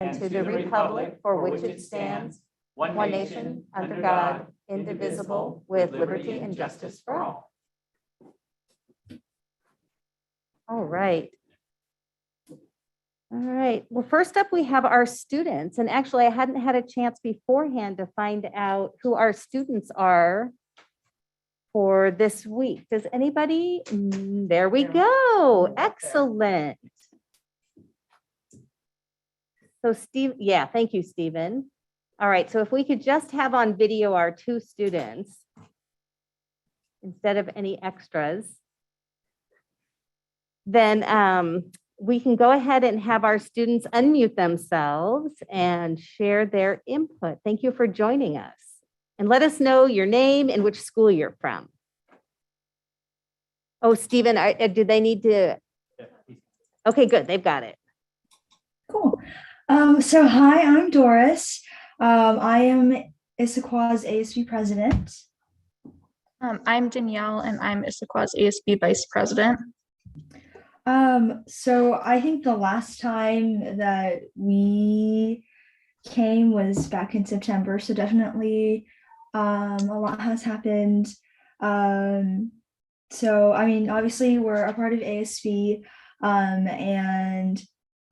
and to the republic for which it stands, one nation, under God, indivisible, with liberty and justice for all. All right. All right. Well, first up, we have our students. And actually, I hadn't had a chance beforehand to find out who our students are for this week. Does anybody? There we go. Excellent. So Steve, yeah, thank you, Stephen. All right. So if we could just have on video our two students instead of any extras, then we can go ahead and have our students unmute themselves and share their input. Thank you for joining us. And let us know your name and which school you're from. Oh, Stephen, do they need to? Okay, good. They've got it. Cool. So hi, I'm Doris. I am Issaquah's ASB president. I'm Danielle, and I'm Issaquah's ASB vice president. So I think the last time that we came was back in September. So definitely a lot has happened. So, I mean, obviously we're a part of ASB, and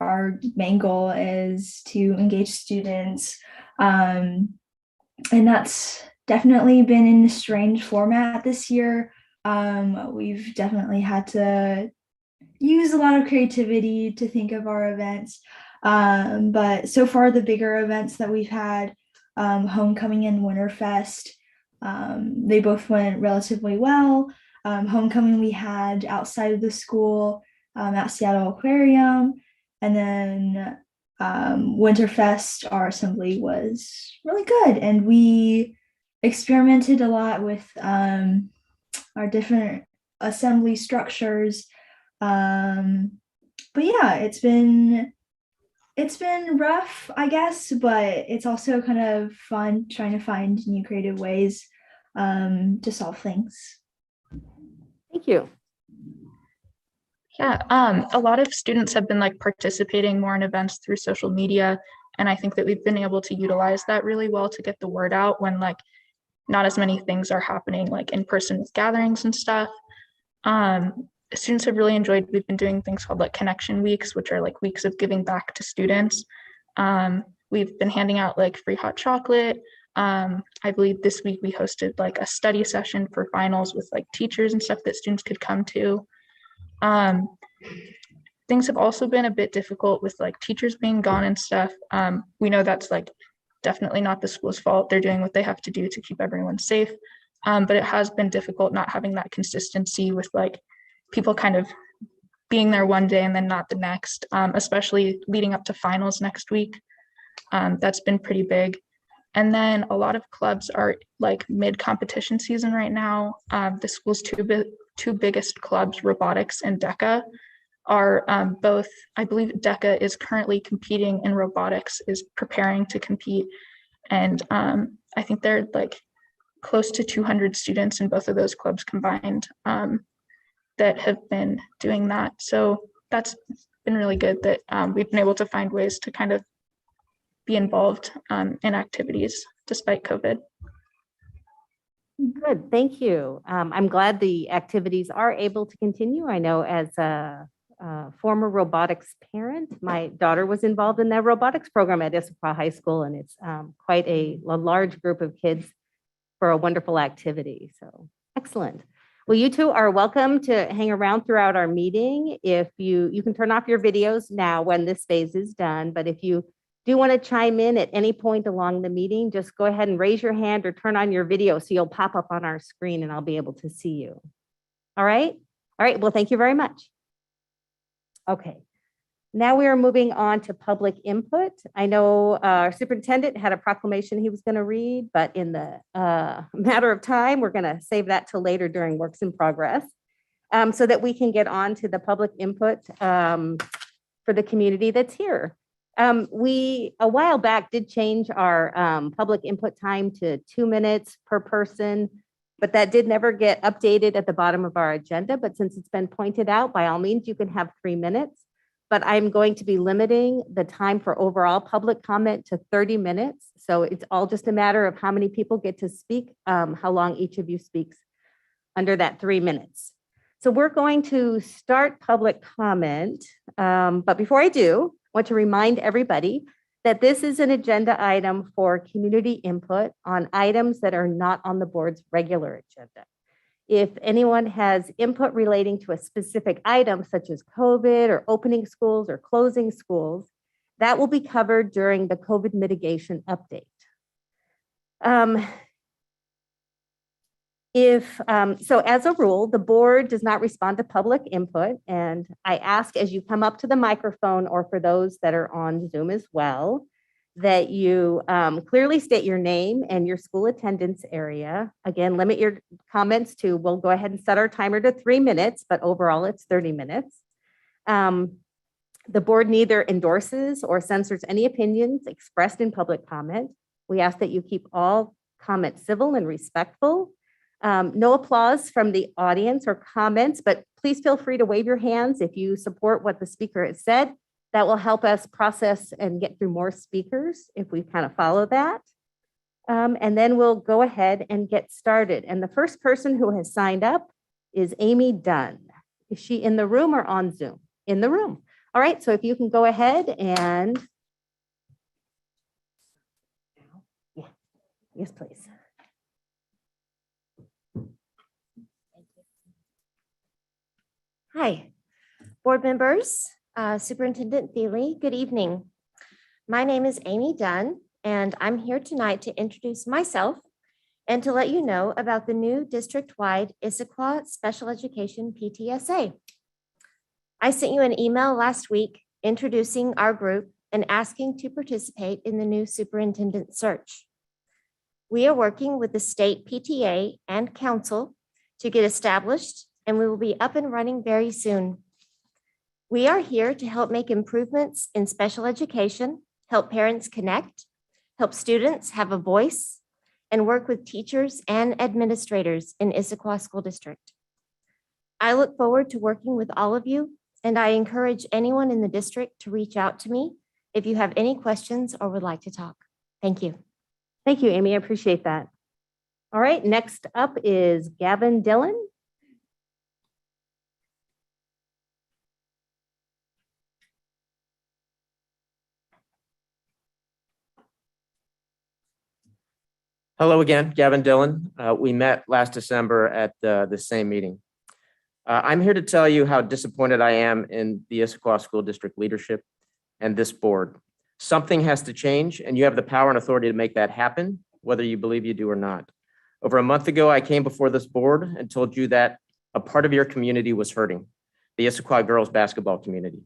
our main goal is to engage students. And that's definitely been in a strange format this year. We've definitely had to use a lot of creativity to think of our events. But so far, the bigger events that we've had, Homecoming and Winterfest, they both went relatively well. Homecoming we had outside of the school at Seattle Aquarium, and then Winterfest, our assembly was really good, and we experimented a lot with our different assembly structures. But yeah, it's been rough, I guess, but it's also kind of fun trying to find new creative ways to solve things. Thank you. Yeah, a lot of students have been like participating more in events through social media, and I think that we've been able to utilize that really well to get the word out when like not as many things are happening like in person with gatherings and stuff. Students have really enjoyed, we've been doing things called like connection weeks, which are like weeks of giving back to students. We've been handing out like free hot chocolate. I believe this week we hosted like a study session for finals with like teachers and stuff that students could come to. Things have also been a bit difficult with like teachers being gone and stuff. We know that's like definitely not the school's fault. They're doing what they have to do to keep everyone safe. But it has been difficult not having that consistency with like people kind of being there one day and then not the next, especially leading up to finals next week. That's been pretty big. And then a lot of clubs are like mid-competition season right now. The school's two biggest clubs, robotics and DECA, are both, I believe DECA is currently competing in robotics, is preparing to compete. And I think they're like close to 200 students in both of those clubs combined that have been doing that. So that's been really good that we've been able to find ways to kind of be involved in activities despite COVID. Good, thank you. I'm glad the activities are able to continue. I know as a former robotics parent, my daughter was involved in that robotics program at Issaquah High School, and it's quite a large group of kids for a wonderful activity. So excellent. Well, you two are welcome to hang around throughout our meeting. If you can turn off your videos now when this phase is done, but if you do want to chime in at any point along the meeting, just go ahead and raise your hand or turn on your video so you'll pop up on our screen and I'll be able to see you. All right? All right, well, thank you very much. Okay, now we are moving on to public input. I know our superintendent had a proclamation he was going to read, but in the matter of time, we're going to save that till later during works in progress so that we can get on to the public input for the community that's here. We, a while back, did change our public input time to 2 minutes per person, but that did never get updated at the bottom of our agenda. But since it's been pointed out, by all means, you can have 3 minutes. but I'm going to be limiting the time for overall public comment to 30 minutes. So it's all just a matter of how many people get to speak, how long each of you speaks under that 3 minutes. So we're going to start public comment. But before I do, I want to remind everybody that this is an agenda item for community input on items that are not on the board's regular agenda. If anyone has input relating to a specific item, such as COVID or opening schools or closing schools, that will be covered during the COVID mitigation update. So as a rule, the board does not respond to public input, and I ask as you come up to the microphone, or for those that are on Zoom as well, that you clearly state your name and your school attendance area. Again, limit your comments to, we'll go ahead and set our timer to 3 minutes, but overall it's 30 minutes. The board neither endorses or censors any opinions expressed in public comment. We ask that you keep all comments civil and respectful. No applause from the audience or comments, but please feel free to wave your hands if you support what the speaker has said. That will help us process and get through more speakers if we kind of follow that. And then we'll go ahead and get started. And the first person who has signed up is Amy Dunn. Is she in the room or on Zoom? In the room. All right, so if you can go ahead and. Yeah. Yes, please. Hi, board members, Superintendent Thiele, good evening. My name is Amy Dunn, and I'm here tonight to introduce myself and to let you know about the new district-wide Issaquah Special Education PTSA. I sent you an email last week introducing our group and asking to participate in the new superintendent search. We are working with the state PTA and council to get established, and we will be up and running very soon. We are here to help make improvements in special education, help parents connect, help students have a voice, and work with teachers and administrators in Issaquah School District. I look forward to working with all of you, and I encourage anyone in the district to reach out to me if you have any questions or would like to talk. Thank you. Thank you, Amy. I appreciate that. All right, next up is Gavin Dillon. Hello again, Gavin Dillon. We met last December at the same meeting. I'm here to tell you how disappointed I am in the Issaquah School District leadership and this board. Something has to change, and you have the power and authority to make that happen, whether you believe you do or not. Over a month ago, I came before this board and told you that a part of your community was hurting, the Issaquah girls basketball community.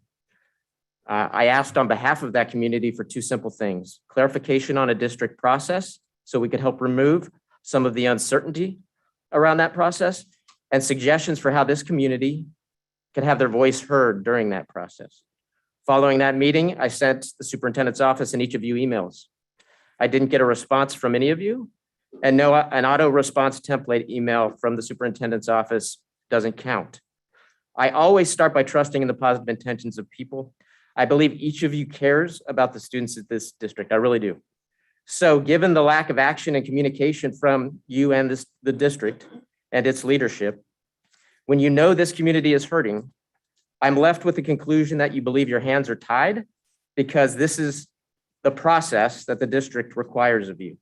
I asked on behalf of that community for two simple things: clarification on a district process, so we could help remove some of the uncertainty around that process, and suggestions for how this community can have their voice heard during that process. Following that meeting, I sent the superintendent's office and each of you emails. I didn't get a response from any of you, and no, an auto response template email from the superintendent's office doesn't count. I always start by trusting in the positive intentions of people. I believe each of you cares about the students at this district. I really do. So given the lack of action and communication from you and the district and its leadership, when you know this community is hurting, I'm left with the conclusion that you believe your hands are tied because this is the process that the district requires of you.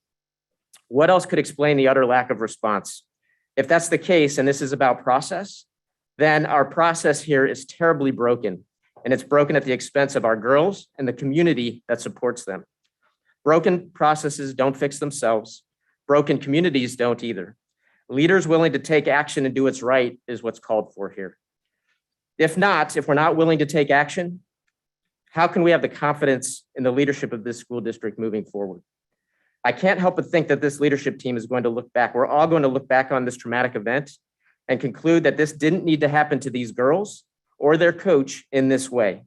What else could explain the utter lack of response? If that's the case, and this is about process, then our process here is terribly broken, and it's broken at the expense of our girls and the community that supports them. Broken processes don't fix themselves. Broken communities don't either. Leaders willing to take action and do what's right is what's called for here. If we're not willing to take action, how can we have the confidence in the leadership of this school district moving forward? I can't help but think that this leadership team is going to look back. We're all going to look back on this traumatic event and conclude that this didn't need to happen to these girls or their coach in this way.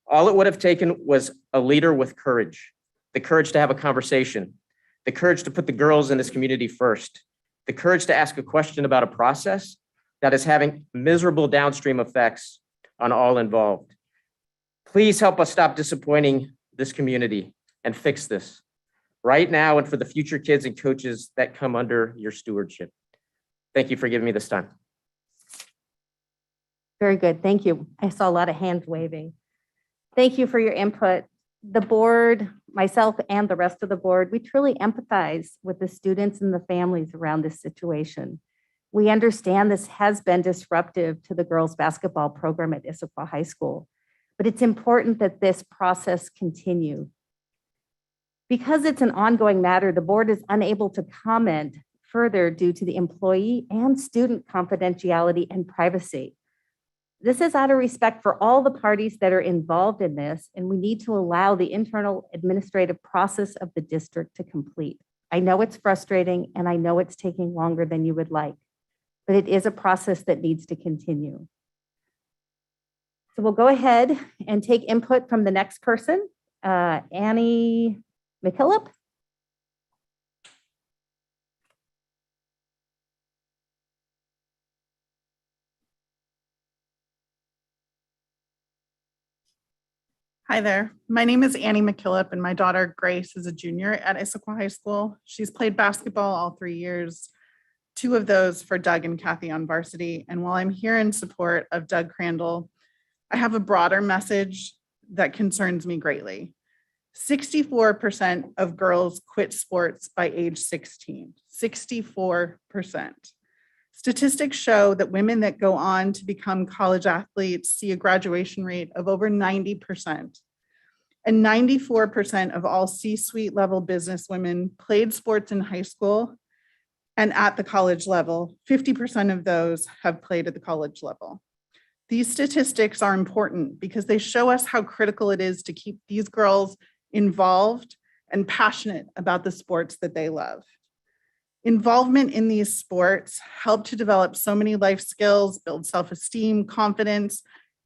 All it would have taken was a leader with courage, the courage to have a conversation, the courage to put the girls in this community first, the courage to ask a question about a process that is having miserable downstream effects on all involved. Please help us stop disappointing this community and fix this right now and for the future kids and coaches that come under your stewardship. Thank you for giving me this time. Very good. Thank you. I saw a lot of hands waving. Thank you for your input. The board, myself and the rest of the board, we truly empathize with the students and the families around this situation. We understand this has been disruptive to the girls' basketball program at Issaquah High School, but it's important that this process continue. Because it's an ongoing matter, the board is unable to comment further due to the employee and student confidentiality and privacy. This is out of respect for all the parties that are involved in this, and we need to allow the internal administrative process of the district to complete. I know it's frustrating, and I know it's taking longer than you would like, but it is a process that needs to continue. So we'll go ahead and take input from the next person, Annie McKillop. Hi there. My name is Annie McKillop, and my daughter Grace is a junior at Issaquah High School. She's played basketball all 3 years, 2 of those for Doug and Kathy on varsity. And while I'm here in support of Doug Crandall, I have a broader message that concerns me greatly. 64% of girls quit sports by age 16, 64%. Statistics show that women that go on to become college athletes see a graduation rate of over 90%. And 94% of all C-suite level business women played sports in high school and at the college level. 50% of those have played at the college level. These statistics are important because they show us how critical it is to keep these girls involved and passionate about the sports that they love. Involvement in these sports help to develop so many life skills, build self-esteem, confidence,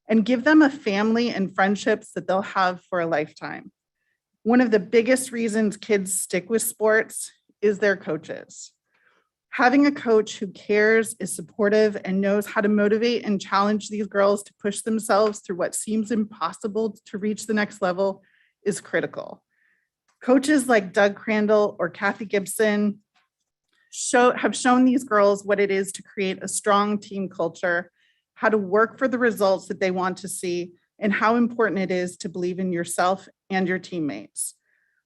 and give them a family and friendships that they'll have for a lifetime. One of the biggest reasons kids stick with sports is their coaches. Having a coach who cares, is supportive, and knows how to motivate and challenge these girls to push themselves through what seems impossible to reach the next level is critical. Coaches like Doug Crandall or Kathy Gibson have shown these girls what it is to create a strong team culture, how to work for the results that they want to see, and how important it is to believe in yourself and your teammates.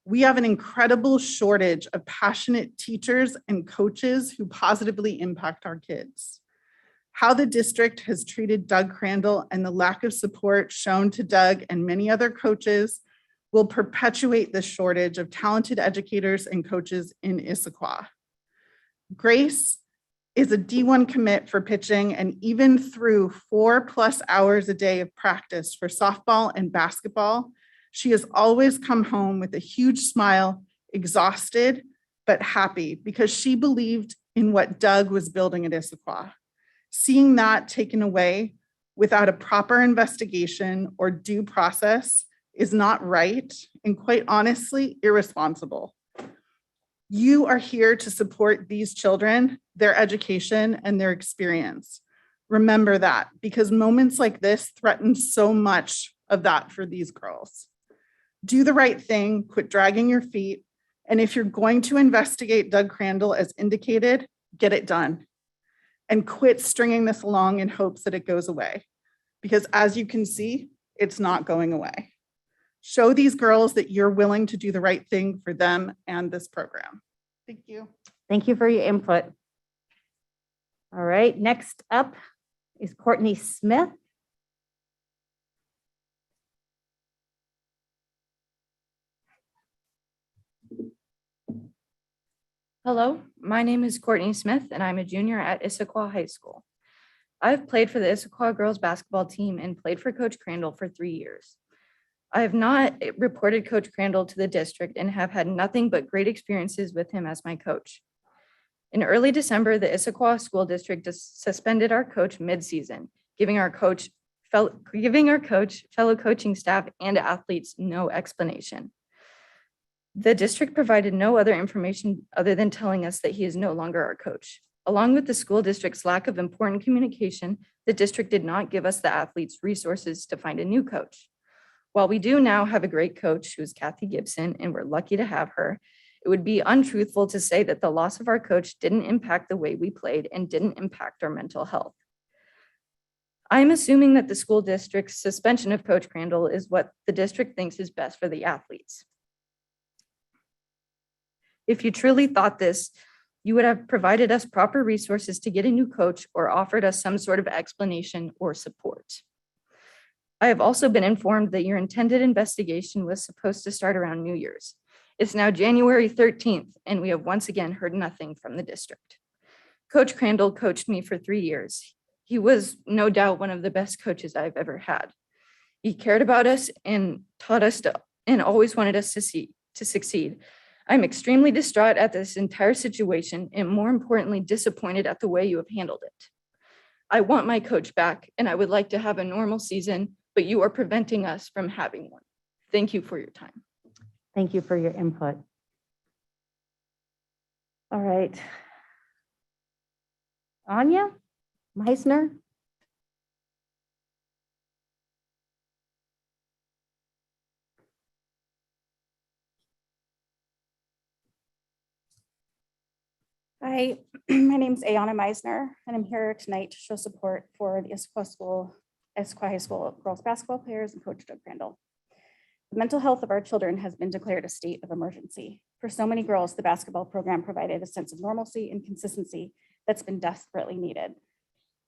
We have an incredible shortage of passionate teachers and coaches who positively impact our kids. How the district has treated Doug Crandall and the lack of support shown to Doug and many other coaches will perpetuate this shortage of talented educators and coaches in Issaquah. Grace is a D1 commit for pitching, and even through 4+ hours a day of practice for softball and basketball, she has always come home with a huge smile, exhausted, but happy because she believed in what Doug was building at Issaquah. Seeing that taken away without a proper investigation or due process is not right, and quite honestly, irresponsible. You are here to support these children, their education, and their experience. Remember that, because moments like this threaten so much of that for these girls. Do the right thing, quit dragging your feet, and if you're going to investigate Doug Crandall as indicated, get it done. And quit stringing this along in hopes that it goes away, because as you can see, it's not going away. Show these girls that you're willing to do the right thing for them and this program. Thank you. Thank you for your input. All right, next up is Courtney Smith. Hello, my name is Courtney Smith, and I'm a junior at Issaquah High School. I've played for the Issaquah girls basketball team and played for Coach Crandall for 3 years. I have not reported Coach Crandall to the district and have had nothing but great experiences with him as my coach. In early December, the Issaquah School District suspended our coach mid-season, giving our coach, fellow coaching staff, and athletes no explanation. The district provided no other information other than telling us that he is no longer our coach. Along with the school district's lack of important communication, the district did not give us the athletes resources to find a new coach. While we do now have a great coach who's Kathy Gibson, and we're lucky to have her, it would be untruthful to say that the loss of our coach didn't impact the way we played and didn't impact our mental health. I'm assuming that the school district's suspension of Coach Crandall is what the district thinks is best for the athletes. If you truly thought this, you would have provided us proper resources to get a new coach or offered us some sort of explanation or support. I have also been informed that your intended investigation was supposed to start around New Year's. It's now January 13th, and we have once again heard nothing from the district. Coach Crandall coached me for 3 years. He was no doubt one of the best coaches I've ever had. He cared about us and taught us and always wanted us to succeed. I'm extremely distraught at this entire situation and, more importantly, disappointed at the way you have handled it. I want my coach back, and I would like to have a normal season, but you are preventing us from having one. Thank you for your time. Thank you for your input. All right. Anya Meisner? Hi, my name is Ayana Meisner, and I'm here tonight to show support for the Issaquah High School girls basketball players and Coach Doug Crandall. The mental health of our children has been declared a state of emergency. For so many girls, the basketball program provided a sense of normalcy and consistency that's been desperately needed.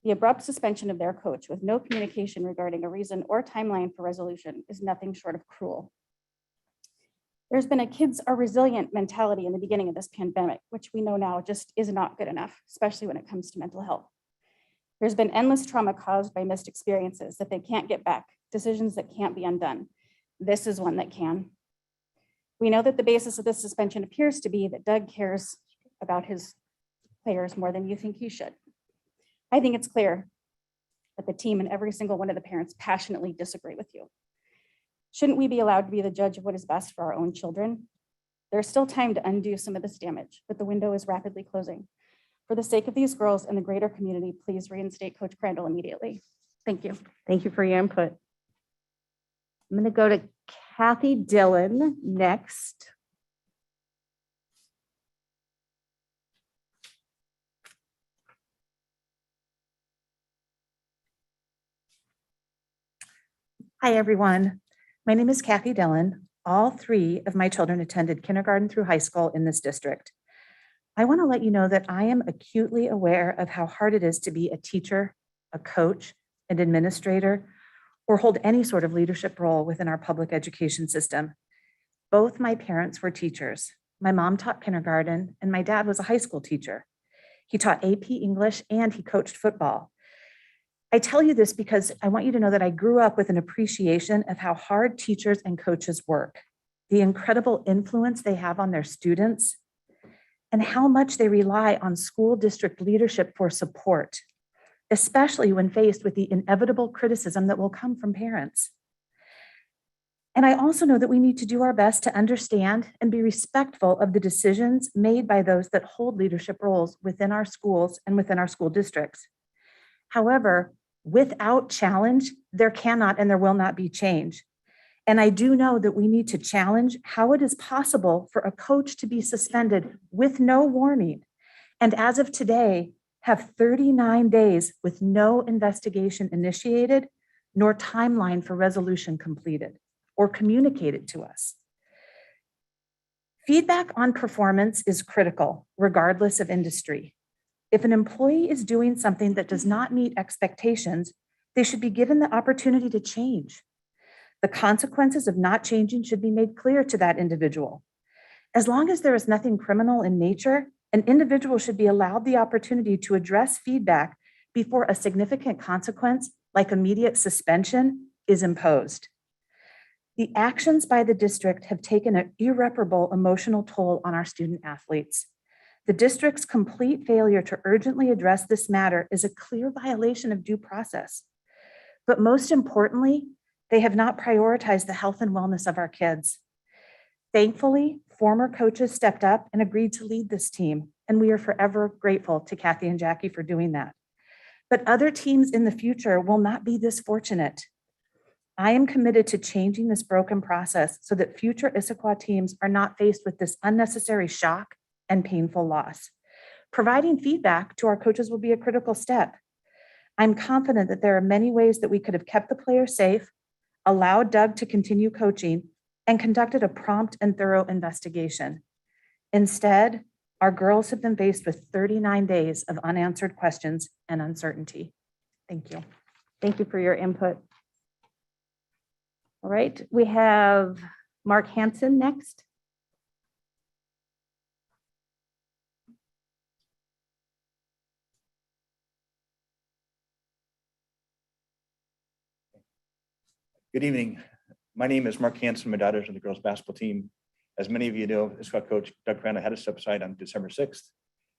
The abrupt suspension of their coach with no communication regarding a reason or timeline for resolution is nothing short of cruel. There's been a kids are resilient mentality in the beginning of this pandemic, which we know now just is not good enough, especially when it comes to mental health. There's been endless trauma caused by missed experiences that they can't get back, decisions that can't be undone. This is one that can. We know that the basis of this suspension appears to be that Doug cares about his players more than you think he should. I think it's clear that the team and every single one of the parents passionately disagree with you. Shouldn't we be allowed to be the judge of what is best for our own children? There's still time to undo some of this damage, but the window is rapidly closing. For the sake of these girls and the greater community, please reinstate Coach Crandall immediately. Thank you. Thank you for your input. I'm going to go to Kathy Dillon next. Hi, everyone. My name is Kathy Dillon. All 3 of my children attended kindergarten through high school in this district. I want to let you know that I am acutely aware of how hard it is to be a teacher, a coach, an administrator, or hold any sort of leadership role within our public education system. Both my parents were teachers. My mom taught kindergarten, and my dad was a high school teacher. He taught AP English and he coached football. I tell you this because I want you to know that I grew up with an appreciation of how hard teachers and coaches work, the incredible influence they have on their students, and how much they rely on school district leadership for support, especially when faced with the inevitable criticism that will come from parents. And I also know that we need to do our best to understand and be respectful of the decisions made by those that hold leadership roles within our schools and within our school districts. However, without challenge, there cannot and there will not be change. And I do know that we need to challenge how it is possible for a coach to be suspended with no warning. And as of today, have 39 days with no investigation initiated, nor timeline for resolution completed or communicated to us. Feedback on performance is critical, regardless of industry. If an employee is doing something that does not meet expectations, they should be given the opportunity to change. The consequences of not changing should be made clear to that individual. As long as there is nothing criminal in nature, an individual should be allowed the opportunity to address feedback before a significant consequence, like immediate suspension, is imposed. The actions by the district have taken an irreparable emotional toll on our student athletes. The district's complete failure to urgently address this matter is a clear violation of due process. But most importantly, they have not prioritized the health and wellness of our kids. Thankfully, former coaches stepped up and agreed to lead this team, and we are forever grateful to Kathy and Jackie for doing that. But other teams in the future will not be this fortunate. I am committed to changing this broken process so that future Issaquah teams are not faced with this unnecessary shock and painful loss. Providing feedback to our coaches will be a critical step. I'm confident that there are many ways that we could have kept the players safe, allowed Doug to continue coaching, and conducted a prompt and thorough investigation. Instead, our girls have been faced with 39 days of unanswered questions and uncertainty. Thank you. Thank you for your input. All right, we have Mark Hanson next. Good evening. My name is Mark Hanson. My daughter's on the girls' basketball team. As many of you know, Issaquah coach Doug Crandall had to step aside on December 6th,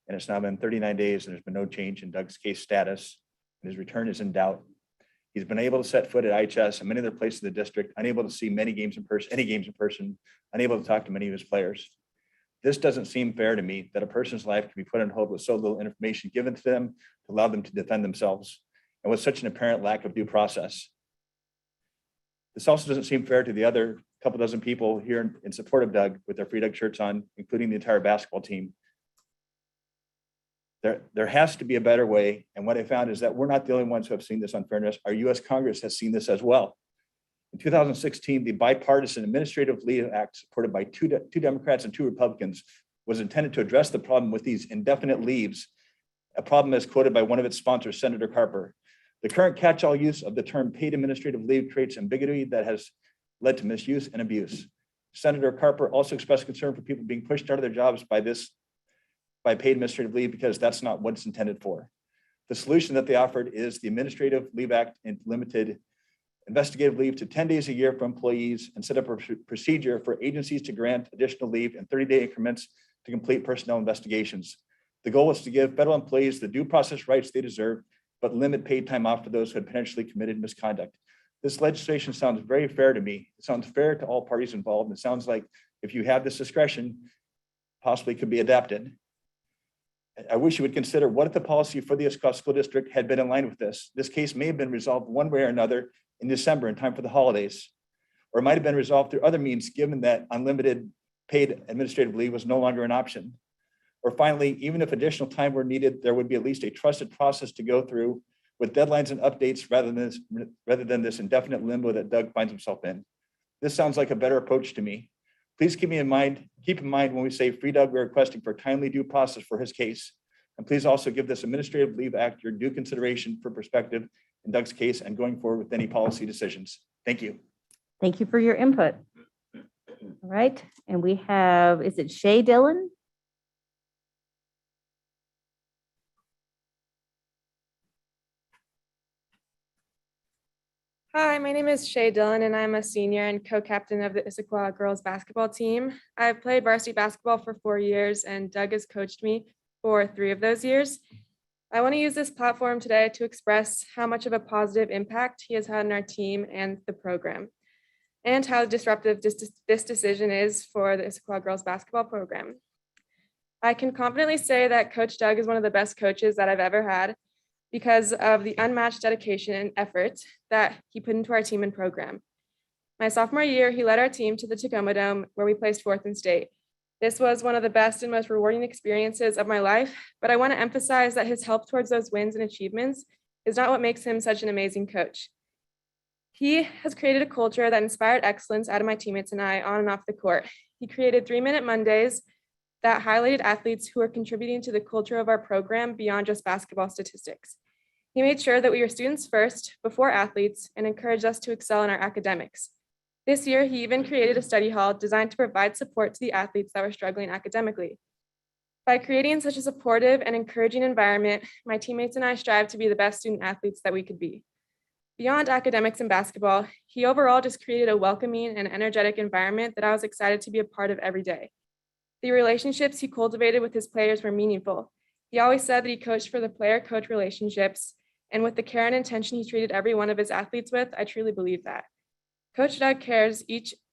and it's now been 39 days and there's been no change in Doug's case status, and his return is in doubt. He's been able to set foot at IHS and many other places in the district, unable to see any games in person, unable to talk to many of his players. This doesn't seem fair to me that a person's life can be put on hold with so little information given to them to allow them to defend themselves, and with such an apparent lack of due process. This also doesn't seem fair to the other couple dozen people here in support of Doug with their Free Doug shirts on, including the entire basketball team. There has to be a better way. And what I found is that we're not the only ones who have seen this unfairness. Our US Congress has seen this as well. In 2016, the Bipartisan Administrative Leave Act, supported by two Democrats and 2 Republicans, was intended to address the problem with these indefinite leaves, a problem as quoted by one of its sponsors, Senator Carper. The current catch-all use of the term paid administrative leave creates ambiguity that has led to misuse and abuse. Senator Carper also expressed concern for people being pushed out of their jobs by paid administrative leave because that's not what it's intended for. The solution that they offered is the Administrative Leave Act and limited investigative leave to 10 days a year for employees and set up a procedure for agencies to grant additional leave in 30-day increments to complete personnel investigations. The goal was to give federal employees the due process rights they deserve, but limit paid time off for those who had potentially committed misconduct. This legislation sounds very fair to me. It sounds fair to all parties involved. It sounds like if you have this discretion, possibly could be adapted. I wish you would consider what if the policy for the Issaquah School District had been in line with this. This case may have been resolved one way or another in December in time for the holidays, or it might have been resolved through other means given that unlimited paid administrative leave was no longer an option. Or finally, even if additional time were needed, there would be at least a trusted process to go through with deadlines and updates rather than this indefinite limbo that Doug finds himself in. This sounds like a better approach to me. Please keep in mind when we say Free Doug, we're requesting for timely due process for his case. And please also give this Administrative Leave Act your due consideration for perspective in Doug's case and going forward with any policy decisions. Thank you. Thank you for your input. All right, and we have, is it Shay Dillon? Hi, my name is Shay Dillon, and I'm a senior and co-captain of the Issaquah girls basketball team. I've played varsity basketball for 4 years, and Doug has coached me for 3 of those years. I want to use this platform today to express how much of a positive impact he has had on our team and the program, and how disruptive this decision is for the Issaquah girls basketball program. I can confidently say that Coach Doug is one of the best coaches that I've ever had, because of the unmatched dedication and effort that he put into our team and program. My sophomore year, he led our team to the Tacoma Dome, where we placed 4th in state. This was one of the best and most rewarding experiences of my life, but I want to emphasize that his help towards those wins and achievements is not what makes him such an amazing coach. He has created a culture that inspired excellence out of my teammates and I on and off the court. He created 3-minute Mondays that highlighted athletes who are contributing to the culture of our program beyond just basketball statistics. He made sure that we were students first before athletes and encouraged us to excel in our academics. This year, he even created a study hall designed to provide support to the athletes that were struggling academically. By creating such a supportive and encouraging environment, my teammates and I strive to be the best student athletes that we could be. Beyond academics and basketball, he overall just created a welcoming and energetic environment that I was excited to be a part of every day. The relationships he cultivated with his players were meaningful. He always said that he coached for the player-coach relationships, and with the care and intention he treated every one of his athletes with, I truly believe that. Coach Doug cares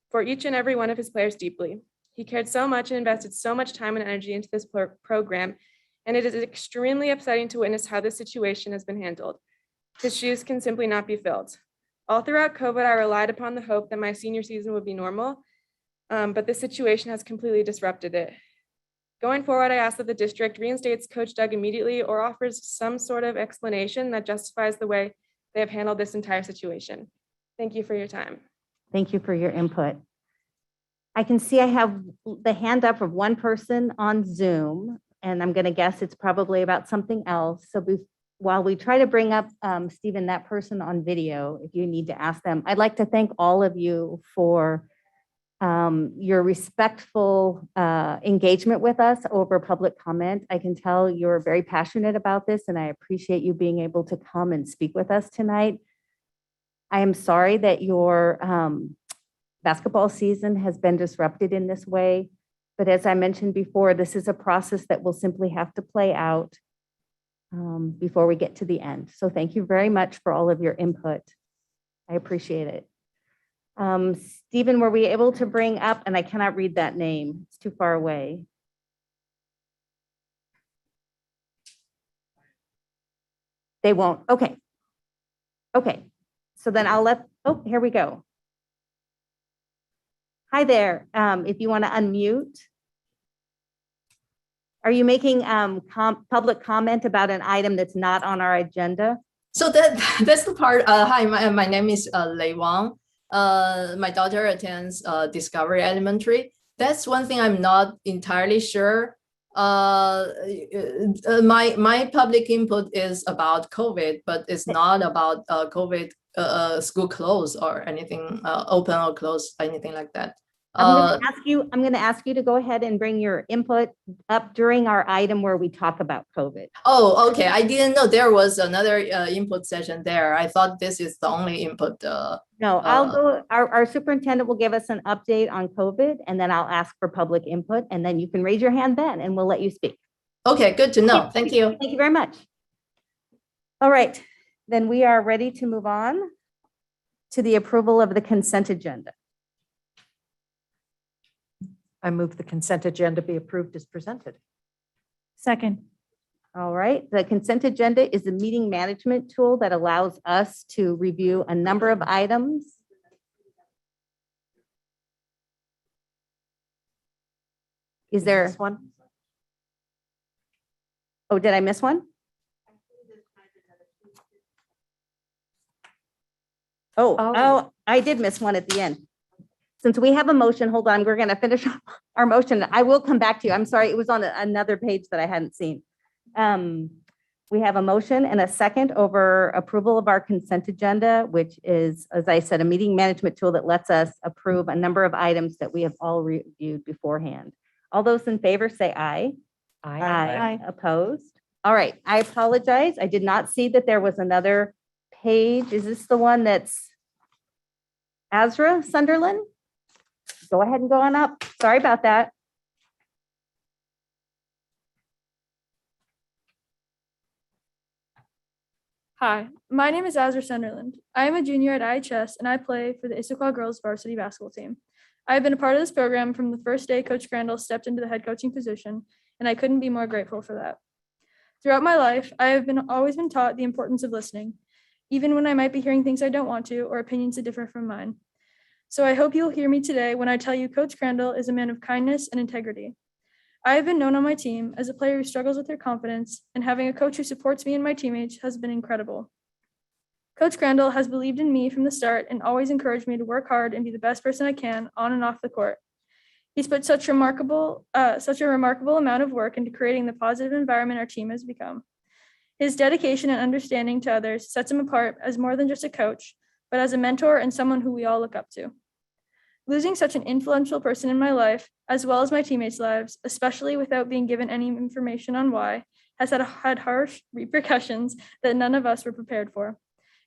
for each and every one of his players deeply. He cared so much and invested so much time and energy into this program, and it is extremely upsetting to witness how this situation has been handled. His shoes can simply not be filled. All throughout COVID, I relied upon the hope that my senior season would be normal, but this situation has completely disrupted it. Going forward, I ask that the district reinstates Coach Doug immediately or offers some sort of explanation that justifies the way they have handled this entire situation. Thank you for your time. Thank you for your input. I can see I have the hand up of one person on Zoom, and I'm going to guess it's probably about something else. So while we try to bring up, Stephen, that person on video, if you need to ask them, I'd like to thank all of you for your respectful engagement with us over public comment. I can tell you're very passionate about this, and I appreciate you being able to come and speak with us tonight. I am sorry that your basketball season has been disrupted in this way, but as I mentioned before, this is a process that will simply have to play out before we get to the end. So thank you very much for all of your input. I appreciate it. Stephen, were we able to bring up, and I cannot read that name, it's too far away. They won't, okay. Okay, so then I'll let, oh, here we go. Hi there, if you want to unmute. Are you making public comment about an item that's not on our agenda? So that's the part. Hi, my name is Lei Wang. My daughter attends Discovery Elementary. That's one thing I'm not entirely sure. My public input is about COVID, but it's not about COVID school close or anything open or close, anything like that. I'm going to ask you to go ahead and bring your input up during our item where we talk about COVID. Oh, okay. I didn't know there was another input session there. I thought this is the only input. No, I'll go. Our superintendent will give us an update on COVID, and then I'll ask for public input, and then you can raise your hand then, and we'll let you speak. Okay, good to know. Thank you. Thank you very much. All right, then we are ready to move on to the approval of the consent agenda. I move the consent agenda be approved as presented. Second. All right, the consent agenda is a meeting management tool that allows us to review a number of items. Is there one? Oh, did I miss one? Oh, I did miss one at the end. Since we have a motion, hold on, we're going to finish our motion. I will come back to you. I'm sorry, it was on another page that I hadn't seen. We have a motion and a second over approval of our consent agenda, which is, as I said, a meeting management tool that lets us approve a number of items that we have all reviewed beforehand. All those in favor say aye. Aye. Opposed? All right, I apologize. I did not see that there was another page. Is this the one that's Azra Sunderland? Go ahead and go on up. Sorry about that. Hi, my name is Azra Sunderland. I am a junior at IHS and I play for the Issaquah girls varsity basketball team. I have been a part of this program from the first day Coach Crandall stepped into the head coaching position, and I couldn't be more grateful for that. Throughout my life, I have always been taught the importance of listening, even when I might be hearing things I don't want to or opinions that differ from mine. So I hope you'll hear me today when I tell you Coach Crandall is a man of kindness and integrity. I have been known on my team as a player who struggles with their confidence, and having a coach who supports me and my teammates has been incredible. Coach Crandall has believed in me from the start and always encouraged me to work hard and be the best person I can on and off the court. He's put such a remarkable amount of work into creating the positive environment our team has become. His dedication and understanding to others sets him apart as more than just a coach, but as a mentor and someone who we all look up to. Losing such an influential person in my life, as well as my teammates' lives, especially without being given any information on why, has had harsh repercussions that none of us were prepared for.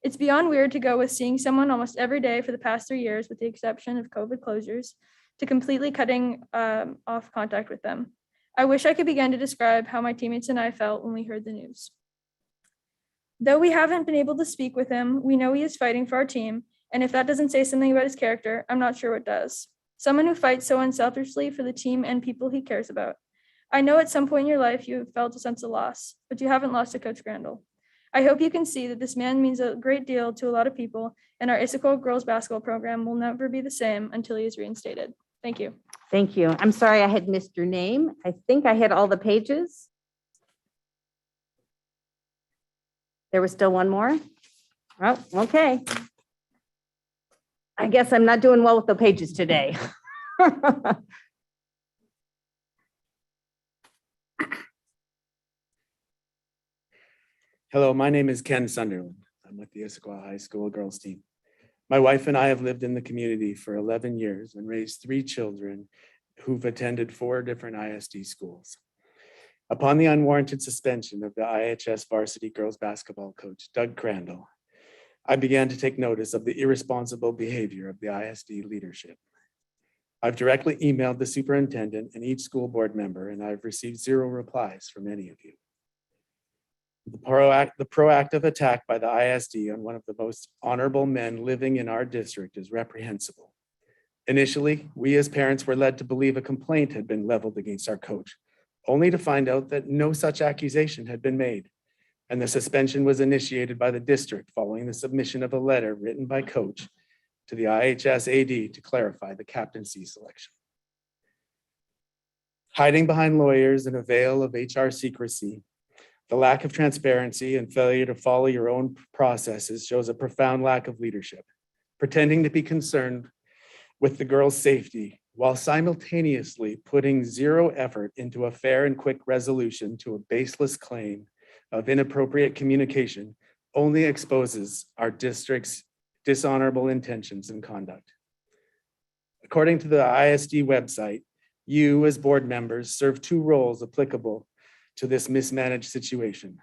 It's beyond weird to go with seeing someone almost every day for the past 3 years, with the exception of COVID closures, to completely cutting off contact with them. I wish I could begin to describe how my teammates and I felt when we heard the news. Though we haven't been able to speak with him, we know he is fighting for our team, and if that doesn't say something about his character, I'm not sure what does. Someone who fights so unselfishly for the team and people he cares about. I know at some point in your life you have felt a sense of loss, but you haven't lost to Coach Crandall. I hope you can see that this man means a great deal to a lot of people, and our Issaquah girls basketball program will never be the same until he is reinstated. Thank you. Thank you. I'm sorry I had missed your name. I think I hit all the pages. There was still one more? Oh, okay. I guess I'm not doing well with the pages today. Hello, my name is Ken Sunderland. I'm with the Issaquah High School girls team. My wife and I have lived in the community for 11 years and raised 3 children who've attended 4 different ISD schools. Upon the unwarranted suspension of the IHS varsity girls basketball coach, Doug Crandall, I began to take notice of the irresponsible behavior of the ISD leadership. I've directly emailed the superintendent and each school board member, and I've received 0 replies from any of you. The proactive attack by the ISD on one of the most honorable men living in our district is reprehensible. Initially, we as parents were led to believe a complaint had been leveled against our coach, only to find out that no such accusation had been made, and the suspension was initiated by the district following the submission of a letter written by coach to the IHS AD to clarify the captaincy selection. Hiding behind lawyers in a veil of HR secrecy, the lack of transparency and failure to follow your own processes shows a profound lack of leadership, pretending to be concerned with the girls' safety while simultaneously putting 0 effort into a fair and quick resolution to a baseless claim of inappropriate communication only exposes our district's dishonorable intentions and conduct. According to the ISD website, you as board members serve 2 roles applicable to this mismanaged situation.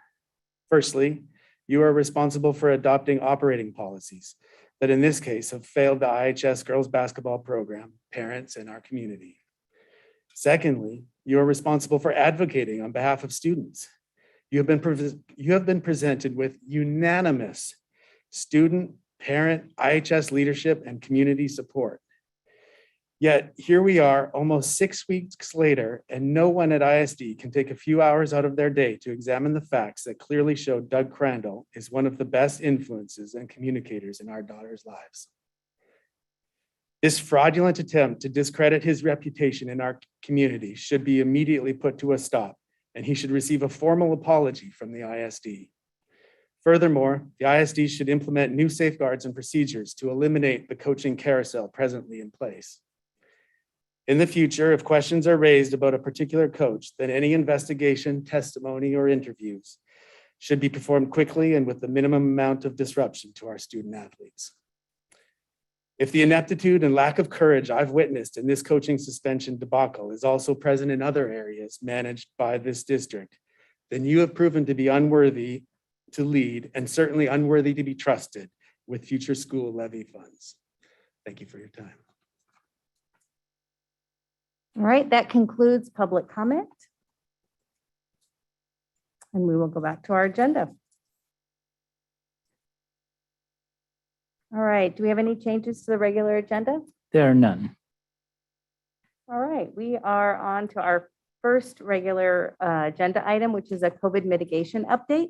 Firstly, you are responsible for adopting operating policies that in this case have failed the IHS girls basketball program, parents, and our community. Secondly, you are responsible for advocating on behalf of students. You have been presented with unanimous student, parent, IHS leadership, and community support. Yet here we are almost 6 weeks later, and no one at ISD can take a few hours out of their day to examine the facts that clearly show Doug Crandall is one of the best influences and communicators in our daughters' lives. This fraudulent attempt to discredit his reputation in our community should be immediately put to a stop, and he should receive a formal apology from the ISD. Furthermore, the ISD should implement new safeguards and procedures to eliminate the coaching carousel presently in place. In the future, if questions are raised about a particular coach, then any investigation, testimony, or interviews should be performed quickly and with the minimum amount of disruption to our student athletes. If the ineptitude and lack of courage I've witnessed in this coaching suspension debacle is also present in other areas managed by this district, then you have proven to be unworthy to lead and certainly unworthy to be trusted with future school levy funds. Thank you for your time. All right, that concludes public comment. And we will go back to our agenda. All right, do we have any changes to the regular agenda? There are none. All right, we are on to our first regular agenda item, which is a COVID mitigation update.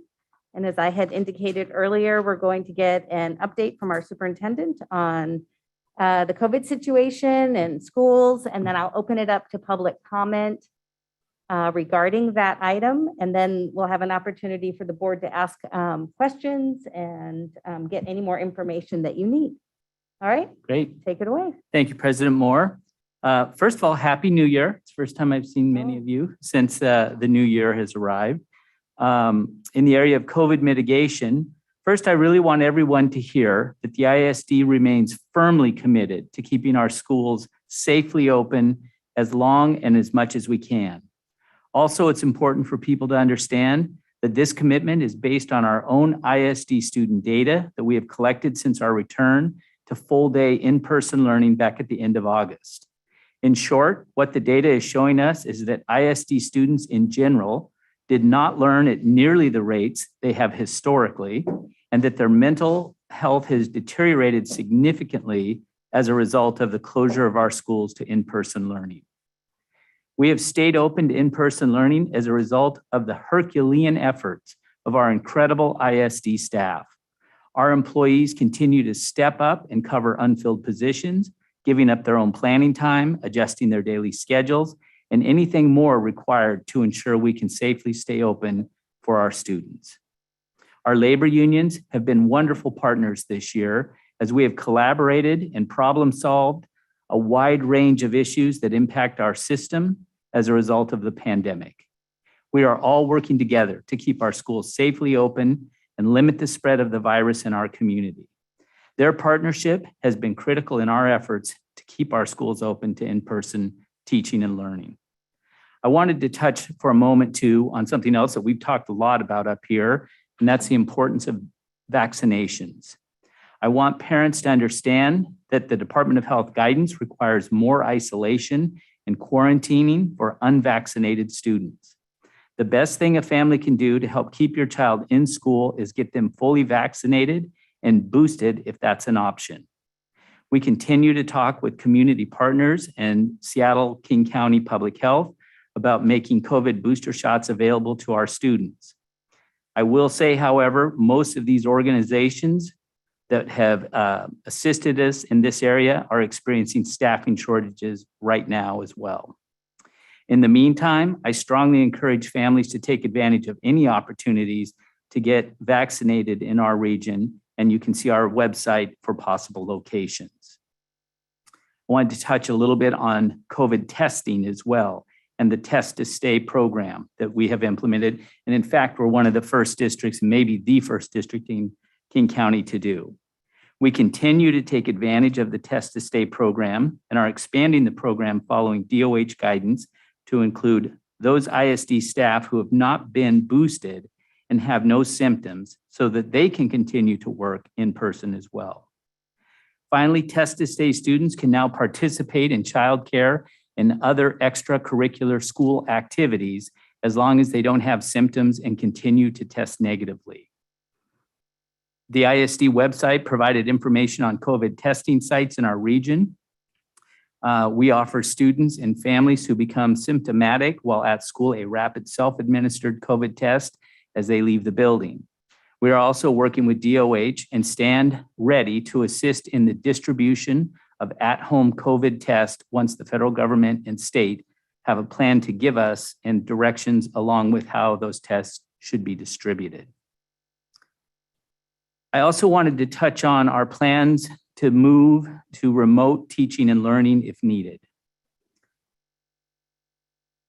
And as I had indicated earlier, we're going to get an update from our superintendent on the COVID situation and schools, and then I'll open it up to public comment regarding that item. And then we'll have an opportunity for the board to ask questions and get any more information that you need. All right, Great. take it away. Thank you, President Moore. First of all, Happy New Year. It's the first time I've seen many of you since the new year has arrived. In the area of COVID mitigation, first, I really want everyone to hear that the ISD remains firmly committed to keeping our schools safely open as long and as much as we can. Also, it's important for people to understand that this commitment is based on our own ISD student data that we have collected since our return to full-day in-person learning back at the end of August. In short, what the data is showing us is that ISD students in general did not learn at nearly the rates they have historically, and that their mental health has deteriorated significantly as a result of the closure of our schools to in-person learning. We have stayed open to in-person learning as a result of the Herculean efforts of our incredible ISD staff. Our employees continue to step up and cover unfilled positions, giving up their own planning time, adjusting their daily schedules, and anything more required to ensure we can safely stay open for our students. Our labor unions have been wonderful partners this year as we have collaborated and problem solved a wide range of issues that impact our system as a result of the pandemic. We are all working together to keep our schools safely open and limit the spread of the virus in our community. Their partnership has been critical in our efforts to keep our schools open to in-person teaching and learning. I wanted to touch for a moment too on something else that we've talked a lot about up here, and that's the importance of vaccinations. I want parents to understand that the Department of Health guidance requires more isolation and quarantining for unvaccinated students. The best thing a family can do to help keep your child in school is get them fully vaccinated and boosted if that's an option. We continue to talk with community partners and Seattle King County Public Health about making COVID booster shots available to our students. I will say, however, most of these organizations that have assisted us in this area are experiencing staffing shortages right now as well. In the meantime, I strongly encourage families to take advantage of any opportunities to get vaccinated in our region, and you can see our website for possible locations. I wanted to touch a little bit on COVID testing as well, and the Test to Stay program that we have implemented. And in fact, we're one of the first districts, maybe the first district in King County to do. We continue to take advantage of the Test to Stay program and are expanding the program following DOH guidance to include those ISD staff who have not been boosted and have no symptoms so that they can continue to work in person as well. Finally, Test to Stay students can now participate in childcare and other extracurricular school activities as long as they don't have symptoms and continue to test negatively. The ISD website provided information on COVID testing sites in our region. We offer students and families who become symptomatic while at school a rapid self-administered COVID test as they leave the building. We are also working with DOH and stand ready to assist in the distribution of at-home COVID tests once the federal government and state have a plan to give us and directions along with how those tests should be distributed. I also wanted to touch on our plans to move to remote teaching and learning if needed.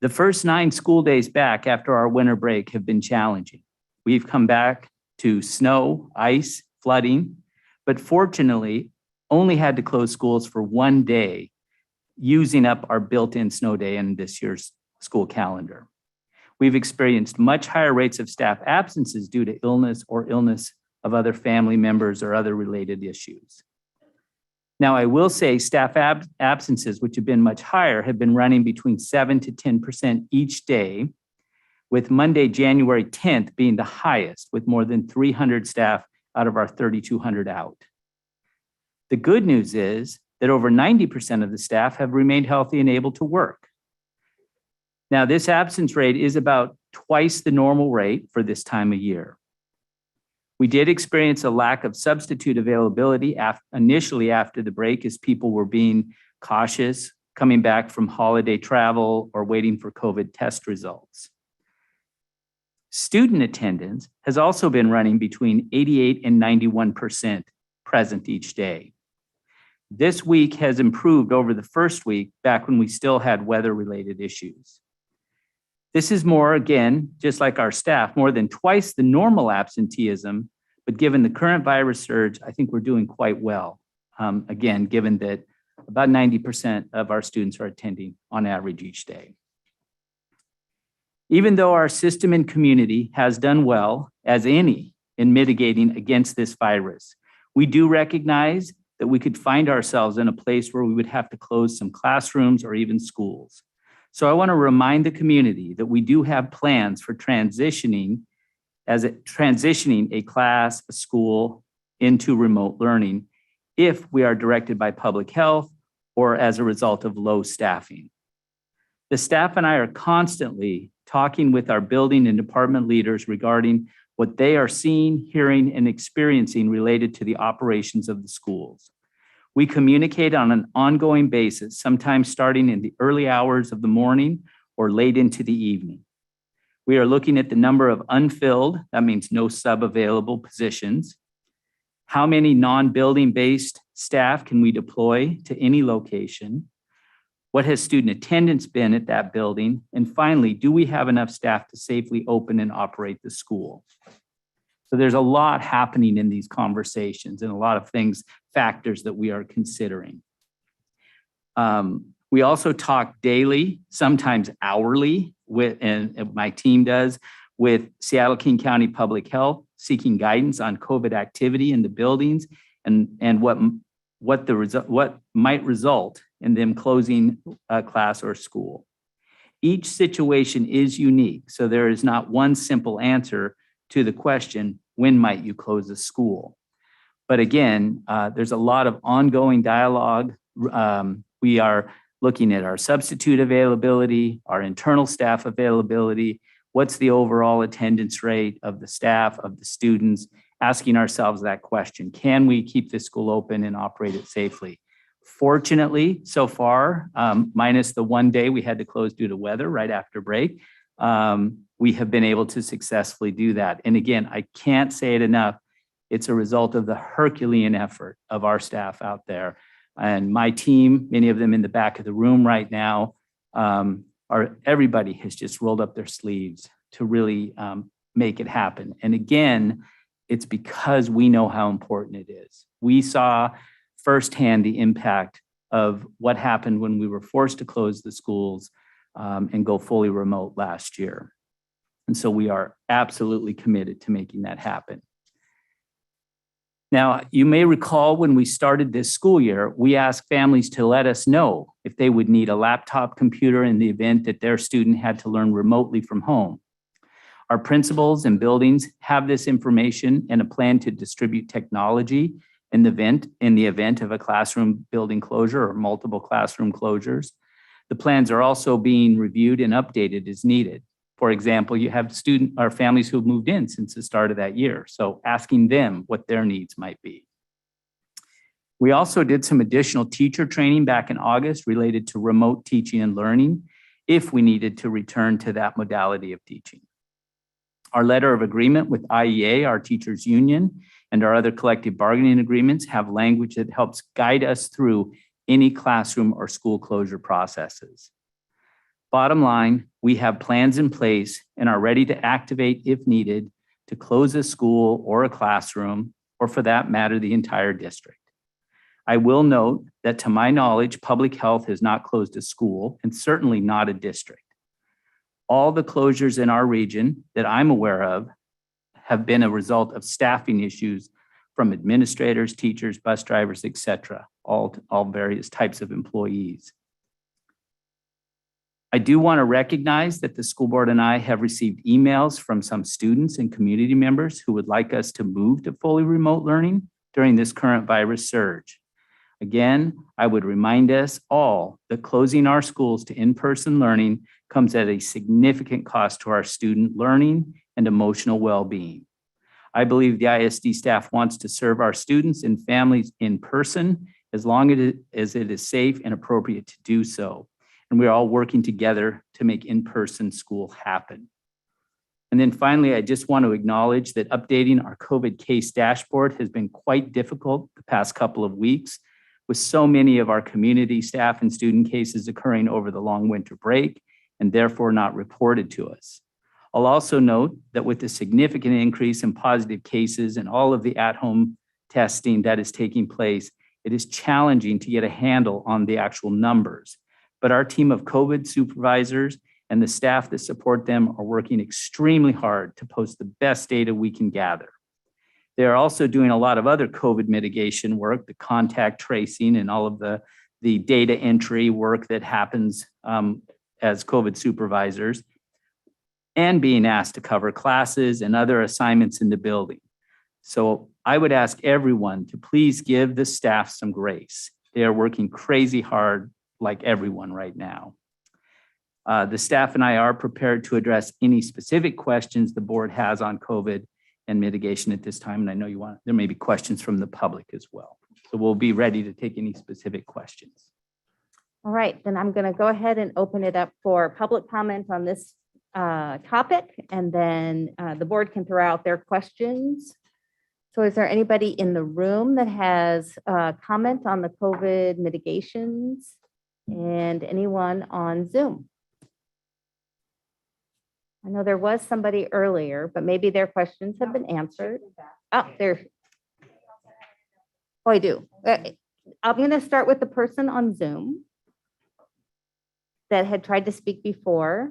The first 9 school days back after our winter break have been challenging. We've come back to snow, ice, flooding, but fortunately only had to close schools for 1 day, using up our built-in snow day in this year's school calendar. We've experienced much higher rates of staff absences due to illness or illness of other family members or other related issues. Now, I will say staff absences, which have been much higher, have been running between 7 to 10% each day, with Monday, January 10th being the highest, with more than 300 staff out of our 3,200 out. The good news is that over 90% of the staff have remained healthy and able to work. Now, this absence rate is about twice the normal rate for this time of year. We did experience a lack of substitute availability initially after the break as people were being cautious, coming back from holiday travel or waiting for COVID test results. Student attendance has also been running between 88 and 91% present each day. This week has improved over the first week back when we still had weather-related issues. This is more, again, just like our staff, more than twice the normal absenteeism, but given the current virus surge, I think we're doing quite well. Again, given that about 90% of our students are attending on average each day. Even though our system and community has done well, as any, in mitigating against this virus, we do recognize that we could find ourselves in a place where we would have to close some classrooms or even schools. So I want to remind the community that we do have plans for transitioning a class, a school into remote learning if we are directed by public health or as a result of low staffing. The staff and I are constantly talking with our building and department leaders regarding what they are seeing, hearing, and experiencing related to the operations of the schools. We communicate on an ongoing basis, sometimes starting in the early hours of the morning or late into the evening. We are looking at the number of unfilled, that means no sub-available positions. How many non-building based staff can we deploy to any location? What has student attendance been at that building? And finally, do we have enough staff to safely open and operate the school? So there's a lot happening in these conversations and a lot of things, factors that we are considering. We also talk daily, sometimes hourly, and my team does, with Seattle-King County Public Health, seeking guidance on COVID activity in the buildings and what might result in them closing a class or school. Each situation is unique, so there is not one simple answer to the question, when might you close a school? But again, there's a lot of ongoing dialogue. We are looking at our substitute availability, our internal staff availability, what's the overall attendance rate of the staff, of the students, asking ourselves that question, can we keep this school open and operate it safely? Fortunately, so far, minus the one day we had to close due to weather right after break, we have been able to successfully do that. And again, I can't say it enough, it's a result of the Herculean effort of our staff out there. And my team, many of them in the back of the room right now, everybody has just rolled up their sleeves to really make it happen. And again, it's because we know how important it is. We saw firsthand the impact of what happened when we were forced to close the schools and go fully remote last year. And so we are absolutely committed to making that happen. Now, you may recall when we started this school year, we asked families to let us know if they would need a laptop computer in the event that their student had to learn remotely from home. Our principals and buildings have this information and a plan to distribute technology in the event of a classroom building closure or multiple classroom closures. The plans are also being reviewed and updated as needed. For example, you have families who have moved in since the start of that year, so asking them what their needs might be. We also did some additional teacher training back in August related to remote teaching and learning if we needed to return to that modality of teaching. Our letter of agreement with IEA, our teachers union, and our other collective bargaining agreements have language that helps guide us through any classroom or school closure processes. Bottom line, we have plans in place and are ready to activate if needed to close a school or a classroom, or for that matter, the entire district. I will note that to my knowledge, public health has not closed a school and certainly not a district. All the closures in our region that I'm aware of have been a result of staffing issues from administrators, teachers, bus drivers, et cetera, all various types of employees. I do want to recognize that the school board and I have received emails from some students and community members who would like us to move to fully remote learning during this current virus surge. Again, I would remind us all that closing our schools to in-person learning comes at a significant cost to our student learning and emotional well-being. I believe the ISD staff wants to serve our students and families in person as long as it is safe and appropriate to do so. And we're all working together to make in-person school happen. And then finally, I just want to acknowledge that updating our COVID case dashboard has been quite difficult the past couple of weeks, with so many of our community staff and student cases occurring over the long winter break and therefore not reported to us. I'll also note that with the significant increase in positive cases and all of the at-home testing that is taking place, it is challenging to get a handle on the actual numbers. But our team of COVID supervisors and the staff that support them are working extremely hard to post the best data we can gather. They are also doing a lot of other COVID mitigation work, the contact tracing and all of the data entry work that happens as COVID supervisors, and being asked to cover classes and other assignments in the building. So I would ask everyone to please give the staff some grace. They are working crazy hard like everyone right now. The staff and I are prepared to address any specific questions the board has on COVID and mitigation at this time. And I know there may be questions from the public as well. So we'll be ready to take any specific questions. All right, then I'm going to go ahead and open it up for public comment on this topic, and then the board can throw out their questions. So is there anybody in the room that has comment on the COVID mitigations, and anyone on Zoom? I know there was somebody earlier, but maybe their questions have been answered. Oh, there. Oh, I do. I'm going to start with the person on Zoom that had tried to speak before.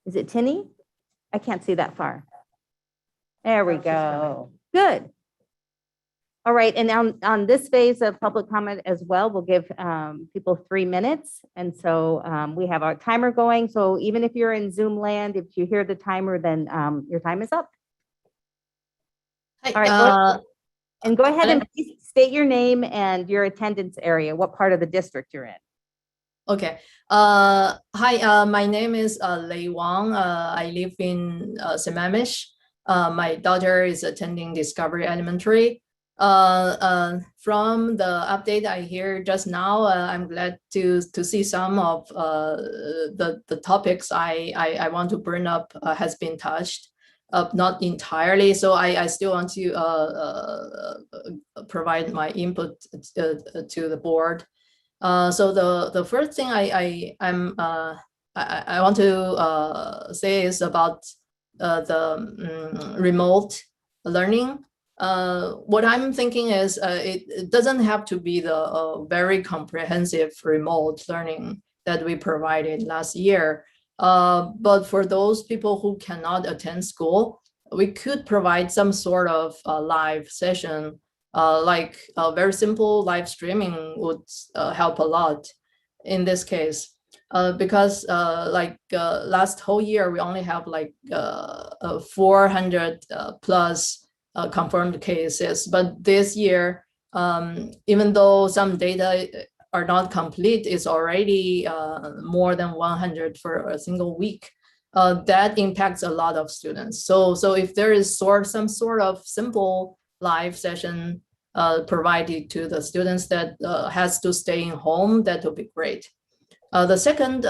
Is it Tinny? I can't see that far. There we go. Good. All right, and on this phase of public comment as well, we'll give people 3 minutes. And so we have our timer going. So even if you're in Zoom land, if you hear the timer, then your time is up. Hi, All right, and go ahead and please state your name and your attendance area, what part of the district you're in. Okay. Hi, my name is Lei Wang. I live in Sammamish. My daughter is attending Discovery Elementary. From the update I hear just now, I'm glad to see some of the topics I want to bring up has been touched. Not entirely, so I still want to provide my input to the board. So the first thing I want to say is about the remote learning. What I'm thinking is it doesn't have to be the very comprehensive remote learning that we provided last year. But for those people who cannot attend school, we could provide some sort of live session, like a very simple live streaming would help a lot in this case. Because last whole year, we only have like 400 plus confirmed cases. But this year, even though some data are not complete, it's already more than 100 for a single week. That impacts a lot of students. So if there is some sort of simple live session provided to the students that has to stay in home, that would be great. The second,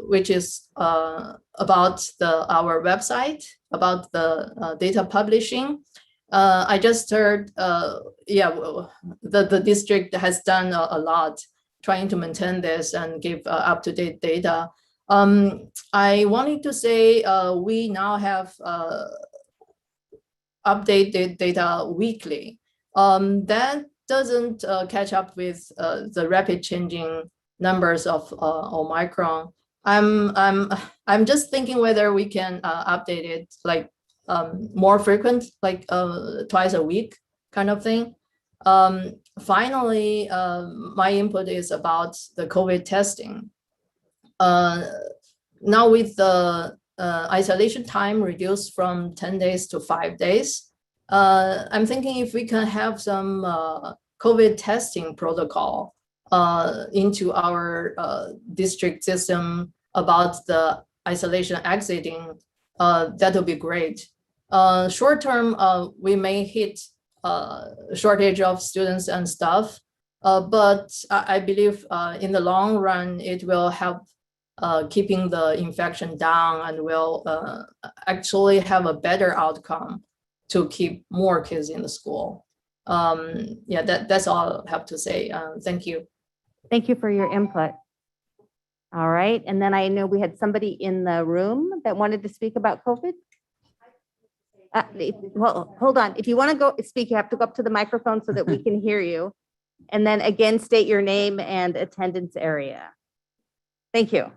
which is about our website, about the data publishing. I just heard, the district has done a lot trying to maintain this and give up-to-date data. I wanted to say we now have updated data weekly. That doesn't catch up with the rapid changing numbers of Omicron. I'm just thinking whether we can update it like more frequent, like twice a week kind of thing. Finally, my input is about the COVID testing. Now with the isolation time reduced from 10 days to 5 days, I'm thinking if we can have some COVID testing protocol into our district system about the isolation exiting, that would be great. Short term, we may hit shortage of students and staff, but I believe in the long run, it will help keeping the infection down and will actually have a better outcome to keep more kids in the school. That's all I have to say. Thank you. Thank you for your input. All right, and then I know we had somebody in the room that wanted to speak about COVID. Well, hold on. If you want to go speak, you have to go up to the microphone so that we can hear you. And then again, state your name and attendance area. Thank you.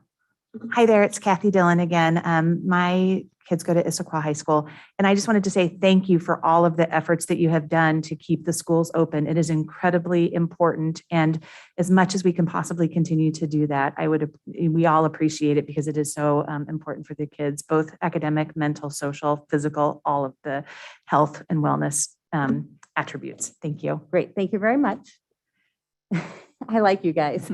Hi there, it's Kathy Dillon again. My kids go to Issaquah High School, and I just wanted to say thank you for all of the efforts that you have done to keep the schools open. It is incredibly important, and as much as we can possibly continue to do that, we all appreciate it because it is so important for the kids, both academic, mental, social, physical, all of the health and wellness attributes. Thank you. Great, thank you very much. I like you guys.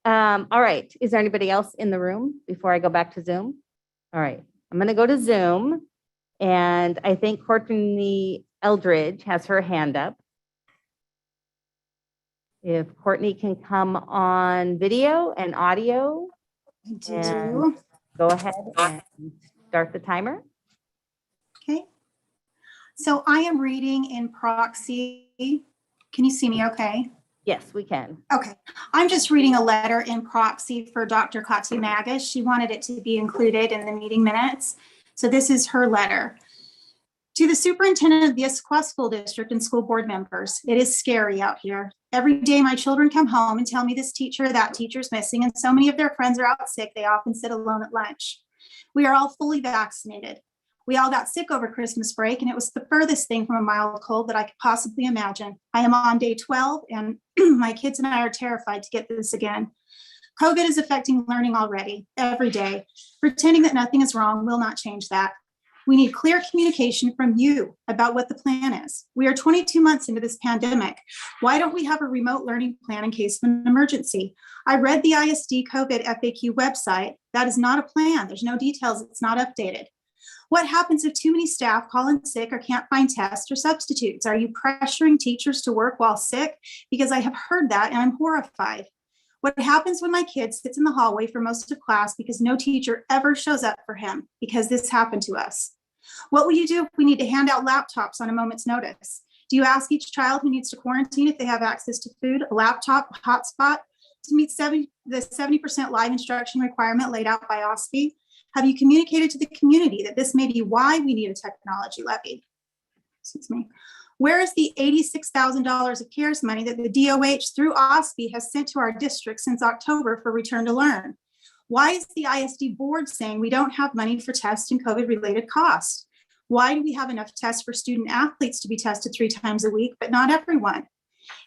All right. Is there anybody else in the room before I go back to Zoom? All right. I'm going to go to Zoom. And I think Courtney Eldridge has her hand up. If Courtney can come on video and audio, and go ahead and start the timer. Okay. So I am reading in proxy. Can you see me okay? Yes, we can. Okay. I'm just reading a letter in proxy for Dr. Katia Magus. She wanted it to be included in the meeting minutes. So this is her letter. To the superintendent of the Issaquah School District and school board members, it is scary out here. Every day my children come home and tell me this teacher, that teacher's missing, and so many of their friends are out sick, they often sit alone at lunch. We are all fully vaccinated. We all got sick over Christmas break, and it was the furthest thing from a mild cold that I could possibly imagine. I am on day 12, and my kids and I are terrified to get this again. COVID is affecting learning already, every day. Pretending that nothing is wrong will not change that. We need clear communication from you about what the plan is. We are 22 months into this pandemic. Why don't we have a remote learning plan in case of an emergency? I read the ISD COVID FAQ website. That is not a plan. There's no details. It's not updated. What happens if too many staff call in sick or can't find tests or substitutes? Are you pressuring teachers to work while sick? Because I have heard that and I'm horrified. What happens when my kid sits in the hallway for most of class because no teacher ever shows up for him because this happened to us? What will you do if we need to hand out laptops on a moment's notice? Do you ask each child who needs to quarantine if they have access to food, a laptop, a hotspot to meet the 70% live instruction requirement laid out by OSFI? Have you communicated to the community that this may be why we need a technology levy? Excuse me. Where is the $86,000 of CARES money that the DOH through OSFI has sent to our district since October for return to learn? Why is the ISD board saying we don't have money for tests and COVID-related costs? Why do we have enough tests for student athletes to be tested 3 times a week, but not everyone?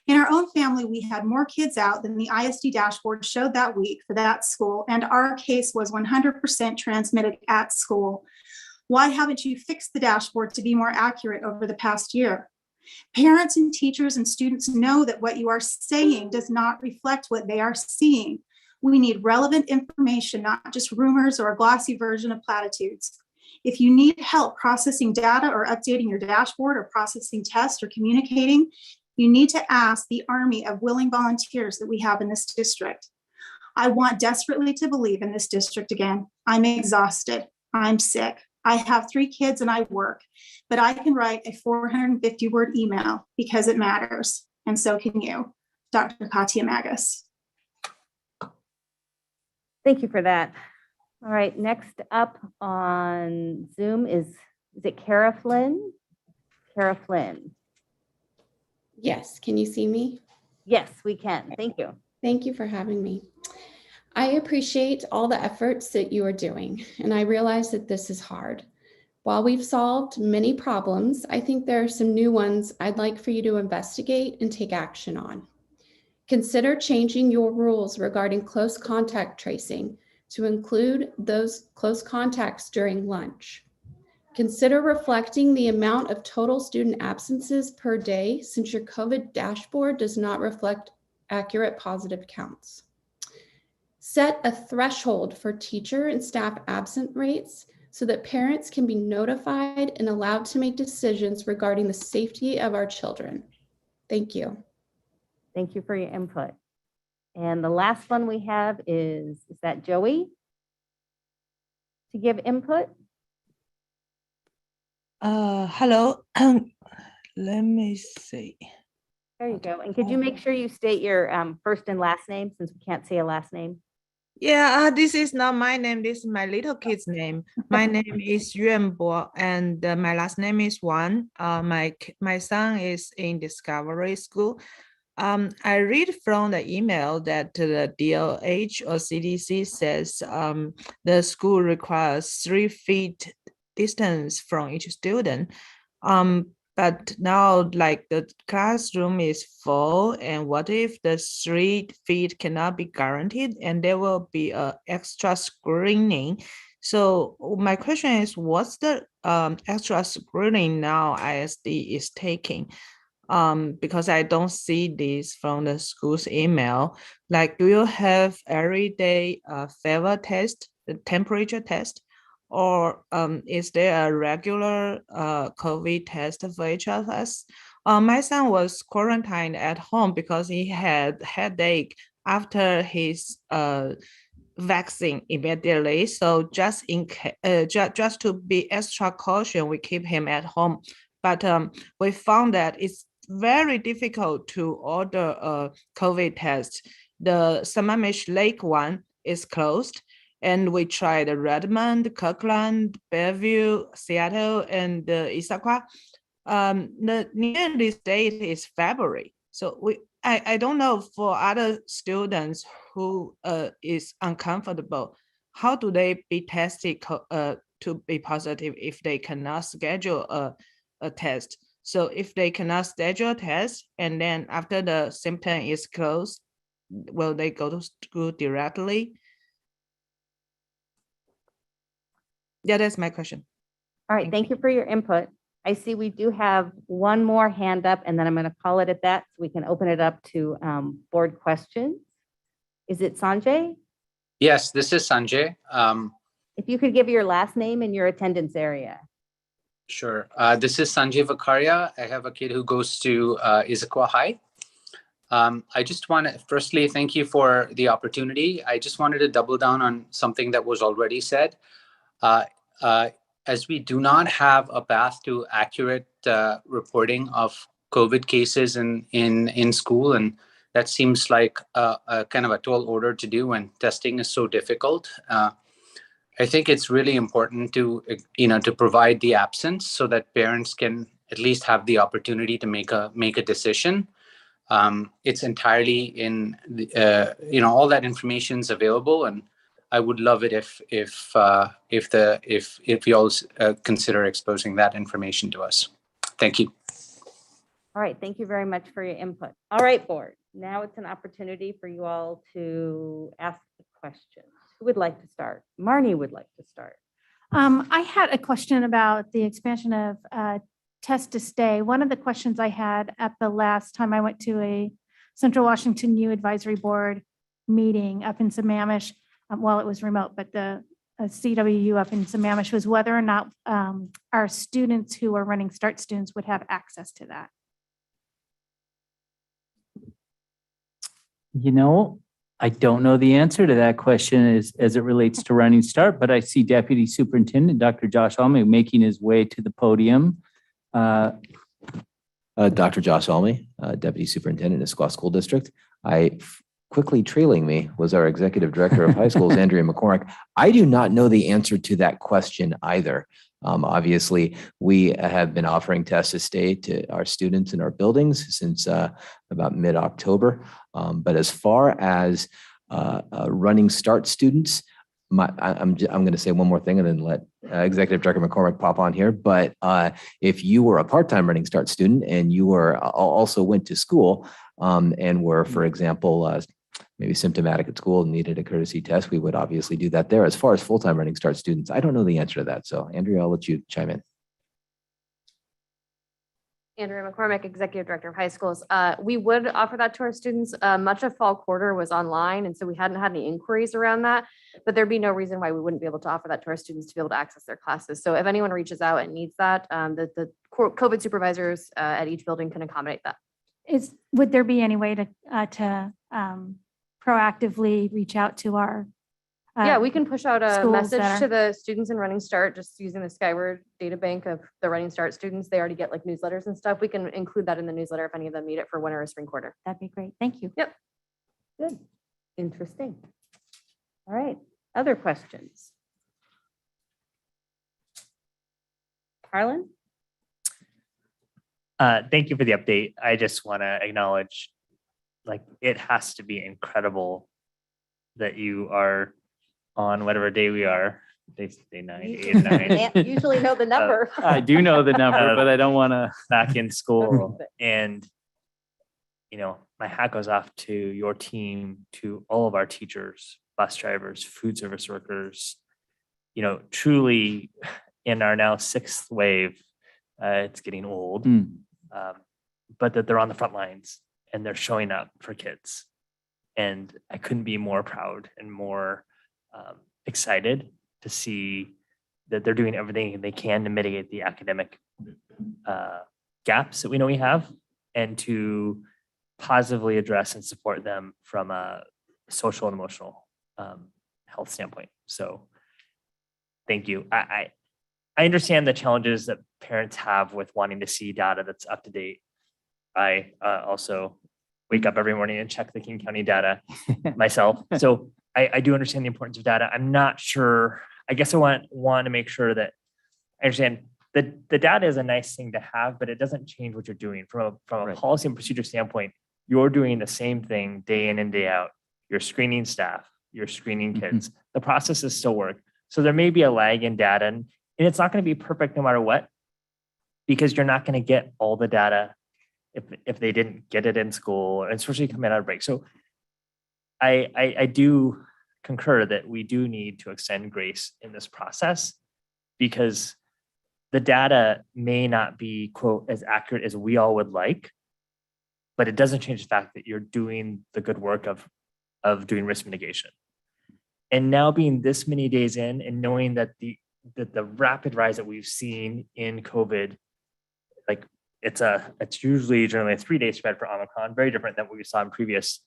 In our own family, we had more kids out than the ISD dashboard showed that week for that school, and our case was 100% transmitted at school. Why haven't you fixed the dashboard to be more accurate over the past year? Parents and teachers and students know that what you are saying does not reflect what they are seeing. We need relevant information, not just rumors or a glossy version of platitudes. If you need help processing data or updating your dashboard or processing tests or communicating, you need to ask the army of willing volunteers that we have in this district. I want desperately to believe in this district again. I'm exhausted. I'm sick. I have 3 kids and I work, but I can write a 450-word email because it matters. And so can you, Dr. Katia Magus. Thank you for that. All right, next up on Zoom is it Kara Flynn? Kara Flynn. Yes, can you see me? Yes, we can. Thank you. Thank you for having me. I appreciate all the efforts that you are doing, and I realize that this is hard. While we've solved many problems, I think there are some new ones I'd like for you to investigate and take action on. Consider changing your rules regarding close contact tracing to include those close contacts during lunch. Consider reflecting the amount of total student absences per day since your COVID dashboard does not reflect accurate positive counts. Set a threshold for teacher and staff absent rates so that parents can be notified and allowed to make decisions regarding the safety of our children. Thank you. Thank you for your input. And the last one we have is that Joey to give input? Hello. Let me see. There you go. And could you make sure you state your first and last name since we can't say a last name? Yeah, this is not my name. This is my little kid's name. My name is Yuan Bo, and my last name is Wang. My son is in Discovery School. I read from the email that the DOH or CDC says the school requires 3 feet distance from each student. But now, like, the classroom is full, and what if the 3 feet cannot be guaranteed and there will be an extra screening? So my question is, what's the extra screening now ISD is taking? because I don't see this from the school's email. Like, do you have everyday fever test, the temperature test? Or is there a regular COVID test for HLS? My son was quarantined at home because he had headache after his vaccine immediately. So just just to be extra caution, we keep him at home. But we found that it's very difficult to order a COVID test. The Sammamish Lake one is closed. And we tried Redmond, Kirkland, Bellevue, Seattle, and Issaquah. The nearest date is February. So I don't know for other students who is uncomfortable, how do they be tested to be positive if they cannot schedule a test? So if they cannot schedule a test and then after the symptom is closed, will they go to school directly? Yeah, that's my question. All right, thank you for your input. I see we do have one more hand up, and then I'm going to call it at that so we can open it up to board questions. Is it Sanjay? Yes, this is Sanjay. If you could give your last name and your attendance area. Sure. This is Sanjay Vakaria. I have a kid who goes to Issaquah High. I just want to firstly thank you for the opportunity. I just wanted to double down on something that was already said. As we do not have a path to accurate reporting of COVID cases in school, and that seems like a kind of a tall order to do when testing is so difficult. I think it's really important to to provide the absence so that parents can at least have the opportunity to make a decision. It's entirely in the, all that information is available, and I would love it if you all consider exposing that information to us. Thank you. All right, thank you very much for your input. All right, board. Now it's an opportunity for you all to ask the questions. Who would like to start? Marnie would like to start. I had a question about the expansion of test to stay. One of the questions I had at the last time I went to a Central Washington U Advisory Board meeting up in Sammamish, well, it was remote, but the CWU up in Sammamish was whether or not our students who are running start students would have access to that. I don't know the answer to that question as it relates to Running Start, but I see Deputy Superintendent Dr. Josh Alme making his way to the podium. Dr. Josh Alme, Deputy Superintendent, Issaquah School District. Quickly trailing me was our Executive Director of High Schools, Andrea McCormick. I do not know the answer to that question either. Obviously, we have been offering test to stay to our students in our buildings since about mid-October. But as far as Running Start students, I'm going to say one more thing and then let Executive Director McCormick pop on here. But if you were a part-time Running Start student and you were also went to school and were, for example, maybe symptomatic at school and needed a courtesy test, we would obviously do that there. As far as full-time Running Start students, I don't know the answer to that. So Andrea, I'll let you chime in. Andrea McCormick, Executive Director of High Schools. We would offer that to our students. Much of fall quarter was online, and so we hadn't had any inquiries around that, but there'd be no reason why we wouldn't be able to offer that to our students to be able to access their classes. So if anyone reaches out and needs that, the COVID supervisors at each building can accommodate that. Would there be any way to proactively reach out to our Yeah, we can push out a schools message that to are- the students in Running Start, just using the Skyward data bank of the Running Start students. They already get like newsletters and stuff. We can include that in the newsletter if any of them need it for winter or spring quarter. That'd be great. Thank you. Yep. Good. Interesting. All right. Other questions? Harlan? Thank you for the update. I just want to acknowledge, it has to be incredible that you are on whatever day we are, day 9, 8, 9. You usually know the number. I do know the number, but I don't want to. Back in school. And, my hat goes off to your team, to all of our teachers, bus drivers, food service workers, truly in our now 6th wave. It's getting old. but that they're on the front lines and they're showing up for kids. And I couldn't be more proud and more excited to see that they're doing everything they can to mitigate the academic gaps that we know we have, and to positively address and support them from a social and emotional health standpoint. So thank you. I understand the challenges that parents have with wanting to see data that's up to date. I also wake up every morning and check the King County data myself. So I do understand the importance of data. I'm not sure. I guess I want to make sure that I understand that the data is a nice thing to have, but it doesn't change what you're doing. From a policy and procedure standpoint, you're doing the same thing day in and day out. You're screening staff, you're screening kids. The processes still work. So there may be a lag in data, and it's not going to be perfect no matter what, because you're not going to get all the data if they didn't get it in school, and especially coming out of break. So I do concur that we do need to extend grace in this process, because the data may not be, quote, as accurate as we all would like, but it doesn't change the fact that you're doing the good work of doing risk mitigation. And now being this many days in and knowing that the rapid rise that we've seen in COVID, like it's usually generally a 3-day spread for Omicron, very different than what we saw in previous.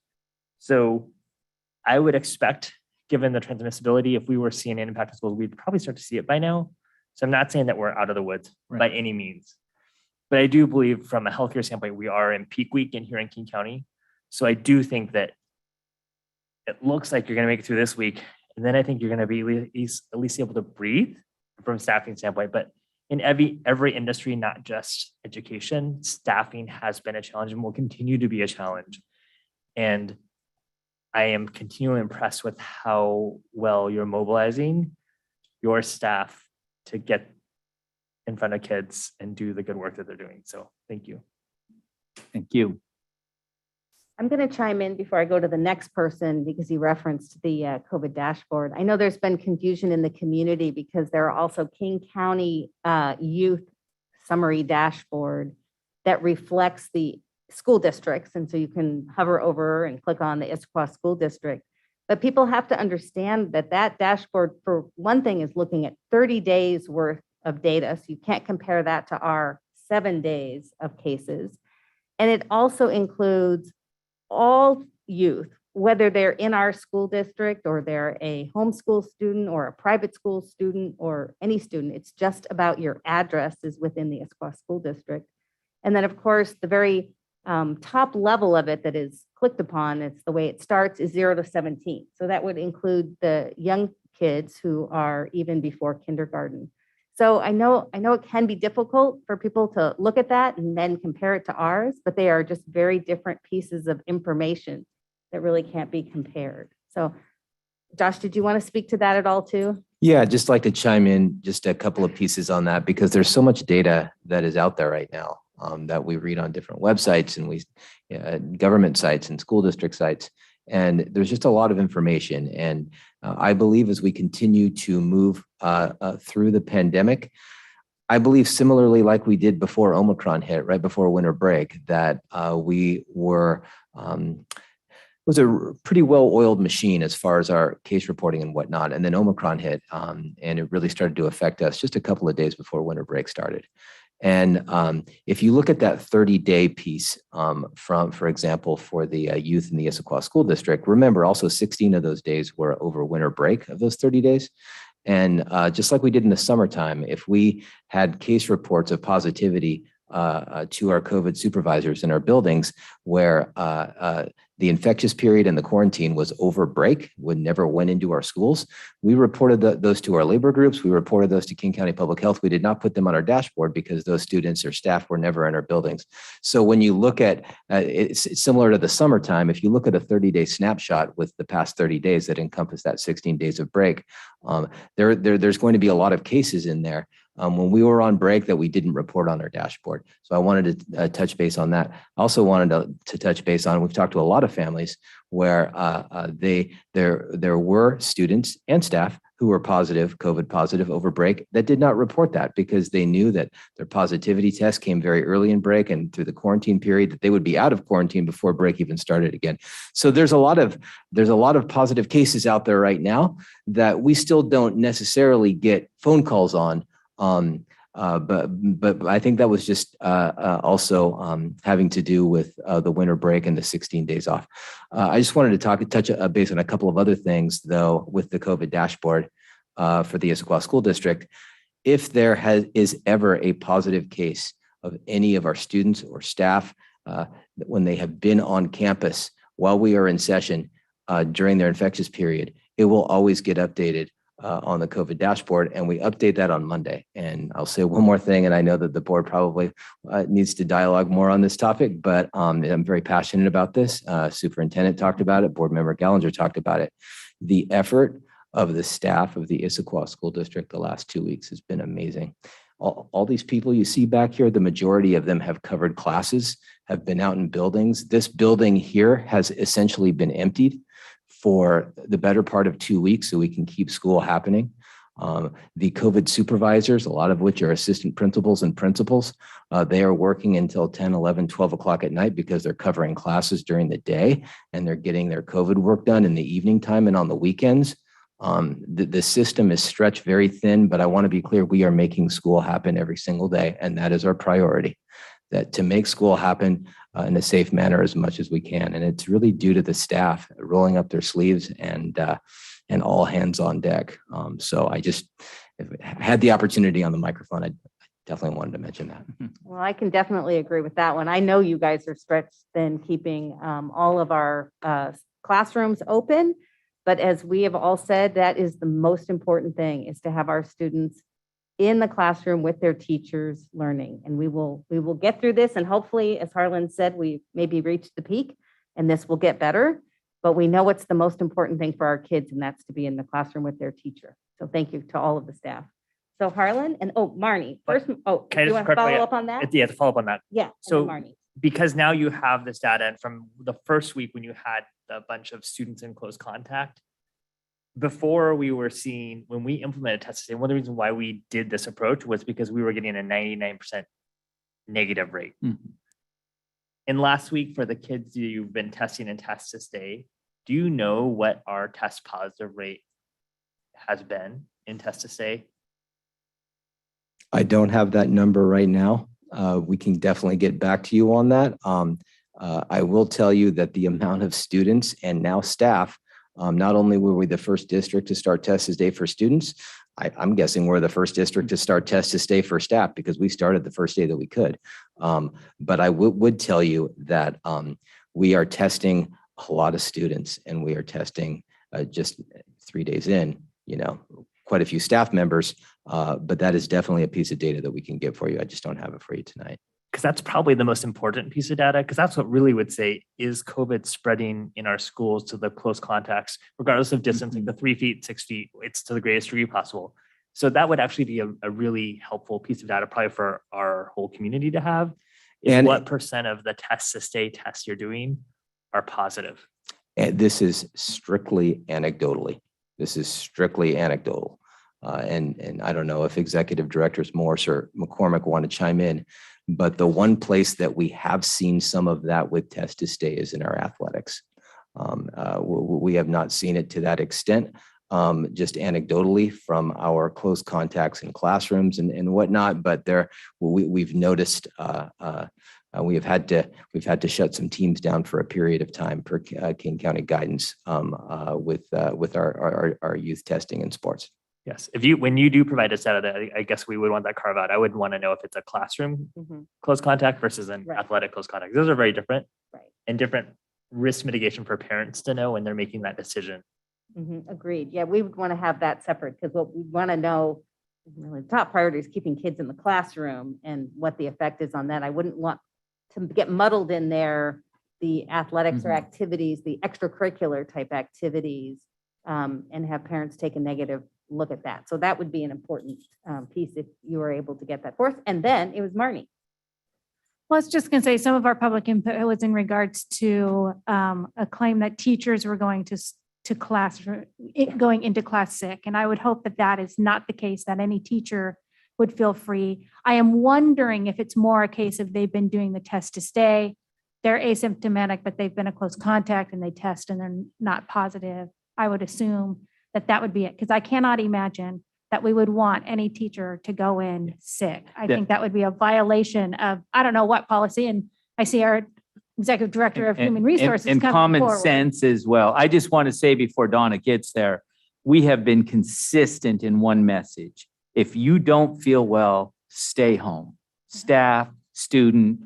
So I would expect, given the transmissibility, if we were seeing an impact in schools, we'd probably start to see it by now. So I'm not saying that we're out of the woods by any means, but I do believe from a healthcare standpoint, we are in peak week in here in King County. So I do think that it looks like you're going to make it through this week. And then I think you're going to be at least able to breathe from a staffing standpoint. But in every industry, not just education, staffing has been a challenge and will continue to be a challenge. And I am continually impressed with how well you're mobilizing your staff to get in front of kids and do the good work that they're doing. So thank you. Thank you. I'm going to chime in before I go to the next person, because he referenced the COVID dashboard. I know there's been confusion in the community because there are also King County youth summary dashboard that reflects the school districts. And so you can hover over and click on the Issaquah School District. But people have to understand that that dashboard, for one thing, is looking at 30 days worth of data. So you can't compare that to our 7 days of cases. And it also includes all youth, whether they're in our school district or they're a homeschool student or a private school student or any student. It's just about your address is within the Issaquah School District. And then, of course, the very top level of it that is clicked upon, it's the way it starts, is 0 to 17. So that would include the young kids who are even before kindergarten. So I know it can be difficult for people to look at that and then compare it to ours, but they are just very different pieces of information that really can't be compared. So Josh, did you want to speak to that at all too? Yeah, I'd just like to chime in just a couple of pieces on that, because there's so much data that is out there right now that we read on different websites and government sites and school district sites. And there's just a lot of information. And I believe as we continue to move through the pandemic, I believe similarly like we did before Omicron hit, right before winter break, that we were, it was a pretty well-oiled machine as far as our case reporting and whatnot. And then Omicron hit, and it really started to affect us just a couple of days before winter break started. And if you look at that 30-day piece for example, for the youth in the Issaquah School District, remember also 16 of those days were over winter break of those 30 days. And just like we did in the summertime, if we had case reports of positivity to our COVID supervisors in our buildings where the infectious period and the quarantine was over break, never went into our schools, we reported those to our labor groups. We reported those to King County Public Health. We did not put them on our dashboard because those students or staff were never in our buildings. So when you look at, it's similar to the summertime, if you look at a 30-day snapshot with the past 30 days that encompass that 16 days of break, there's going to be a lot of cases in there when we were on break that we didn't report on our dashboard. So I wanted to touch base on that. I also wanted to touch base on, we've talked to a lot of families where there were students and staff who were positive, COVID positive over break, that did not report that because they knew that their positivity test came very early in break and through the quarantine period that they would be out of quarantine before break even started again. So there's a lot of positive cases out there right now that we still don't necessarily get phone calls on. But I think that was just also having to do with the winter break and the 16 days off. I just wanted to touch base on a couple of other things, though, with the COVID dashboard for the Issaquah School District. If there is ever a positive case of any of our students or staff when they have been on campus while we are in session during their infectious period, it will always get updated on the COVID dashboard, and we update that on Monday. And I'll say one more thing, and I know that the board probably needs to dialogue more on this topic, but I'm very passionate about this. Superintendent talked about it. Board member Gallinger talked about it. The effort of the staff of the Issaquah School District the last 2 weeks has been amazing. All these people you see back here, the majority of them have covered classes, have been out in buildings. This building here has essentially been emptied for the better part of 2 weeks so we can keep school happening. The COVID supervisors, a lot of which are assistant principals and principals, they are working until 10, 11, 12 o'clock at night because they're covering classes during the day and they're getting their COVID work done in the evening time and on the weekends. The system is stretched very thin, but I want to be clear, we are making school happen every single day, and that is our priority. That to make school happen in a safe manner as much as we can. And it's really due to the staff rolling up their sleeves and all hands on deck. So I just had the opportunity on the microphone. I definitely wanted to mention that. Well, I can definitely agree with that one. I know you guys are stretched thin keeping all of our classrooms open, but as we have all said, that is the most important thing, is to have our students in the classroom with their teachers learning. And we will get through this. And hopefully, as Harlan said, we maybe reached the peak and this will get better. But we know what's the most important thing for our kids, and that's to be in the classroom with their teacher. So thank you to all of the staff. So Harlan and Marnie, first, Can I do you just want to correct my- follow up on that? Yeah, to follow up on that. Yeah. So Marnie. because now you have this data, and from the first week when you had a bunch of students in close contact, before we were seeing, when we implemented test testing, one of the reasons why we did this approach was because we were getting a 99% negative rate. And last week, for the kids you've been testing and test to stay, do you know what our test positive rate has been in test to stay? I don't have that number right now. We can definitely get back to you on that. I will tell you that the amount of students and now staff, not only were we the first district to start test to stay for students, I'm guessing we're the first district to start test to stay for staff because we started the first day that we could. But I would tell you that we are testing a lot of students, and we are testing just 3 days in, quite a few staff members. But that is definitely a piece of data that we can get for you. I just don't have it for you tonight. Because that's probably the most important piece of data, because that's what really would say, is COVID spreading in our schools to the close contacts, regardless of distance, like the 3 feet, 6 feet, it's to the greatest degree possible. So that would actually be a really helpful piece of data probably for our whole community to have. And what percent of the test to stay tests you're doing are positive? And this is strictly anecdotally. And I don't know if Executive Directors Morse or McCormick want to chime in, but the one place that we have seen some of that with test to stay is in our athletics. We have not seen it to that extent, just anecdotally from our close contacts in classrooms and whatnot. But we've noticed we've had to shut some teams down for a period of time per King County guidance with our youth testing in sports. Yes, when you do provide us data, I guess we would want that carve out. I would want to know if it's a classroom close contact versus an athletic close contact. Those are very different, and different risk mitigation for parents to know when they're making that decision. Agreed. Yeah, we would want to have that separate, because what we want to know, really, the top priority is keeping kids in the classroom and what the effect is on that. I wouldn't want to get muddled in there, the athletics or activities, the extracurricular type activities, and have parents take a negative look at that. So that would be an important piece if you were able to get that forth. And then it was Marnie. Well, I was just going to say some of our public input was in regards to a claim that teachers were going to to classroom, going into class sick. And I would hope that that is not the case, that any teacher would feel free. I am wondering if it's more a case of they've been doing the test to stay. They're asymptomatic, but they've been a close contact and they test and they're not positive. I would assume that that would be it, because I cannot imagine that we would want any teacher to go in sick. I think that would be a violation of, I don't know what policy, and I see our Executive Director of Human Resources and coming common forward. sense as well. I just want to say before Donna gets there, we have been consistent in one message. If you don't feel well, stay home. Staff, student,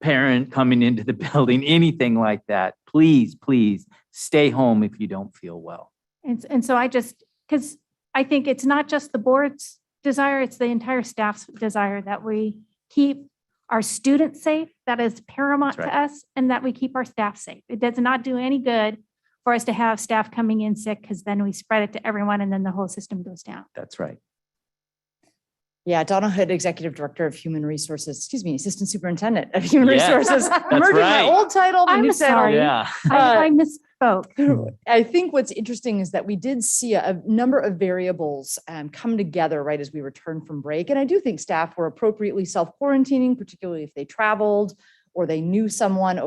parent coming into the building, anything like that, please, please stay home if you don't feel well. And so I just, because I think it's not just the board's desire, it's the entire staff's desire that we keep our students safe. That is paramount That's to right. us, and that we keep our staff safe. It does not do any good for us to have staff coming in sick, because then we spread it to everyone and then the whole system goes down. That's right. Yeah, Donna Hood, Executive Director of Human Resources, excuse me, Assistant Superintendent of Human Yeah, Resources. that's Merging my right. old title, my I'm new title. sorry. Yeah. I misspoke. I think what's interesting is that we did see a number of variables come together right as we returned from break. And I do think staff were appropriately self-quarantining, particularly if they traveled or they knew someone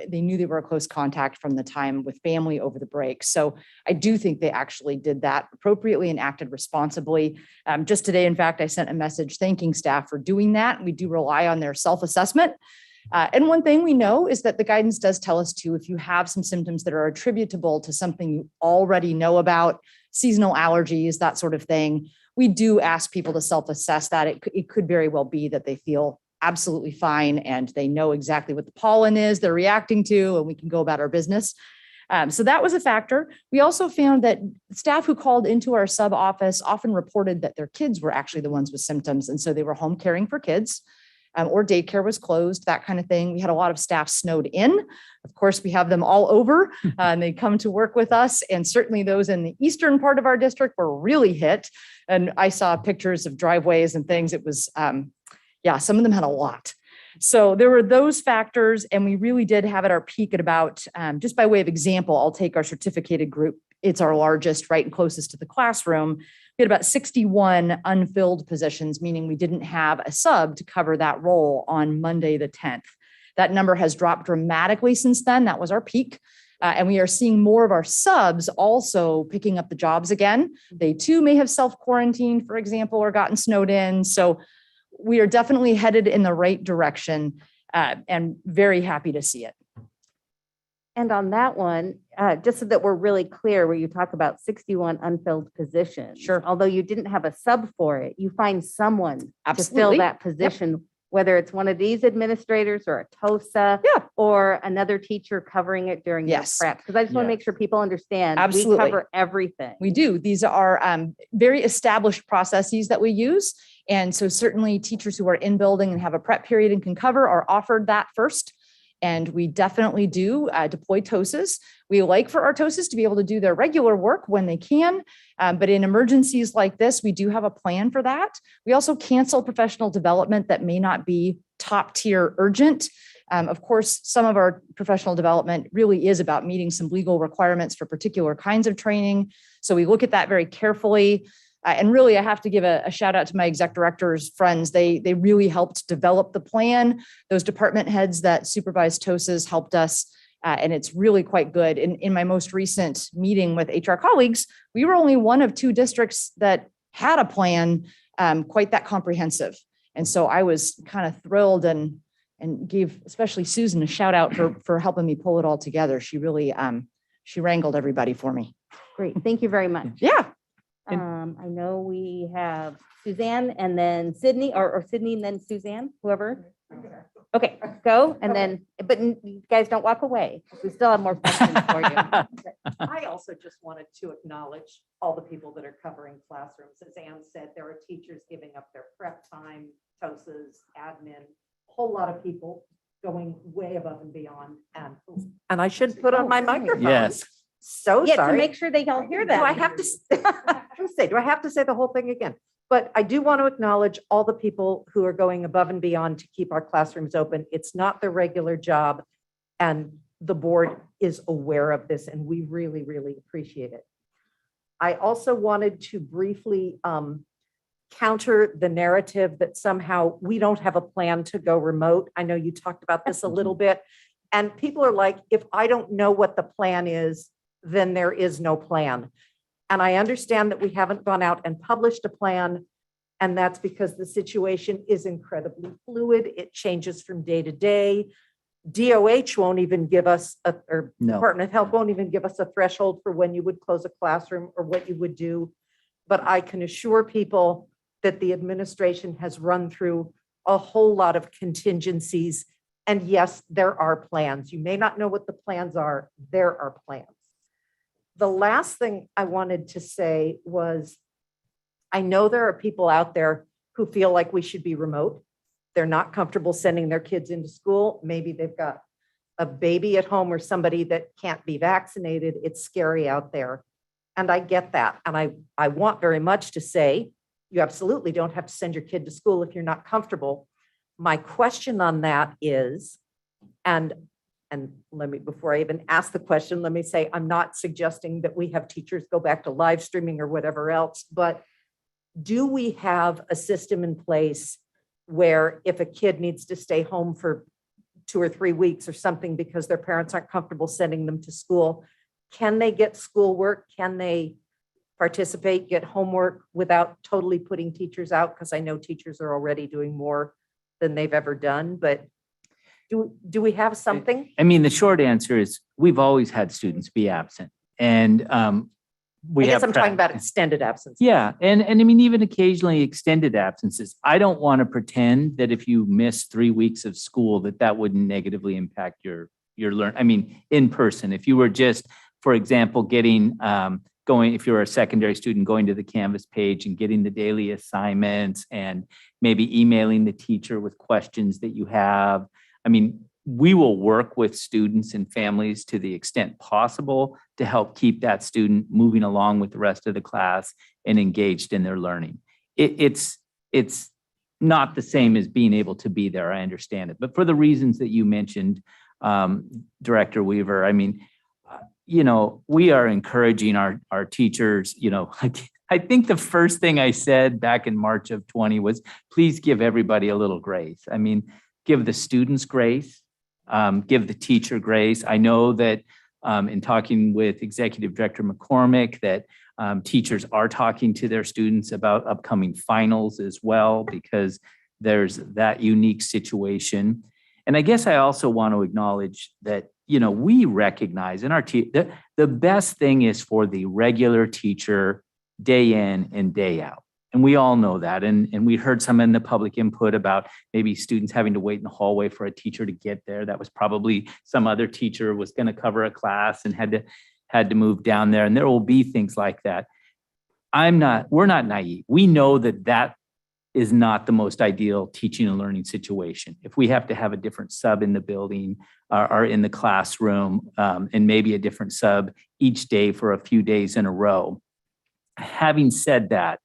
they knew they were a close contact from the time with family over the break. So I do think they actually did that appropriately and acted responsibly. Just today, in fact, I sent a message thanking staff for doing that. We do rely on their self-assessment. And one thing we know is that the guidance does tell us too, if you have some symptoms that are attributable to something you already know about, seasonal allergies, that sort of thing, we do ask people to self-assess that. It could very well be that they feel absolutely fine and they know exactly what the pollen is they're reacting to, and we can go about our business. So that was a factor. We also found that staff who called into our sub office often reported that their kids were actually the ones with symptoms. And so they were home caring for kids. Or daycare was closed, that kind of thing. We had a lot of staff snowed in. Of course, we have them all over and they come to work with us. And certainly those in the eastern part of our district were really hit. And I saw pictures of driveways and things. It was, some of them had a lot. So there were those factors, and we really did have at our peak at about, just by way of example, I'll take our certificated group. It's our largest, right, and closest to the classroom. We had about 61 unfilled positions, meaning we didn't have a sub to cover that role on Monday, the 10th. That number has dropped dramatically since then. That was our peak. And we are seeing more of our subs also picking up the jobs again. They too may have self-quarantined, for example, or gotten snowed in. So we are definitely headed in the right direction, and very happy to see it. And on that one, just so that we're really clear, where you talk about 61 unfilled positions. Sure. Although you didn't have a sub for it, you find someone to fill Absolutely. that position, whether it's one of these administrators or a TOSA or another teacher covering it during their Yes. prep. Because I just want to Yes. make sure people understand Absolutely. we cover everything. We do. These are very established processes that we use. And so certainly teachers who are in building and have a prep period and can cover are offered that first. And we definitely do deploy TOSAs. We like for our TOSAs to be able to do their regular work when they can. But in emergencies like this, we do have a plan for that. We also cancel professional development that may not be top tier urgent. Of course, some of our professional development really is about meeting some legal requirements for particular kinds of training. So we look at that very carefully. And really, I have to give a shout out to my exec directors friends. They really helped develop the plan. Those department heads that supervise TOSAs helped us. And it's really quite good. In my most recent meeting with HR colleagues, we were only one of 2 districts that had a plan quite that comprehensive. And so I was kind of thrilled and gave especially Susan a shout out for helping me pull it all together. She really, she wrangled everybody for me. Great. Thank you very much. Yeah. I know we have Suzanne and then Sydney, or Sydney and then Suzanne, whoever. Okay, go. And then, but you guys don't walk away. We still have more questions for you. I also just wanted to acknowledge all the people that are covering classrooms. As Ann said, there are teachers giving up their prep time, TOSAs, admin, a whole lot of people going way above and beyond. And I should put on my microphone. Yes. So Yeah, to sorry. make sure they all hear Do I that. have to do I have to say the whole thing again? But I do want to acknowledge all the people who are going above and beyond to keep our classrooms open. It's not their regular job. And the board is aware of this and we really, really appreciate it. I also wanted to briefly counter the narrative that somehow we don't have a plan to go remote. I know you talked about this a little bit, and people are like, if I don't know what the plan is, then there is no plan. And I understand that we haven't gone out and published a plan, and that's because the situation is incredibly fluid. It changes from day to day. DOH won't even give us, or No. Department of Health won't even give us a threshold for when you would close a classroom or what you would do. But I can assure people that the administration has run through a whole lot of contingencies. And yes, there are plans. You may not know what the plans are. There are plans. The last thing I wanted to say was, I know there are people out there who feel like we should be remote. They're not comfortable sending their kids into school. Maybe they've got a baby at home or somebody that can't be vaccinated. It's scary out there. And I get that. And I want very much to say, you absolutely don't have to send your kid to school if you're not comfortable. My question on that is, and let me, before I even ask the question, let me say, I'm not suggesting that we have teachers go back to live streaming or whatever else, but do we have a system in place where if a kid needs to stay home for 2 or 3 weeks or something because their parents aren't comfortable sending them to school, can they get schoolwork? Can they participate, get homework without totally putting teachers out? Because I know teachers are already doing more than they've ever done, but do we have something? I mean, the short answer is we've always had students be absent, and I guess I'm talking about extended absence. Yeah, and I mean, even occasionally extended absences. I don't want to pretend that if you miss 3 weeks of school, that wouldn't negatively impact your learn. I mean, in person, if you were just, for example, getting going, if you're a secondary student, going to the Canvas page and getting the daily assignments and maybe emailing the teacher with questions that you have. I mean, we will work with students and families to the extent possible to help keep that student moving along with the rest of the class and engaged in their learning. It's not the same as being able to be there. I understand it. But for the reasons that you mentioned, Director Weaver, I mean, we are encouraging our teachers, I think the first thing I said back in March of 20 was, please give everybody a little grace. I mean, give the students grace, give the teacher grace. I know that in talking with Executive Director McCormick, that teachers are talking to their students about upcoming finals as well, because there's that unique situation. And I guess I also want to acknowledge that, we recognize in our the best thing is for the regular teacher day in and day out. And we all know that. And we heard some in the public input about maybe students having to wait in the hallway for a teacher to get there. That was probably some other teacher was going to cover a class and had to move down there. And there will be things like that. We're not naive. We know that is not the most ideal teaching and learning situation. If we have to have a different sub in the building or in the classroom, and maybe a different sub each day for a few days in a row. Having said that,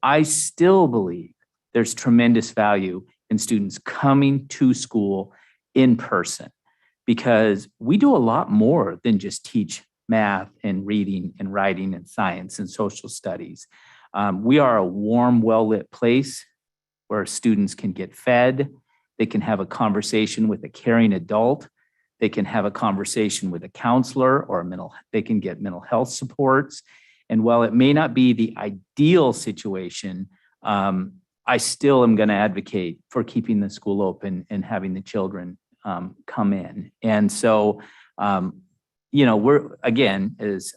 I still believe there's tremendous value in students coming to school in person, because we do a lot more than just teach math and reading and writing and science and social studies. We are a warm, well-lit place where students can get fed. They can have a conversation with a caring adult. They can have a conversation with a counselor or they can get mental health supports. And while it may not be the ideal situation, I still am going to advocate for keeping the school open and having the children come in. And so, we're, again, as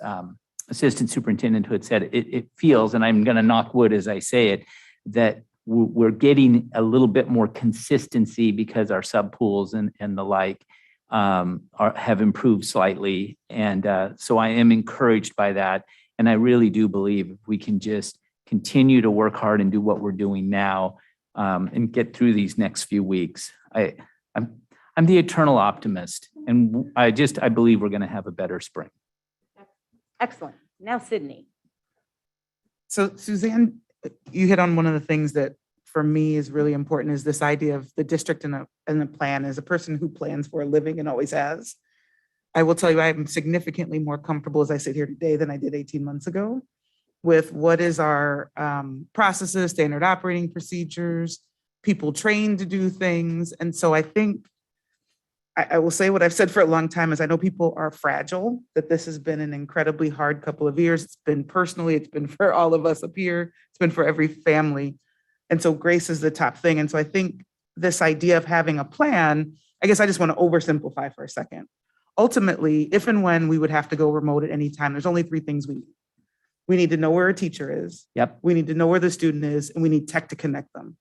Assistant Superintendent Hood said, it feels, and I'm going to knock wood as I say it, that we're getting a little bit more consistency because our subpools and the like have improved slightly. And so I am encouraged by that. And I really do believe if we can just continue to work hard and do what we're doing now and get through these next few weeks, I'm the eternal optimist. And I believe we're going to have a better spring. Excellent. Now, Sydney. So Suzanne, you hit on one of the things that for me is really important, is this idea of the district and the plan as a person who plans for a living and always has. I will tell you, I'm significantly more comfortable as I sit here today than I did 18 months ago with what is our processes, standard operating procedures, people trained to do things. And so I think I will say what I've said for a long time is I know people are fragile, that this has been an incredibly hard couple of years. It's been personally, it's been for all of us up here, it's been for every family. And so grace is the top thing. And so I think this idea of having a plan, I guess I just want to oversimplify for a second. Ultimately, if and when we would have to go remote at any time, there's only three things we need. We need to know where a teacher is. Yep. We need to know where the student is, and we need tech to connect them.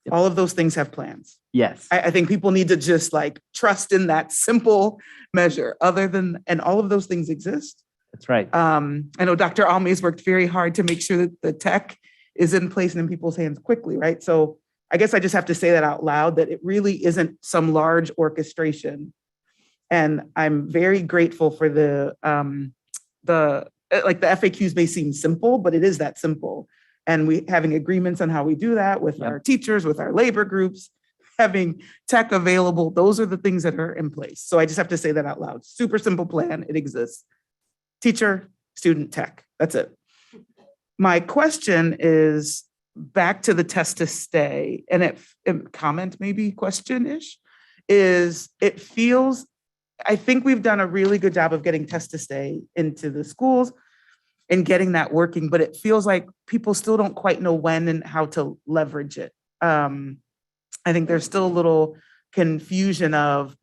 Yep. All of those things have plans. Yes. I think people need to just like trust in that simple measure and all of those things exist. That's right. I know Dr. Almay's worked very hard to make sure that the tech is in place and in people's hands quickly, right? So I guess I just have to say that out loud, that it really isn't some large orchestration. And I'm very grateful for the FAQs may seem simple, but it is that simple. And we having agreements on how we do that with our teachers, with our labor groups, having tech available, those are the things that are in place. So I just have to say that out loud. Super simple plan, it exists. Teacher, student, tech, that's it. My question is back to the test to stay, and comment maybe question-ish, is it feels, I think we've done a really good job of getting test to stay into the schools and getting that working, but it feels like people still don't quite know when and how to leverage it. I think there's still a little confusion of,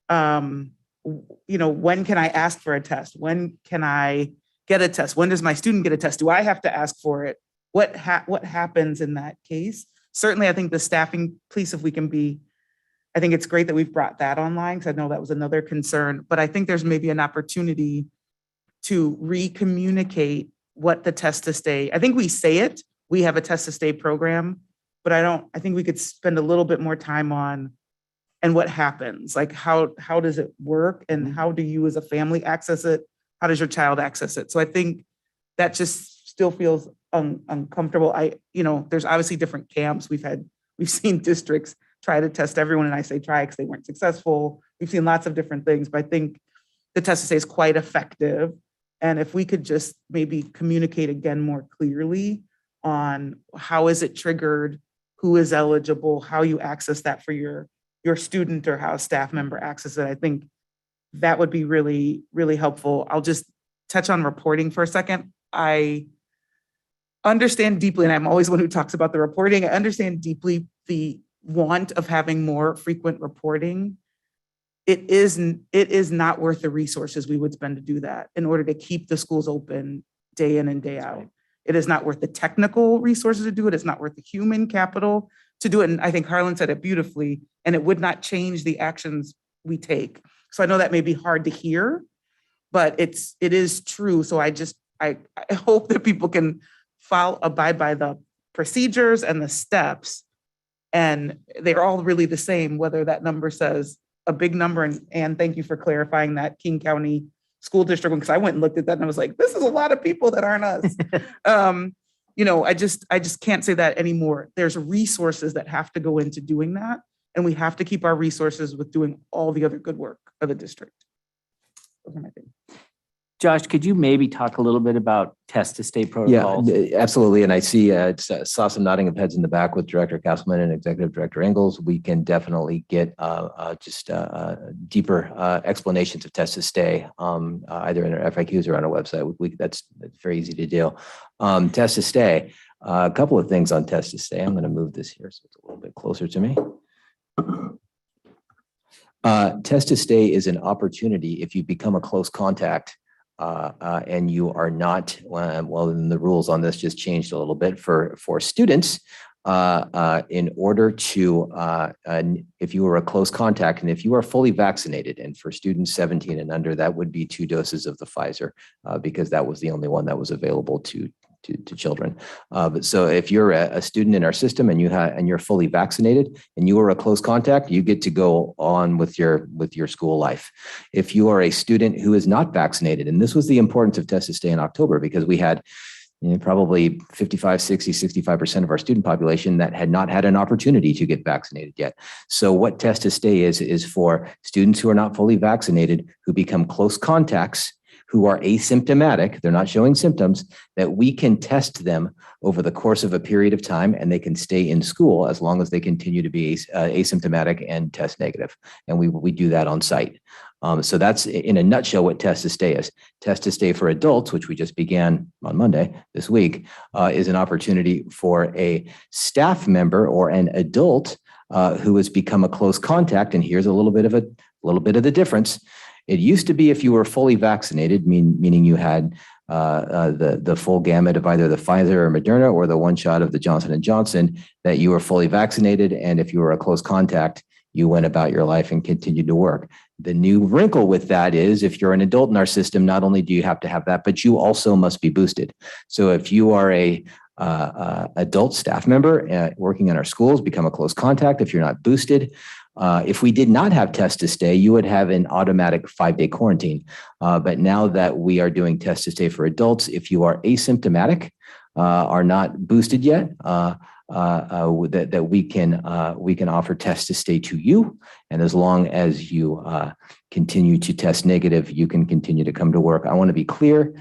when can I ask for a test? When can I get a test? When does my student get a test? Do I have to ask for it? What happens in that case? Certainly, I think the staffing piece, if we can be, I think it's great that we've brought that online, because I know that was another concern, but I think there's maybe an opportunity to re-communicate what the test to stay. I think we say it, we have a test to stay program, but I think we could spend a little bit more time on, and what happens, like how does it work, and how do you as a family access it? How does your child access it? So I think that just still feels uncomfortable. There's obviously different camps. We've seen districts try to test everyone, and I say try because they weren't successful. We've seen lots of different things, but I think the test to stay is quite effective. And if we could just maybe communicate again more clearly on how is it triggered, who is eligible, how you access that for your student, or how a staff member accesses it, I think that would be really, really helpful. I'll just touch on reporting for a second. I understand deeply, and I'm always one who talks about the reporting, I understand deeply the want of having more frequent reporting. It is not worth the resources we would spend to do that in order to keep the schools open day in and day out. It is not worth the technical resources to do it. It's not worth the human capital to do it. And I think Harlan said it beautifully, and it would not change the actions we take. So I know that may be hard to hear, but it is true. So I hope that people can abide by the procedures and the steps, and they're all really the same, whether that number says a big number, and thank you for clarifying that King County School District one, because I went and looked at that and I was like, this is a lot of people that aren't us. I just can't say that anymore. There's resources that have to go into doing that, and we have to keep our resources with doing all the other good work of the district. Those are my things. Josh, could you maybe talk a little bit about test to stay protocols? Yeah, absolutely. And I saw some nodding of heads in the back with Director Castleman and Executive Director Ingalls. We can definitely get deeper explanations of test to stay, either in our FAQs or on our website. That's very easy to do. Test to stay, a couple of things on test to stay. I'm going to move this here so it's a little bit closer to me. Test to stay is an opportunity if you become a close contact and you are not, then the rules on this just changed a little bit for students. In order to, if you were a close contact and if you are fully vaccinated, and for students 17 and under, that would be 2 doses of the Pfizer, because that was the only one that was available to children. But so if you're a student in our system and you're fully vaccinated and you are a close contact, you get to go on with your school life. If you are a student who is not vaccinated, and this was the importance of test to stay in October, because we had probably 55, 60, 65% of our student population that had not had an opportunity to get vaccinated yet. So what test to stay is for students who are not fully vaccinated, who become close contacts, who are asymptomatic, they're not showing symptoms, that we can test them over the course of a period of time, and they can stay in school as long as they continue to be asymptomatic and test negative. And we do that on site. So that's in a nutshell what test to stay is. Test to stay for adults, which we just began on Monday this week, is an opportunity for a staff member or an adult who has become a close contact. And here's a little bit of the difference. It used to be if you were fully vaccinated, meaning you had the full gamut of either the Pfizer or Moderna or the one shot of the Johnson & Johnson, that you were fully vaccinated. And if you were a close contact, you went about your life and continued to work. The new wrinkle with that is if you're an adult in our system, not only do you have to have that, but you also must be boosted. So if you are a adult staff member working in our schools, become a close contact, if you're not boosted, if we did not have test to stay, you would have an automatic 5-day quarantine. But now that we are doing test to stay for adults, if you are asymptomatic, are not boosted yet, that we can offer test to stay to you. And as long as you continue to test negative, you can continue to come to work. I want to be clear.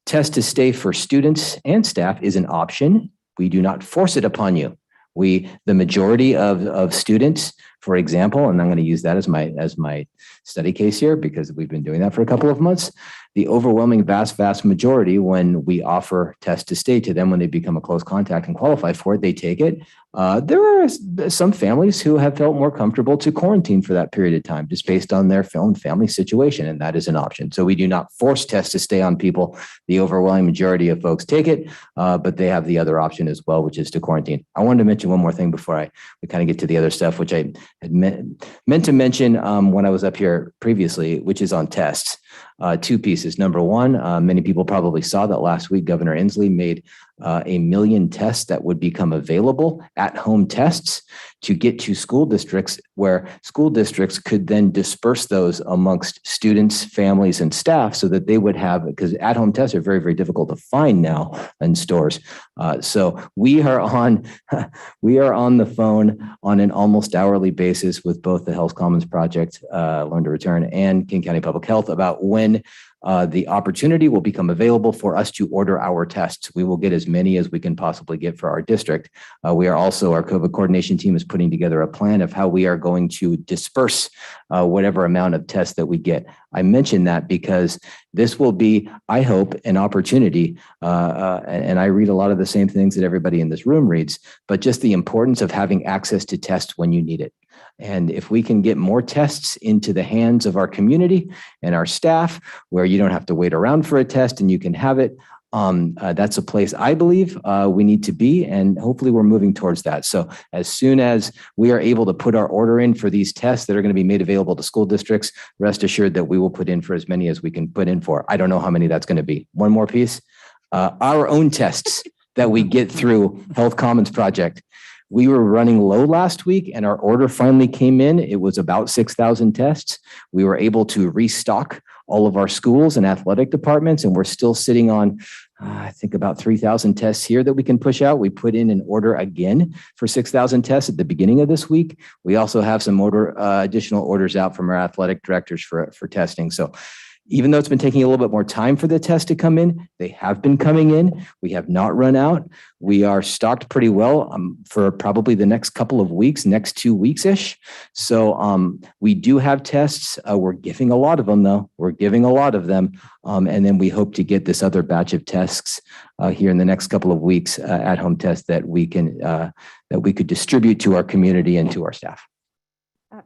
Test to stay for students and staff is an option. We do not force it upon you. The majority of students, for example, and I'm going to use that as my study case here because we've been doing that for a couple of months. The overwhelming vast majority, when we offer test to stay to them, when they become a close contact and qualify for it, they take it. There are some families who have felt more comfortable to quarantine for that period of time, just based on their family situation, and that is an option. So we do not force test to stay on people. The overwhelming majority of folks take it, but they have the other option as well, which is to quarantine. I wanted to mention one more thing before we kind of get to the other stuff, which I had meant to mention when I was up here previously, which is on tests. Two pieces. Number one, many people probably saw that last week, Governor Inslee made 1 million tests that would become available at-home tests to get to school districts, where school districts could then disperse those amongst students, families, and staff so that they would have, because at-home tests are very, very difficult to find now in stores. So we are on the phone on an almost hourly basis with both the Health Commons Project, Learn to Return, and King County Public Health about when the opportunity will become available for us to order our tests. We will get as many as we can possibly get for our district. Our COVID coordination team is putting together a plan of how we are going to disperse whatever amount of tests that we get. I mention that because this will be, I hope, an opportunity, and I read a lot of the same things that everybody in this room reads, but just the importance of having access to tests when you need it. And if we can get more tests into the hands of our community and our staff, where you don't have to wait around for a test and you can have it, that's a place I believe we need to be, and hopefully we're moving towards that. So as soon as we are able to put our order in for these tests that are going to be made available to school districts, rest assured that we will put in for as many as we can put in for. I don't know how many that's going to be. One more piece, our own tests that we get through Health Commons Project. We were running low last week and our order finally came in. It was about 6,000 tests. We were able to restock all of our schools and athletic departments, and we're still sitting on, I think, about 3,000 tests here that we can push out. We put in an order again for 6,000 tests at the beginning of this week. We also have some additional orders out from our athletic directors for testing. So even though it's been taking a little bit more time for the tests to come in, they have been coming in. We have not run out. We are stocked pretty well for probably the next couple of weeks, next 2 weeks-ish. So we do have tests. We're giving a lot of them, though. We're giving a lot of them. And then we hope to get this other batch of tests here in the next couple of weeks, at-home tests that we could distribute to our community and to our staff.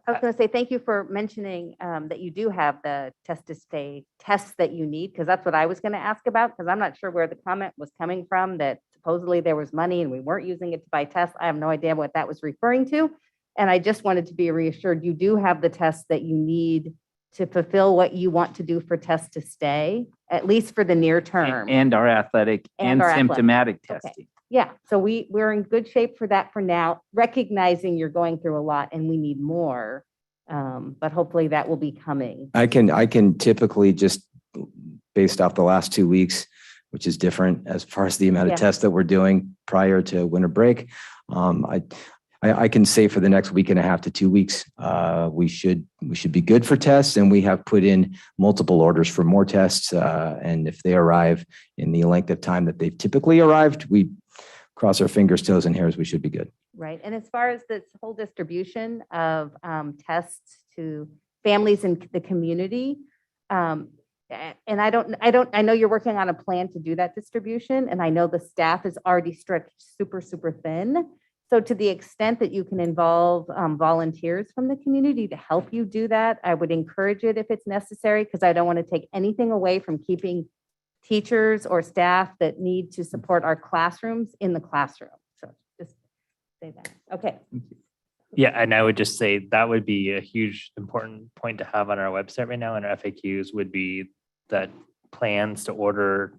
I was going to say thank you for mentioning that you do have the test to stay tests that you need, because that's what I was going to ask about, because I'm not sure where the comment was coming from that supposedly there was money and we weren't using it to buy tests. I have no idea what that was referring to. And I just wanted to be reassured you do have the tests that you need to fulfill what you want to do for test to stay, at least for the near term. And our athletic and symptomatic testing. Okay. Yeah, so we're in good shape for that for now, recognizing you're going through a lot and we need more, but hopefully that will be coming. I can typically, just based off the last 2 weeks, which is different as far as the amount of Yeah. tests that we're doing prior to winter break. I can say for the next week and a half to 2 weeks, we should be good for tests, and we have put in multiple orders for more tests. And if they arrive in the length of time that they've typically arrived, we cross our fingers, toes, and hairs, we should be good. Right. And as far as this whole distribution of tests to families in the community, and I know you're working on a plan to do that distribution, and I know the staff is already stretched super, super thin. So to the extent that you can involve volunteers from the community to help you do that, I would encourage it if it's necessary, because I don't want to take anything away from keeping teachers or staff that need to support our classrooms in the classroom. So just say that. Okay. Yeah, and I would just say that would be a huge important point to have on our website right now, and our FAQs would be that plans to order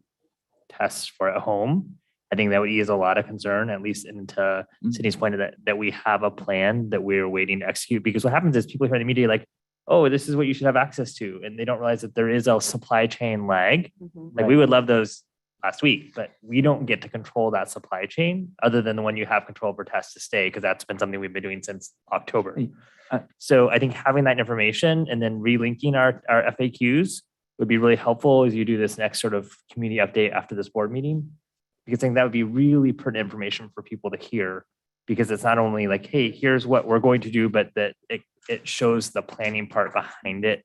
tests for at home. I think that would ease a lot of concern, at least into Sydney's point of that we have a plan that we're waiting to execute. Because what happens is people hear in the media like, oh, this is what you should have access to. And they don't realize that there is a supply chain lag. Like we would love those last week, but we don't get to control that supply chain other than the one you have control over test to stay, because that's been something we've been doing since October. So I think having that information and then relinking our FAQs would be really helpful as you do this next sort of community update after this board meeting. Because I think that would be really pertinent information for people to hear, because it's not only like, hey, here's what we're going to do, but that it shows the planning part behind it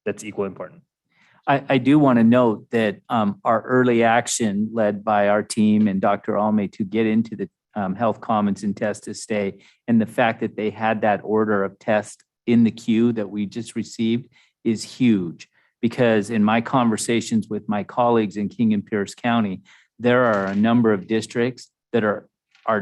that's equally important. I do want to note that our early action led by our team and Dr. Alme to get into the Health Commons and Test to Stay, and the fact that they had that order of test in the queue that we just received is huge. Because in my conversations with my colleagues in King and Pierce County, there are a number of districts that are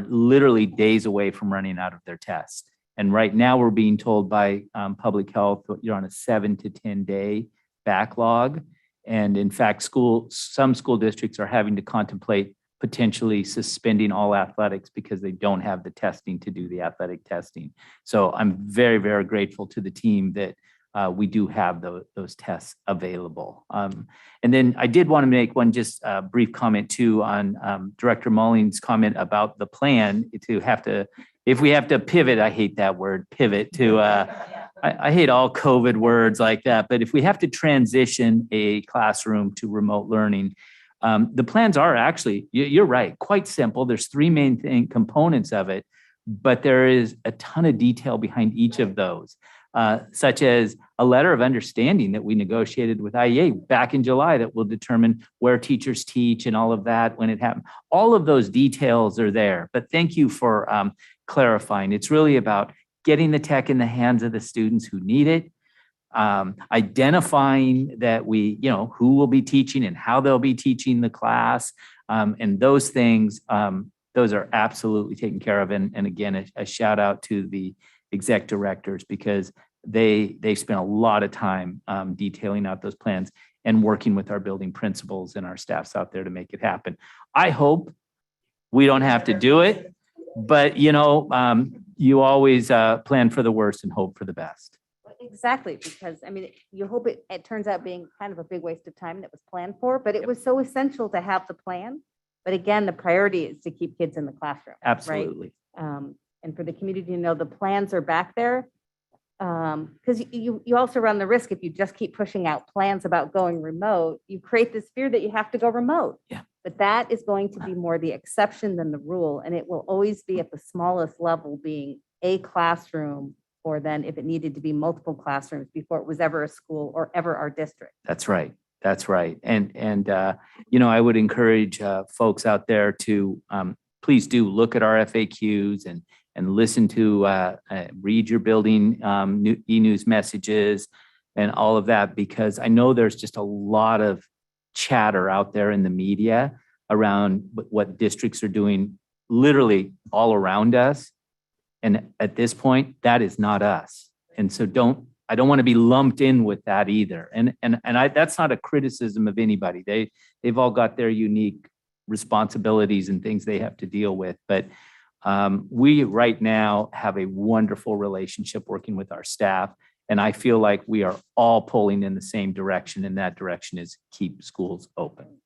literally days away from running out of their tests. And right now we're being told by public health, you're on a 7 to 10 day backlog. And in fact, some school districts are having to contemplate potentially suspending all athletics because they don't have the testing to do the athletic testing. So I'm very, very grateful to the team that we do have those tests available. And then I did want to make one just brief comment too on Director Mulling's comment about the plan if we have to pivot, I hate that word, pivot to, I hate all COVID words like that, but if we have to transition a classroom to remote learning, the plans are actually, you're right, quite simple. There's three main components of it, but there is a ton of detail behind each of those. Such as a letter of understanding that we negotiated with IEA back in July that will determine where teachers teach and all of that when it happened. All of those details are there, but thank you for clarifying. It's really about getting the tech in the hands of the students who need it, identifying that who will be teaching and how they'll be teaching the class, and those things, those are absolutely taken care of. And again, a shout out to the exec directors, because they spent a lot of time detailing out those plans and working with our building principals and our staffs out there to make it happen. I hope we don't have to do it, but you always plan for the worst and hope for the best. Exactly, because I mean, you hope it turns out being kind of a big waste of time that was planned for, but it was so essential to have the plan. But again, the priority is to keep kids in the classroom. Absolutely. Right? And for the community to know the plans are back there. Because you also run the risk, if you just keep pushing out plans about going remote, you create this fear that you have to go remote. Yeah. But that is going to be more the exception than the rule. And it will always be at the smallest level, being a classroom, or then if it needed to be multiple classrooms before it was ever a school or ever our district. That's right. That's right. And I would encourage folks out there to please do look at our FAQs and listen to, read your building e-news messages and all of that, because I know there's just a lot of chatter out there in the media around what districts are doing literally all around us. And at this point, that is not us. And so I don't want to be lumped in with that either. And that's not a criticism of anybody. They've all got their unique responsibilities and things they have to deal with. But we right now have a wonderful relationship working with our staff. And I feel like we are all pulling in the same direction, and that direction is keep schools open.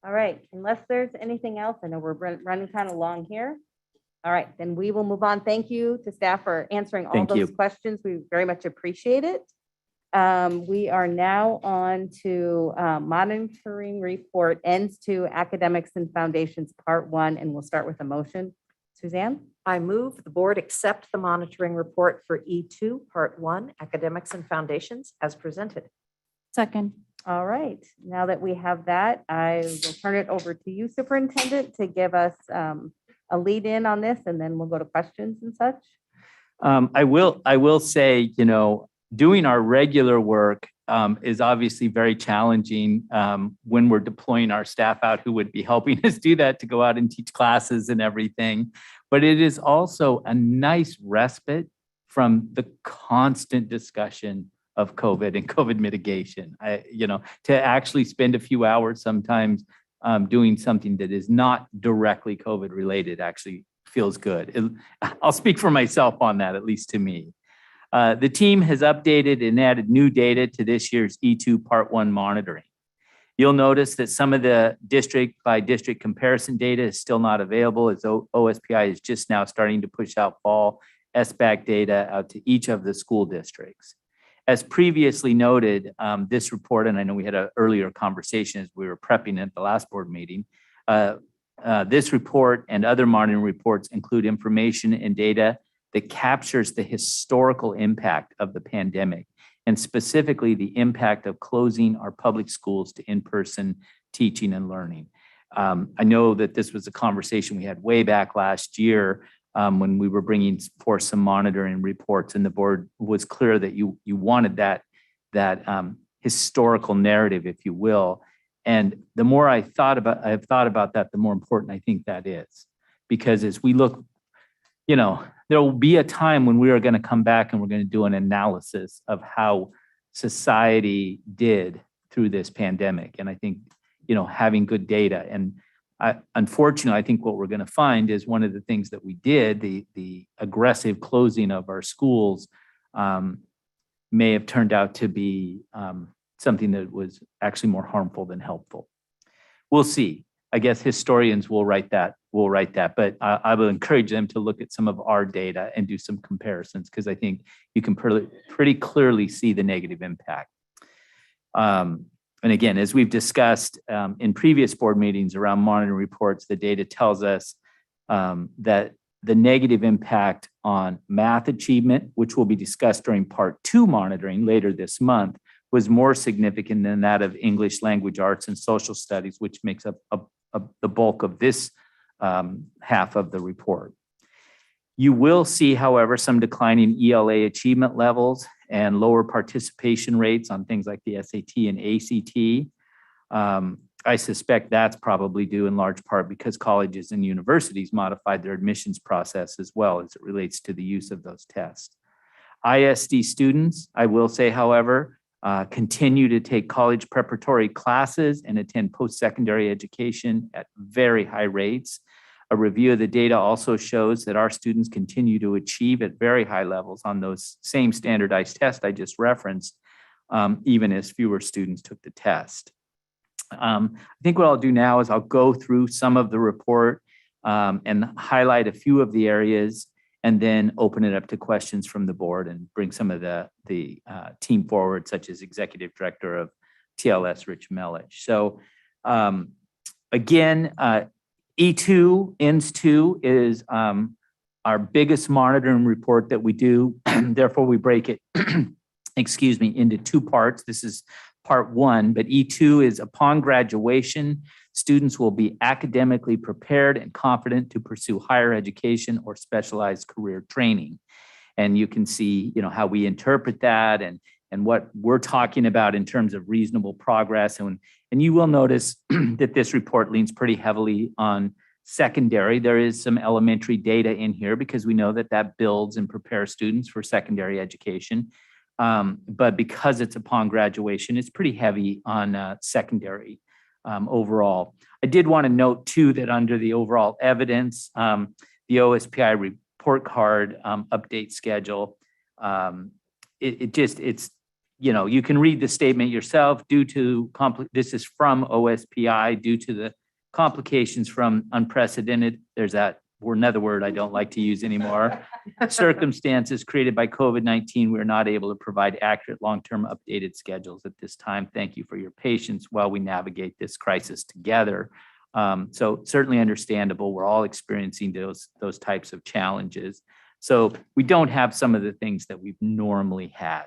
All right, unless there's anything else, I know we're running kind of long here. All right, then we will move on. Thank you to staff for answering all Thank those you. questions. We very much appreciate it. We are now on to monitoring report ends to academics and foundations part 1, and we'll start with a motion. Suzanne? I move the board accept the monitoring report for E2, Part 1, Academics and Foundations as presented. Second. All right, now that we have that, I will turn it over to you, Superintendent, to give us a lead in on this, and then we'll go to questions and such. I will say, doing our regular work is obviously very challenging when we're deploying our staff out who would be helping us do that, to go out and teach classes and everything. But it is also a nice respite from the constant discussion of COVID and COVID mitigation. To actually spend a few hours sometimes doing something that is not directly COVID related actually feels good. I'll speak for myself on that, at least to me. The team has updated and added new data to this year's E2 Part 1 monitoring. You'll notice that some of the district by district comparison data is still not available, as OSPI is just now starting to push out fall SBAC data out to each of the school districts. As previously noted, this report, and I know we had an earlier conversation as we were prepping at the last board meeting, this report and other monitoring reports include information and data that captures the historical impact of the pandemic, and specifically the impact of closing our public schools to in-person teaching and learning. I know that this was a conversation we had way back last year when we were bringing forth some monitoring reports, and the board was clear that you wanted that historical narrative, if you will. And the more I've thought about that, the more important I think that is, because as we look, there will be a time when we are going to come back and we're going to do an analysis of how society did through this pandemic. And I think, having good data, and unfortunately, I think what we're going to find is one of the things that we did, the aggressive closing of our schools may have turned out to be something that was actually more harmful than helpful. We'll see. I guess historians will write that, but I will encourage them to look at some of our data and do some comparisons, because I think you can pretty clearly see the negative impact. And again, as we've discussed in previous board meetings around monitoring reports, the data tells us that the negative impact on math achievement, which will be discussed during Part 2 monitoring later this month, was more significant than that of English, language arts, and social studies, which makes up the bulk of this half of the report. You will see, however, some declining ELA achievement levels and lower participation rates on things like the SAT and ACT. I suspect that's probably due in large part because colleges and universities modified their admissions process as well as it relates to the use of those tests. ISD students, I will say, however, continue to take college preparatory classes and attend post-secondary education at very high rates. A review of the data also shows that our students continue to achieve at very high levels on those same standardized tests I just referenced, even as fewer students took the test. I think what I'll do now is I'll go through some of the report and highlight a few of the areas, and then open it up to questions from the board and bring some of the team forward, such as Executive Director of TLS, Rich Melich. So again, E2, ENS2 is our biggest monitoring report that we do. Therefore, we break it, into 2 parts. This is Part 1, but E2 is upon graduation, students will be academically prepared and confident to pursue higher education or specialized career training. And you can see, how we interpret that and what we're talking about in terms of reasonable progress. And you will notice that this report leans pretty heavily on secondary. There is some elementary data in here because we know that builds and prepares students for secondary education. But because it's upon graduation, it's pretty heavy on secondary overall. I did want to note too that under the overall evidence, the OSPI report card update schedule, it's you can read the statement yourself due to, this is from OSPI, due to the complications from unprecedented, there's that another word I don't like to use anymore, circumstances created by COVID-19, we're not able to provide accurate long-term updated schedules at this time. Thank you for your patience while we navigate this crisis together. So certainly understandable. We're all experiencing those types of challenges. So we don't have some of the things that we've normally had.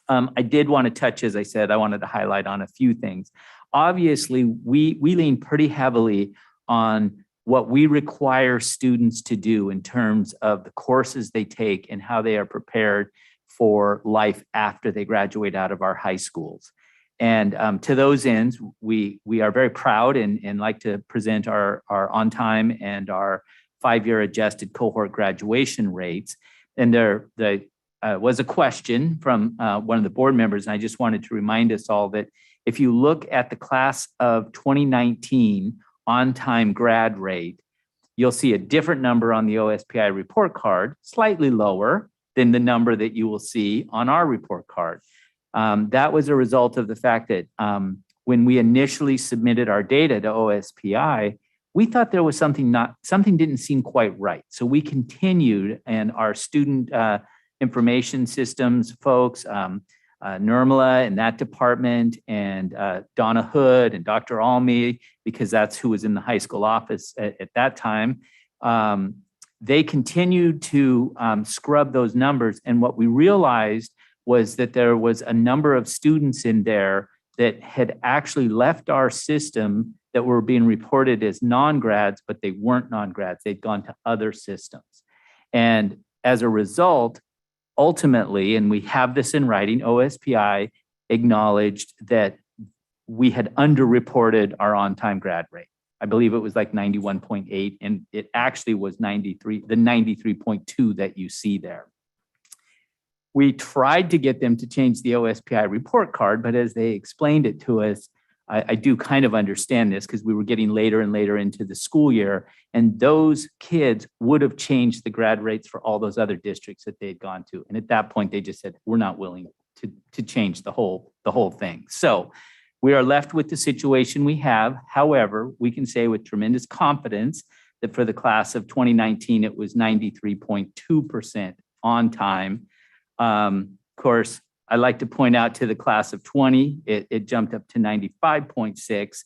I did want to touch, as I said, I wanted to highlight on a few things. Obviously, we lean pretty heavily on what we require students to do in terms of the courses they take and how they are prepared for life after they graduate out of our high schools. And to those ends, we are very proud and like to present our on-time and our 5-year adjusted cohort graduation rates. And there was a question from one of the board members, and I just wanted to remind us all that if you look at the class of 2019 on-time grad rate, you'll see a different number on the OSPI report card, slightly lower than the number that you will see on our report card. That was a result of the fact that when we initially submitted our data to OSPI, we thought there was something didn't seem quite right. So we continued, and our student information systems folks, Nirmala in that department, and Donna Hood and Dr. Almy, because that's who was in the high school office at that time. They continued to scrub those numbers. And what we realized was that there was a number of students in there that had actually left our system that were being reported as non-grads, but they weren't non-grads. They'd gone to other systems. And as a result, ultimately, and we have this in writing, OSPI acknowledged that we had underreported our on-time grad rate. I believe it was like 91.8, and it actually was 93, the 93.2 that you see there. We tried to get them to change the OSPI report card, but as they explained it to us, I do kind of understand this because we were getting later and later into the school year, and those kids would have changed the grad rates for all those other districts that they had gone to. And at that point, they just said, we're not willing to change the whole thing. So we are left with the situation we have. However, we can say with tremendous confidence that for the class of 2019, it was 93.2% on time. Of course, I like to point out to the class of 20, it jumped up to 95.6.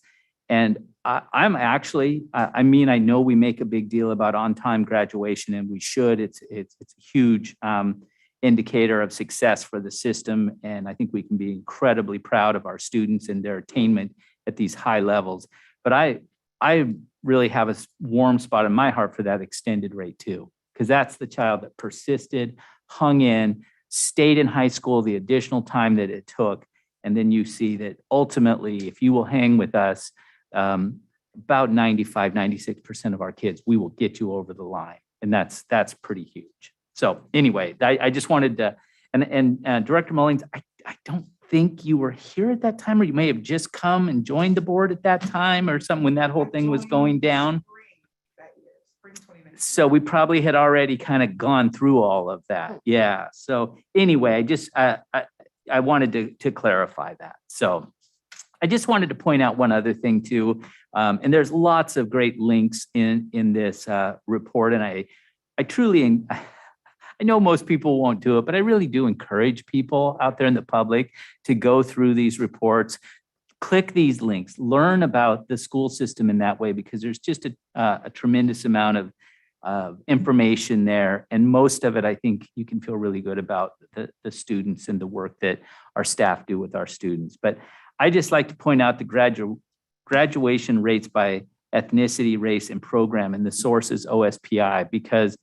And I'm actually, I know we make a big deal about on-time graduation, and we should. It's a huge indicator of success for the system. And I think we can be incredibly proud of our students and their attainment at these high levels. But I really have a warm spot in my heart for that extended rate too, because that's the child that persisted, hung in, stayed in high school the additional time that it took. And then you see that ultimately, if you will hang with us, about 95, 96% of our kids, we will get you over the line. And that's pretty huge. So anyway, I just wanted to, and Director Mullings, I don't think you were here at that time, or you may have just come and joined the board at that time or something when that whole thing was going down. So we probably had already kind of gone through all of that. Yeah. So anyway, I just, I wanted to clarify that. So I just wanted to point out one other thing too. And there's lots of great links in this report. And I truly, I know most people won't do it, but I really do encourage people out there in the public to go through these reports, click these links, learn about the school system in that way, because there's just a tremendous amount of information there. And most of it, I think you can feel really good about the students and the work that our staff do with our students. But I just like to point out the graduation rates by ethnicity, race, and program, and the source is OSPI, because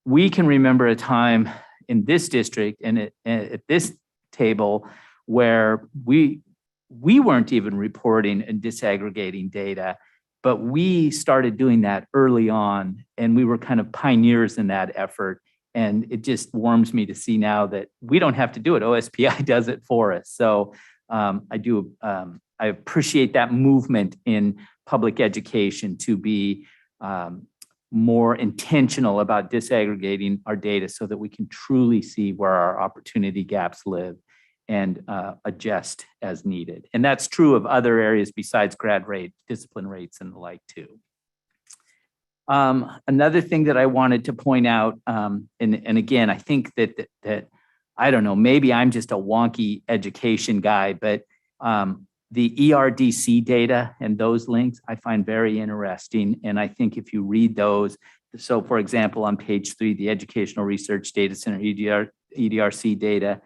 we can remember a time in this district and at this table where we weren't even reporting and disaggregating data, but we started doing that early on, and we were kind of pioneers in that effort. And it just warms me to see now that we don't have to do it. OSPI does it for us. So I appreciate that movement in public education to be more intentional about disaggregating our data so that we can truly see where our opportunity gaps live and adjust as needed. And that's true of other areas besides grad rate, discipline rates and the like too. Another thing that I wanted to point out, and again, I think that I don't know, maybe I'm just a wonky education guy, but the ERDC data and those links I find very interesting. And I think if you read those, so for example, on page 3, the Educational Research Data Center EDRC data,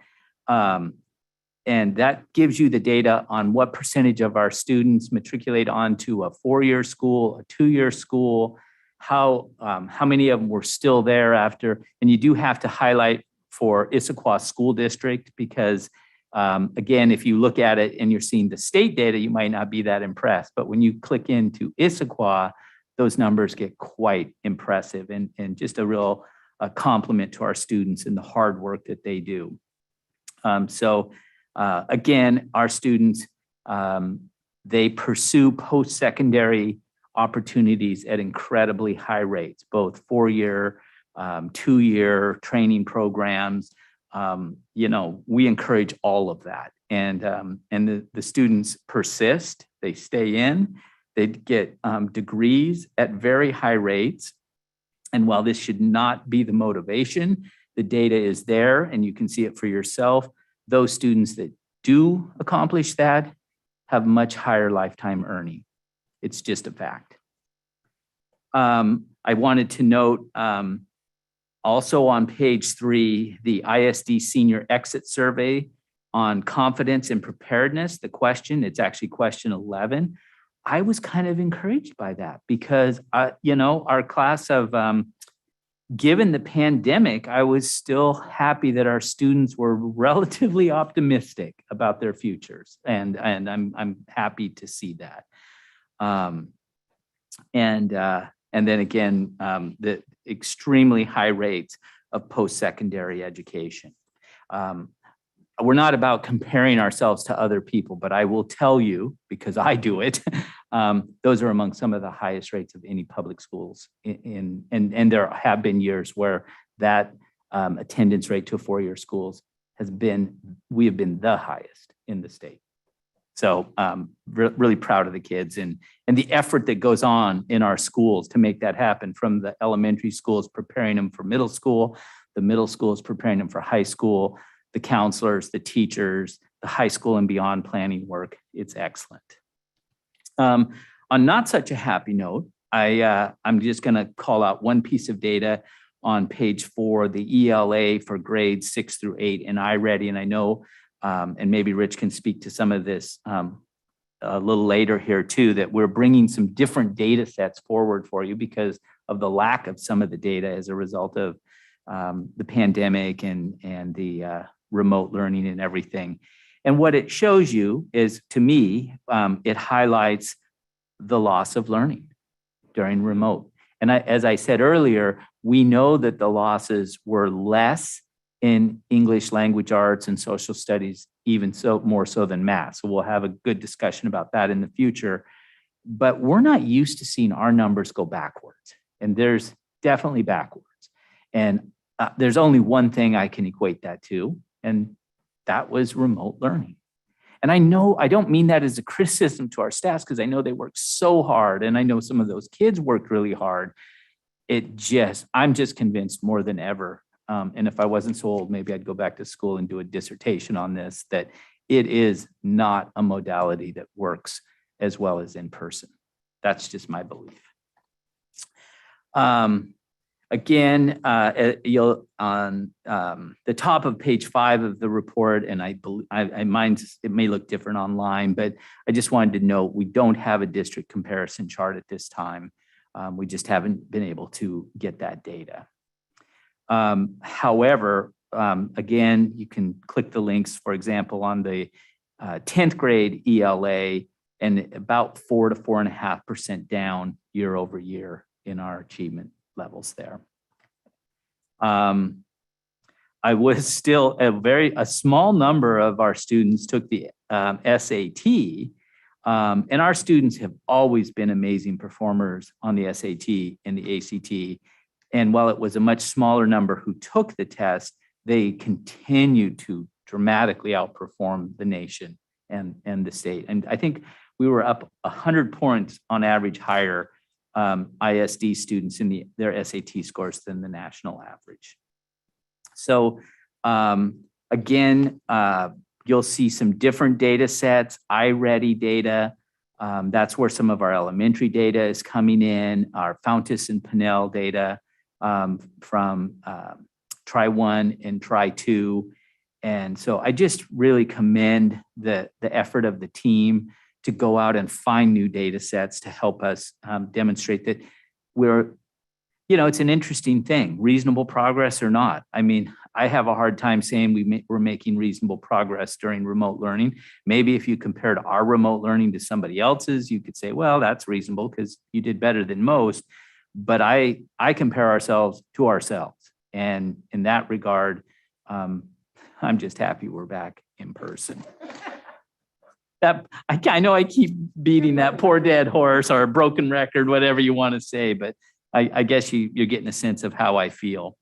and that gives you the data on what percentage of our students matriculate onto a 4-year school, a 2-year school, how many of them were still there after. And you do have to highlight for Issaquah School District because, again, if you look at it and you're seeing the state data, you might not be that impressed. But when you click into Issaquah, those numbers get quite impressive and just a real compliment to our students and the hard work that they do. Again, our students, they pursue post-secondary opportunities at incredibly high rates, both 4-year, 2-year training programs. We encourage all of that. And the students persist, they stay in, they get degrees at very high rates. And while this should not be the motivation, the data is there and you can see it for yourself. Those students that do accomplish that have much higher lifetime earning. It's just a fact. I wanted to note also on page 3, the ISD Senior Exit Survey on confidence and preparedness, the question, it's actually question 11. I was kind of encouraged by that because, our class of, given the pandemic, I was still happy that our students were relatively optimistic about their futures. And I'm happy to see that. And then again, the extremely high rates of post-secondary education. We're not about comparing ourselves to other people, but I will tell you, because I do it, those are among some of the highest rates of any public schools and there have been years where that attendance rate to 4-year schools we have been the highest in the state. So really proud of the kids and the effort that goes on in our schools to make that happen, from the elementary schools preparing them for middle school, the middle schools preparing them for high school, the counselors, the teachers, the high school and beyond planning work. It's excellent. On not such a happy note, I'm just going to call out one piece of data on page 4, the ELA for grades 6 through 8 and iReady. And I know, and maybe Rich can speak to some of this a little later here too, that we're bringing some different data sets forward for you because of the lack of some of the data as a result of the pandemic and the remote learning and everything. And what it shows you is, to me, it highlights the loss of learning during remote. And as I said earlier, we know that the losses were less in English language arts and social studies, even so more so than math. So we'll have a good discussion about that in the future. But we're not used to seeing our numbers go backwards. And there's definitely backwards. And there's only one thing I can equate that to, and that was remote learning. And I know I don't mean that as a criticism to our staffs, because I know they worked so hard, and I know some of those kids worked really hard. I'm just convinced more than ever. And if I wasn't so old, maybe I'd go back to school and do a dissertation on this, that it is not a modality that works as well as in person. That's just my belief. Again, you'll on the top of page 5 of the report, and it may look different online, but I just wanted to note we don't have a district comparison chart at this time. We just haven't been able to get that data. However, again, you can click the links, for example, on the 10th grade ELA, and about 4 to 4.5% down year over year in our achievement levels there. I was still a small number of our students took the SAT, and our students have always been amazing performers on the SAT and the ACT. And while it was a much smaller number who took the test, they continued to dramatically outperformed the nation and the state. And I think we were up 100 points on average higher ISD students in their SAT scores than the national average. So again, you'll see some different data sets, iReady data. That's where some of our elementary data is coming in, our Fountas and Pinnell data from Try1 and Try2. And so I just really commend the effort of the team to go out and find new data sets to help us demonstrate that we're, it's an interesting thing, reasonable progress or not. I mean, I have a hard time saying we're making reasonable progress during remote learning. Maybe if you compared our remote learning to somebody else's, you could say, well, that's reasonable because you did better than most. But I compare ourselves to ourselves. And in that regard, I'm just happy we're back in person. I know I keep beating that poor dead horse or a broken record, whatever you want to say, but I guess you're getting a sense of how I feel.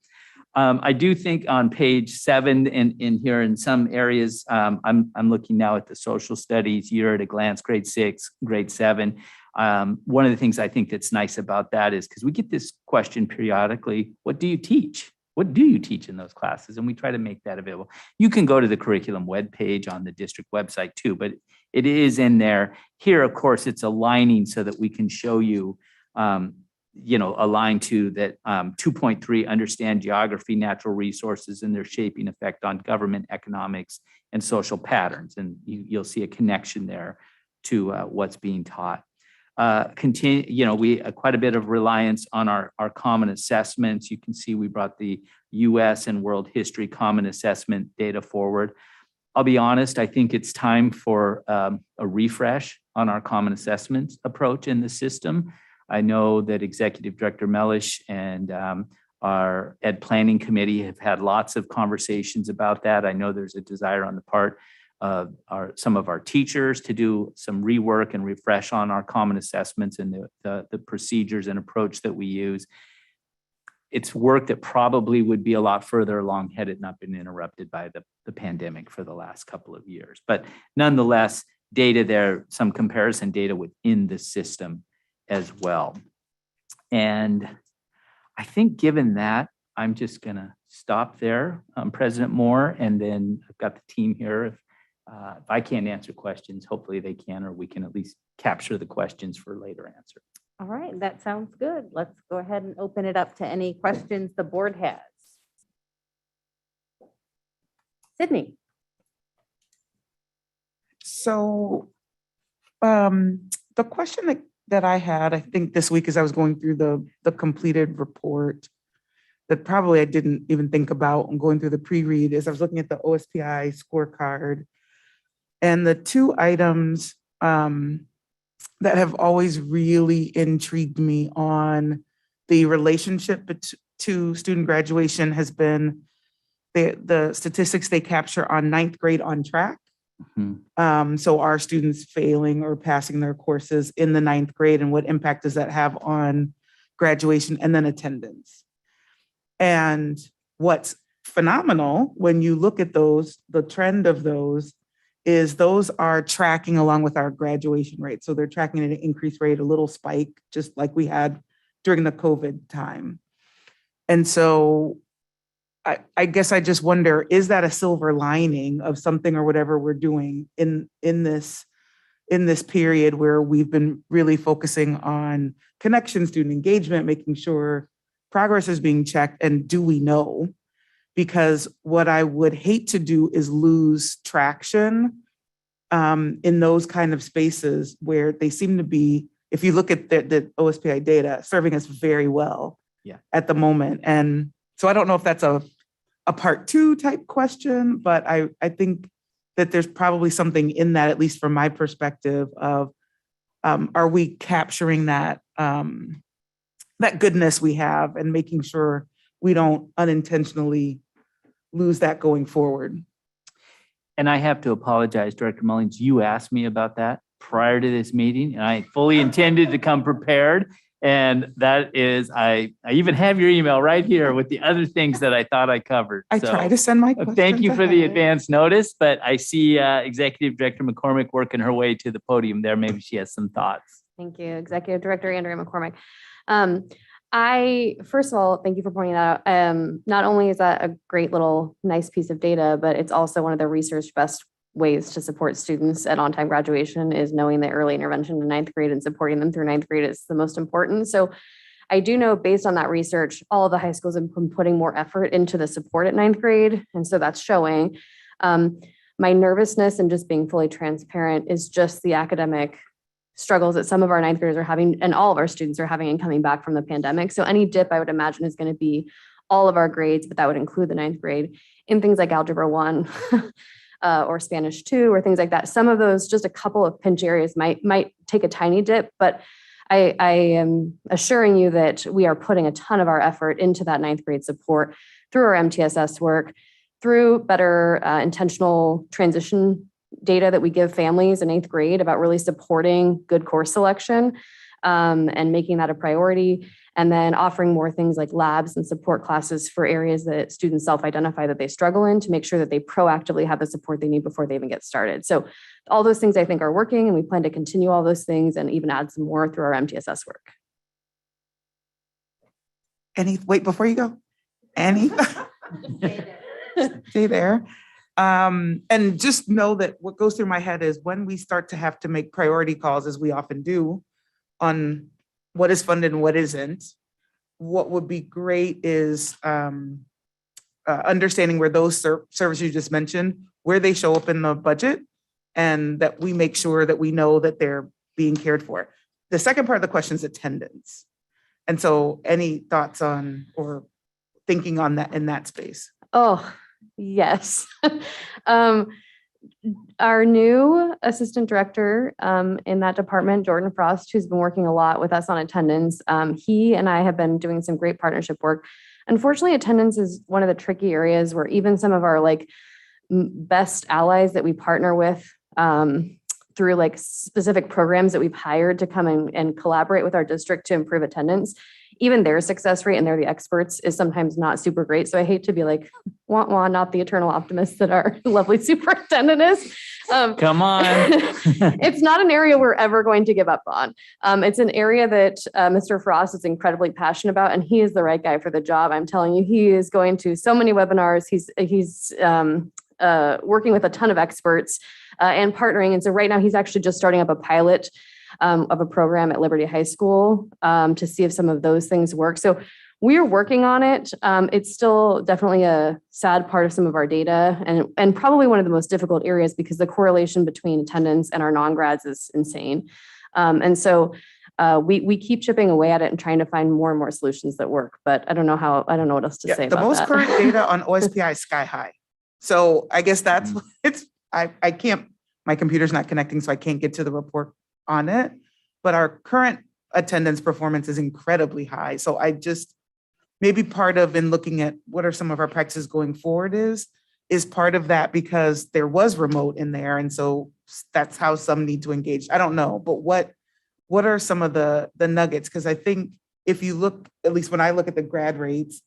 I do think on page 7 in here in some areas, I'm looking now at the social studies year at a glance, grade 6, grade 7. One of the things I think that's nice about that is because we get this question periodically, what do you teach? What do you teach in those classes? And we try to make that available. You can go to the curriculum webpage on the district website too, but it is in there. Here, of course, it's aligning so that we can show you, align to that 2.3, understand geography, natural resources, and their shaping effect on government, economics, and social patterns. And you'll see a connection there to what's being taught. We quite a bit of reliance on our common assessments. You can see we brought the US and world history common assessment data forward. I'll be honest, I think it's time for a refresh on our common assessments approach in the system. I know that Executive Director Mellish and our Ed Planning Committee have had lots of conversations about that. I know there's a desire on the part of some of our teachers to do some rework and refresh on our common assessments and the procedures and approach that we use. It's work that probably would be a lot further along had it not been interrupted by the pandemic for the last couple of years. But nonetheless, data there, some comparison data within the system as well. And I think given that, I'm just gonna stop there, President Moore, and then I've got the team here. If I can't answer questions, hopefully they can, or we can at least capture the questions for later answer. All right, that sounds good. Let's go ahead and open it up to any questions the board has. Sydney. So the question that I had, I think this week as I was going through the completed report that probably I didn't even think about and going through the pre-read is I was looking at the OSPI scorecard and the 2 items that have always really intrigued me on the relationship to student graduation has been the statistics they capture on 9th grade on track. Mm-hmm. So are students failing or passing their courses in the 9th grade, and what impact does that have on graduation and then attendance? And what's phenomenal when you look at those, the trend of those is those are tracking along with our graduation rate. So they're tracking at an increased rate, a little spike, just like we had during the COVID time. And so I guess I just wonder, is that a silver lining of something or whatever we're doing in this period where we've been really focusing on connection, student engagement, making sure progress is being checked, and do we know? Because what I would hate to do is lose traction in those kind of spaces where they seem to be, if you look at the OSPI data, serving us very well at the moment. And so I don't know if that's a part 2 type question, but I think that there's probably something in that, at least from my perspective of, are we capturing that goodness we have and making sure we don't unintentionally lose that going forward. And I have to apologize, Director Mullins, you asked me about that prior to this meeting, and I fully intended to come prepared. And that is, I even have your email right here with the other things that I thought I covered. I So, try to send my questions thank you for the ahead. advance notice, but I see Executive Director McCormick working her way to the podium there. Maybe she has some thoughts. Thank you, Executive Director Andrea McCormick. First of all, thank you for pointing that out. Not only is that a great little nice piece of data, but it's also one of the research best ways to support students at on-time graduation is knowing that early intervention in ninth grade and supporting them through ninth grade is the most important. So I do know based on that research, all of the high schools have been putting more effort into the support at ninth grade. And so that's showing. My nervousness and just being fully transparent is just the academic struggles that some of our ninth graders are having and all of our students are having and coming back from the pandemic. So any dip I would imagine is going to be all of our grades, but that would include the ninth grade in things like Algebra 1 or Spanish 2 or things like that. Some of those, just a couple of pinch areas might take a tiny dip, but I am assuring you that we are putting a ton of our effort into that ninth grade support through our MTSS work, through better intentional transition data that we give families in eighth grade about really supporting good course selection and making that a priority. And then offering more things like labs and support classes for areas that students self-identify that they struggle in to make sure that they proactively have the support they need before they even get started. So all those things I think are working, and we plan to continue all those things and even add some more through our MTSS work. Wait, before you go, Annie, stay there. And just know that what goes through my head is when we start to have to make priority calls, as we often do, on what is funded and what isn't, what would be great is understanding where those services you just mentioned, where they show up in the budget, and that we make sure that we know that they're being cared for. The second part of the question is attendance. And so any thoughts on or thinking on that in that space? Oh, yes. Our new assistant director in that department, Jordan Frost, who's been working a lot with us on attendance, he and I have been doing some great partnership work. Unfortunately, attendance is one of the tricky areas where even some of our best allies that we partner with through specific programs that we've hired to come and collaborate with our district to improve attendance, even their success rate, and they're the experts, is sometimes not super great. So I hate to be like, wah, wah, not the eternal optimist that our lovely superintendent is. Come on. It's not an area we're ever going to give up on. It's an area that Mr. Frost is incredibly passionate about, and he is the right guy for the job. I'm telling you, he is going to so many webinars. He's working with a ton of experts and partnering. And so right now he's actually just starting up a pilot of a program at Liberty High School to see if some of those things work. So we're working on it. It's still definitely a sad part of some of our data and probably one of the most difficult areas because the correlation between attendance and our non-grads is insane. And so we keep chipping away at it and trying to find more and more solutions that work, but I don't know what else to say about that. The most current data on OSPI is sky high. So I guess that's, I can't, my computer's not connecting, so I can't get to the report on it, but our current attendance performance is incredibly high. So I just, maybe part of in looking at what are some of our practices going forward is part of that because there was remote in there. And so that's how some need to engage. I don't know, but what are some of the nuggets? Because I think if you look, at least when I look at the grad rates,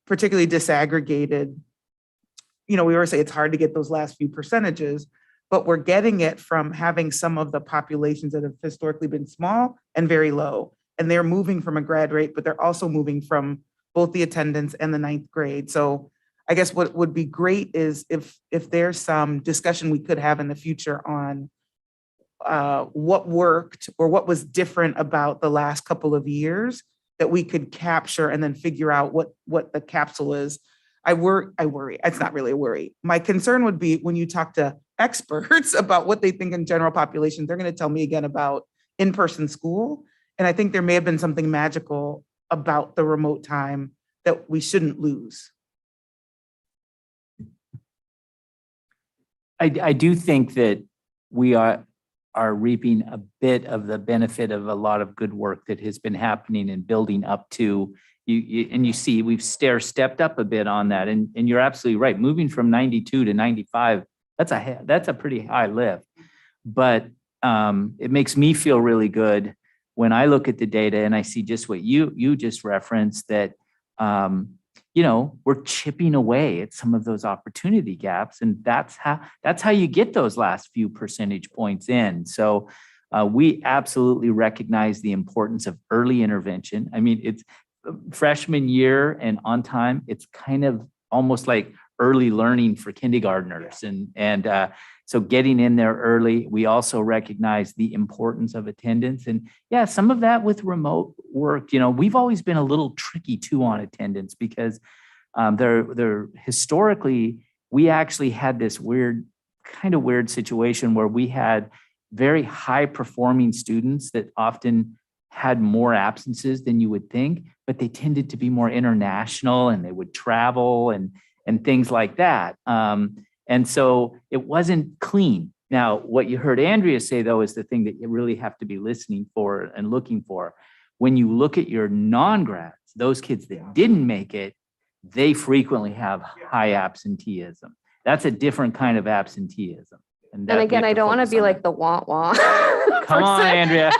particularly disaggregated, we always say it's hard to get those last few percentages, but we're getting it from having some of the populations that have historically been small and very low. And they're moving from a grad rate, but they're also moving from both the attendance and the ninth grade. So I guess what would be great is if there's some discussion we could have in the future on what worked or what was different about the last couple of years that we could capture and then figure out what the capsule is. I worry. It's not really a worry. My concern would be when you talk to experts about what they think in general population, they're going to tell me again about in-person school. And I think there may have been something magical about the remote time that we shouldn't lose. I do think that we are reaping a bit of the benefit of a lot of good work that has been happening and building up to you see we've stepped up a bit on that. And you're absolutely right. Moving from 92 to 95, that's a pretty high lift. But it makes me feel really good when I look at the data and I see just what you just referenced, that we're chipping away at some of those opportunity gaps, and that's how you get those last few percentage points in. So we absolutely recognize the importance of early intervention. I mean, it's freshman year and on time, it's kind of almost like early learning for kindergartners. And so getting in there early. We also recognize the importance of attendance. And yeah, some of that with remote work, we've always been a little tricky too on attendance, because they're historically, we actually had this weird situation where we had very high performing students that often had more absences than you would think, but they tended to be more international and they would travel and things like that. And so it wasn't clean. Now, what you heard Andrea say, though, is the thing that you really have to be listening for and looking for. When you look at your non-grads, those kids that didn't make it, they frequently have high absenteeism. That's a different kind of absenteeism. And again, I don't want to be like the wah-wah. Come on, Andrea.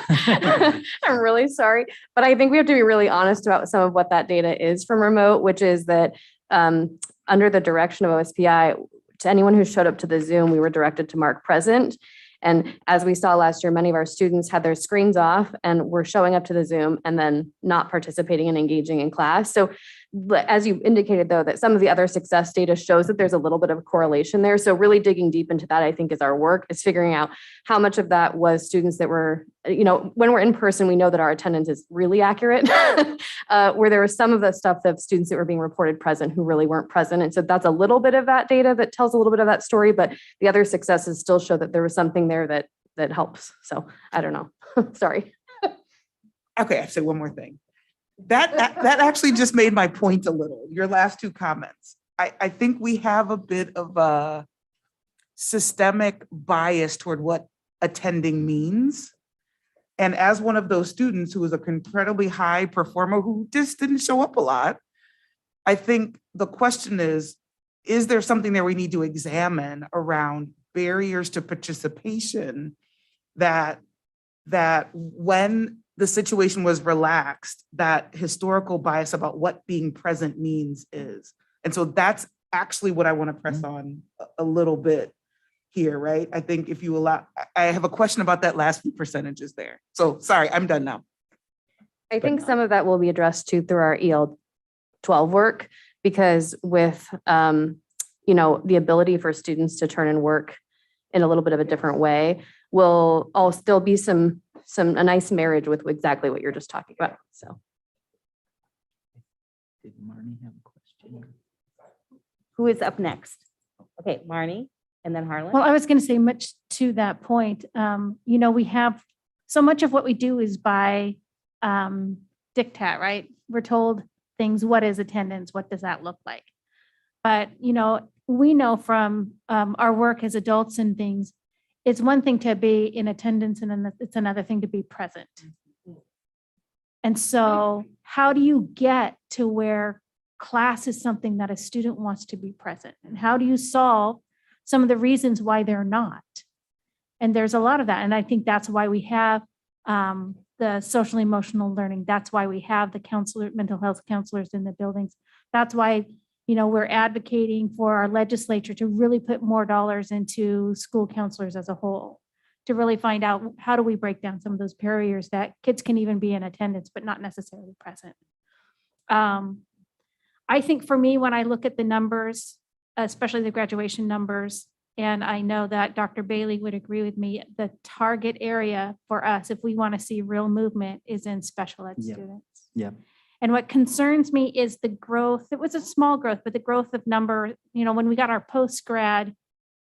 I'm really sorry, but I think we have to be really honest about some of what that data is from remote, which is that under the direction of OSPI, to anyone who showed up to the Zoom, we were directed to mark present. And as we saw last year, many of our students had their screens off and were showing up to the Zoom and then not participating and engaging in class. So as you indicated, though, that some of the other success data shows that there's a little bit of correlation there. So really digging deep into that, I think, is our work, is figuring out how much of that was students that were, when we're in person, we know that our attendance is really accurate, where there was some of the stuff of students that were being reported present who really weren't present. And so that's a little bit of that data that tells a little bit of that story, but the other successes still show that there was something there that helps. So I don't know. Sorry. Okay, I say one more thing. That actually just made my point a little, your last two comments. I think we have a bit of a systemic bias toward what attending means. And as one of those students who was an incredibly high performer who just didn't show up a lot, I think the question is there something there we need to examine around barriers to participation that when the situation was relaxed, that historical bias about what being present means is. And so that's actually what I want to press on a little bit here, right? I think if you allow, I have a question about that last few percentages there. So sorry, I'm done now. I think some of that will be addressed too through our EL 12 work, because with, the ability for students to turn and work in a little bit of a different way will all still be a nice marriage with exactly what you're just talking about. So. Did Marnie have a question? Who is up next? Okay, Marnie, and then Harlan. Well, I was going to say much to that point. We have so much of what we do is by diktat, right? We're told things. What is attendance? What does that look like? But, we know from our work as adults and things, it's one thing to be in attendance and then it's another thing to be present. And so how do you get to where class is something that a student wants to be present? And how do you solve some of the reasons why they're not? And there's a lot of that. And I think that's why we have the social emotional learning. That's why we have the mental health counselors in the buildings. That's why we're advocating for our legislature to really put more dollars into school counselors as a whole, to really find out how do we break down some of those barriers that kids can even be in attendance, but not necessarily present. I think for me, when I look at the numbers, especially the graduation numbers, and I know that Dr. Bailey would agree with me, the target area for us, if we want to see real movement, is in special ed students. Yeah. And what concerns me is the growth. It was a small growth, but the growth of number, when we got our post-grad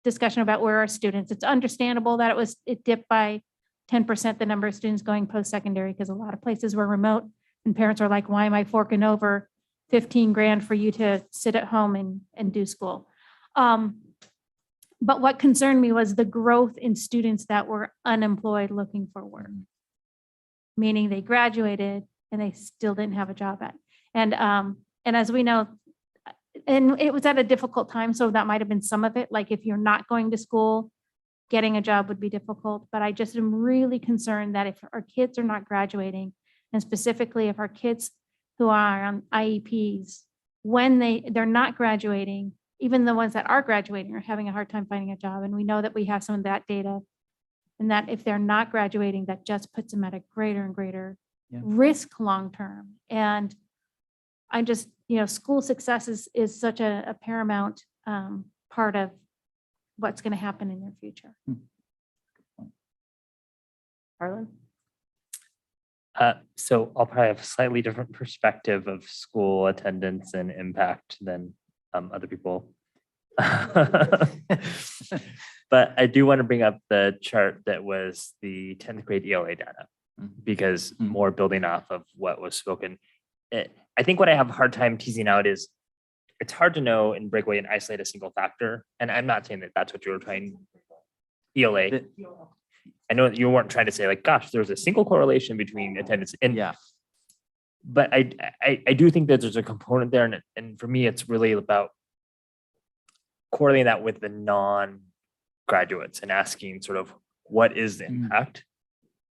discussion about where our students, it's understandable that it dipped by 10%, the number of students going post-secondary, because a lot of places were remote and parents are like, why am I forking over 15 grand for you to sit at home and do school? But what concerned me was the growth in students that were unemployed looking for work, meaning they graduated and they still didn't have a job at. And as we know, and it was at a difficult time, so that might have been some of it. Like if you're not going to school getting a job would be difficult, but I just am really concerned that if our kids are not graduating, and specifically if our kids who are on IEPs, when they're not graduating, even the ones that are graduating are having a hard time finding a job. And we know that we have some of that data. And that if they're not graduating, that just puts them at a greater and greater risk long-term. And I just, school success is such a paramount part of what's going to happen in their future. Harlan? So I'll probably have a slightly different perspective of school attendance and impact than other people. But I do want to bring up the chart that was the 10th grade ELA data, because more building off of what was spoken. I think what I have a hard time teasing out is it's hard to know in breakaway and isolate a single factor. And I'm not saying that that's what you were trying, ELA. I know that you weren't trying to say like, gosh, there's a single correlation between attendance and but I do think that there's a component there. And for me, it's really about correlating that with the non-graduates and asking sort of what is the impact?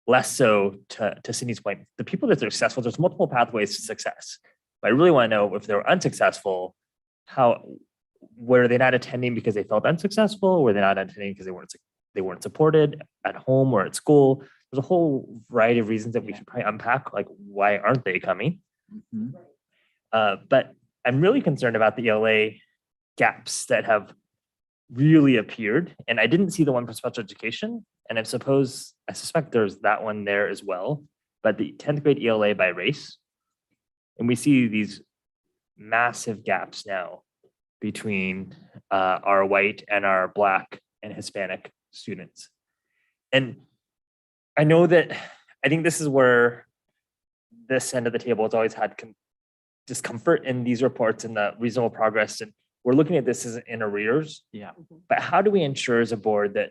Less so to Sydney's point, the people that are successful, there's multiple pathways to success. But I really want to know if they were unsuccessful, were they not attending because they felt unsuccessful? Were they not attending because they weren't supported at home or at school? There's a whole variety of reasons that we should probably unpack, like why aren't they coming? But I'm really concerned about the ELA gaps that have really appeared. And I didn't see the one for special education. And I suspect there's that one there as well. But the 10th grade ELA by race, and we see these massive gaps now between our white and our Black and Hispanic students. And I know that I think this is where this end of the table has always had discomfort in these reports and the reasonable progress. And we're looking at this as in arrears. But how do we ensure as a board that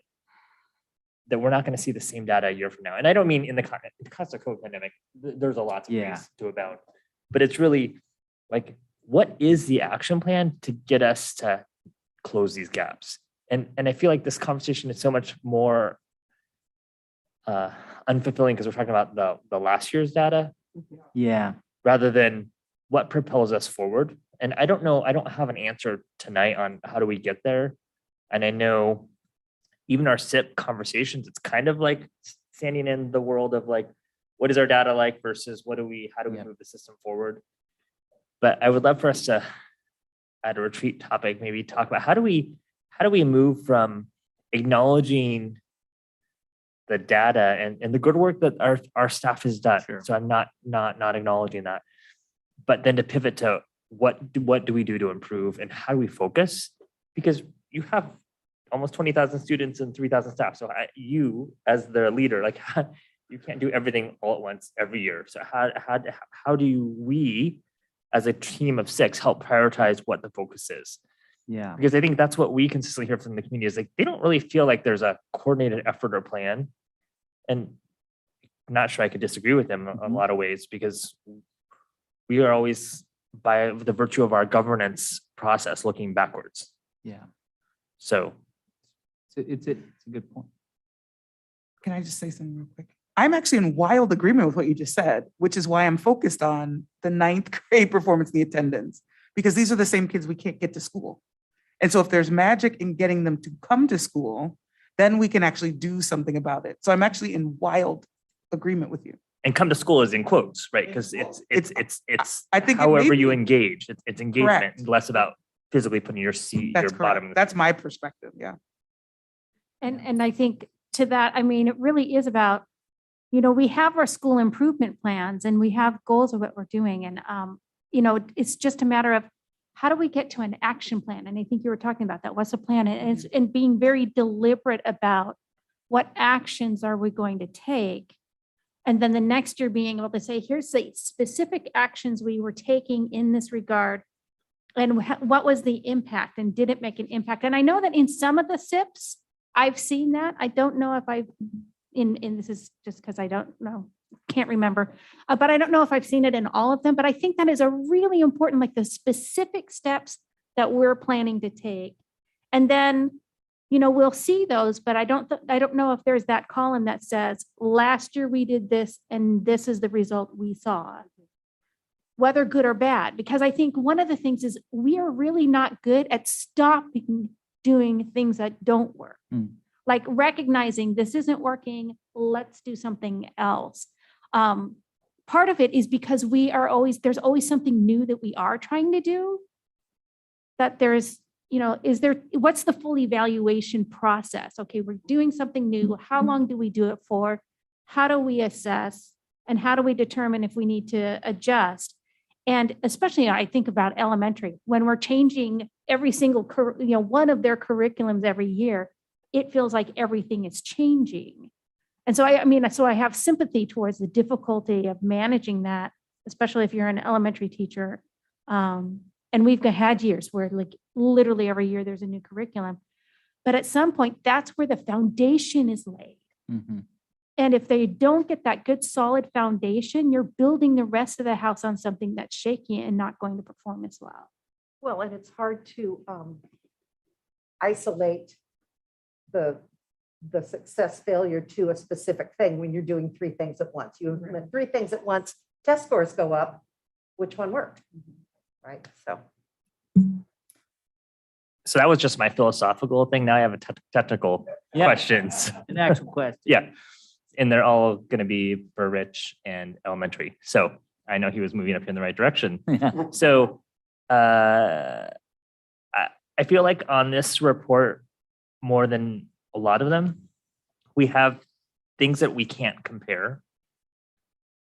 we're not going to see the same data a year from now? And I don't mean in the context of COVID pandemic, there's a lot of ways to abound, but it's really like, what is the action plan to get us to close these gaps? And I feel like this conversation is so much more unfulfilling because we're talking about the last year's data. Rather than what propels us forward. And I don't know, I don't have an answer tonight on how do we get there. And I know even our SIP conversations, it's kind of like standing in the world of like, what is our data like versus how do we move the system forward? But I would love for us to, at a retreat topic, maybe talk about how do we move from acknowledging the data and the good work that our staff has done. So I'm not acknowledging that, but then to pivot to what do we do to improve and how do we focus? Because you have almost 20,000 students and 3,000 staff. So you as the leader, like you can't do everything all at once every year. So how do we as a team of 6 help prioritize what the focus is? Because I think that's what we consistently hear from the community is like, they don't really feel like there's a coordinated effort or plan. And I'm not sure I could disagree with them in a lot of ways, because we are always, by the virtue of our governance process, looking backwards. So it's a good point. Can I just say something real quick? I'm actually in wild agreement with what you just said, which is why I'm focused on the 9th grade performance and the attendance, because these are the same kids we can't get to school. And so if there's magic in getting them to come to school, then we can actually do something about it. So I'm actually in wild agreement with you. And come to school is in quotes, right? Because it's I think however you engage, it's engagement, Correct. less about physically putting your seat, That's your bottom. correct. That's my perspective. Yeah. And I think to that, I mean, it really is about, we have our school improvement plans and we have goals of what we're doing. And, it's just a matter of how do we get to an action plan? And I think you were talking about that. What's the plan? And being very deliberate about what actions are we going to take? And then the next year being able to say, here's the specific actions we were taking in this regard. And what was the impact and did it make an impact? And I know that in some of the SIPs, I've seen that. I don't know if I've, this is just because I don't know, can't remember, but I don't know if I've seen it in all of them, but I think that is a really important, like the specific steps that we're planning to take. And then, we'll see those, but I don't know if there's that column that says, last year we did this and this is the result we saw, whether good or bad. Because I think one of the things is we are really not good at stopping doing things that don't work. Like recognizing this isn't working, let's do something else. Part of it is because there's always something new that we are trying to do, that there's, what's the full evaluation process? Okay, we're doing something new. How long do we do it for? How do we assess? And how do we determine if we need to adjust? And especially I think about elementary, when we're changing every single, one of their curriculums every year, it feels like everything is changing. And so so I have sympathy towards the difficulty of managing that, especially if you're an elementary teacher. And we've had years where like literally every year there's a new curriculum. But at some point, that's where the foundation is laid. And if they don't get that good, solid foundation, you're building the rest of the house on something that's shaky and not going to perform as well. Well, and it's hard to isolate the success failure to a specific thing when you're doing three things at once. You implement three things at once, test scores go up. Which one worked? Right. So that was just my philosophical thing. Now I have a technical questions. An actual question. Yeah. And they're all going to be for Rich and elementary. So I know he was moving up in the right direction. So I feel like on this report, more than a lot of them, we have things that we can't compare.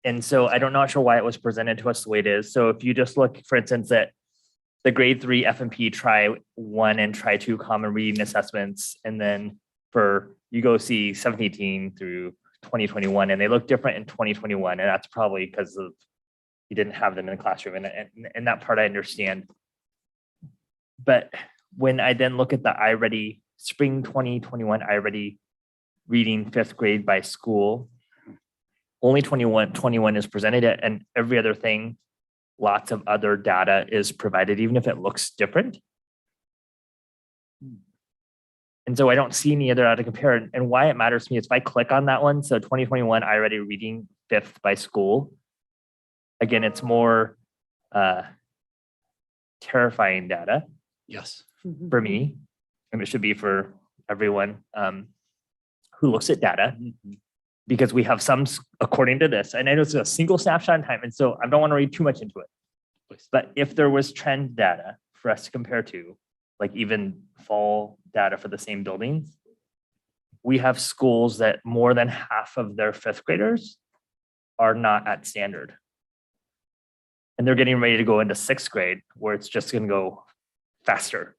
And so I'm not sure why it was presented to us the way it is. So if you just look, for instance, at the grade 3 F&P try 1 and try 2 common reading assessments, and then you go see 2018 through 2021, and they look different in 2021. And that's probably because of you didn't have them in the classroom. And that part I understand. But when I then look at the iReady spring 2021 iReady reading 5th grade by school, only 21 is presented, and every other thing, lots of other data is provided, even if it looks different. And so I don't see any other data to compare. And why it matters to me is if I click on that one, so 2021 iReady reading 5th by school, again, it's more terrifying data. Yes. For me, and it should be for everyone who looks at data, because we have some, according to this, and I know it's a single snapshot in time, and so I don't want to read too much into it. But if there was trend data for us to compare to, like even fall data for the same buildings, we have schools that more than half of their 5th graders are not at standard. And they're getting ready to go into 6th grade, where it's just going to go faster.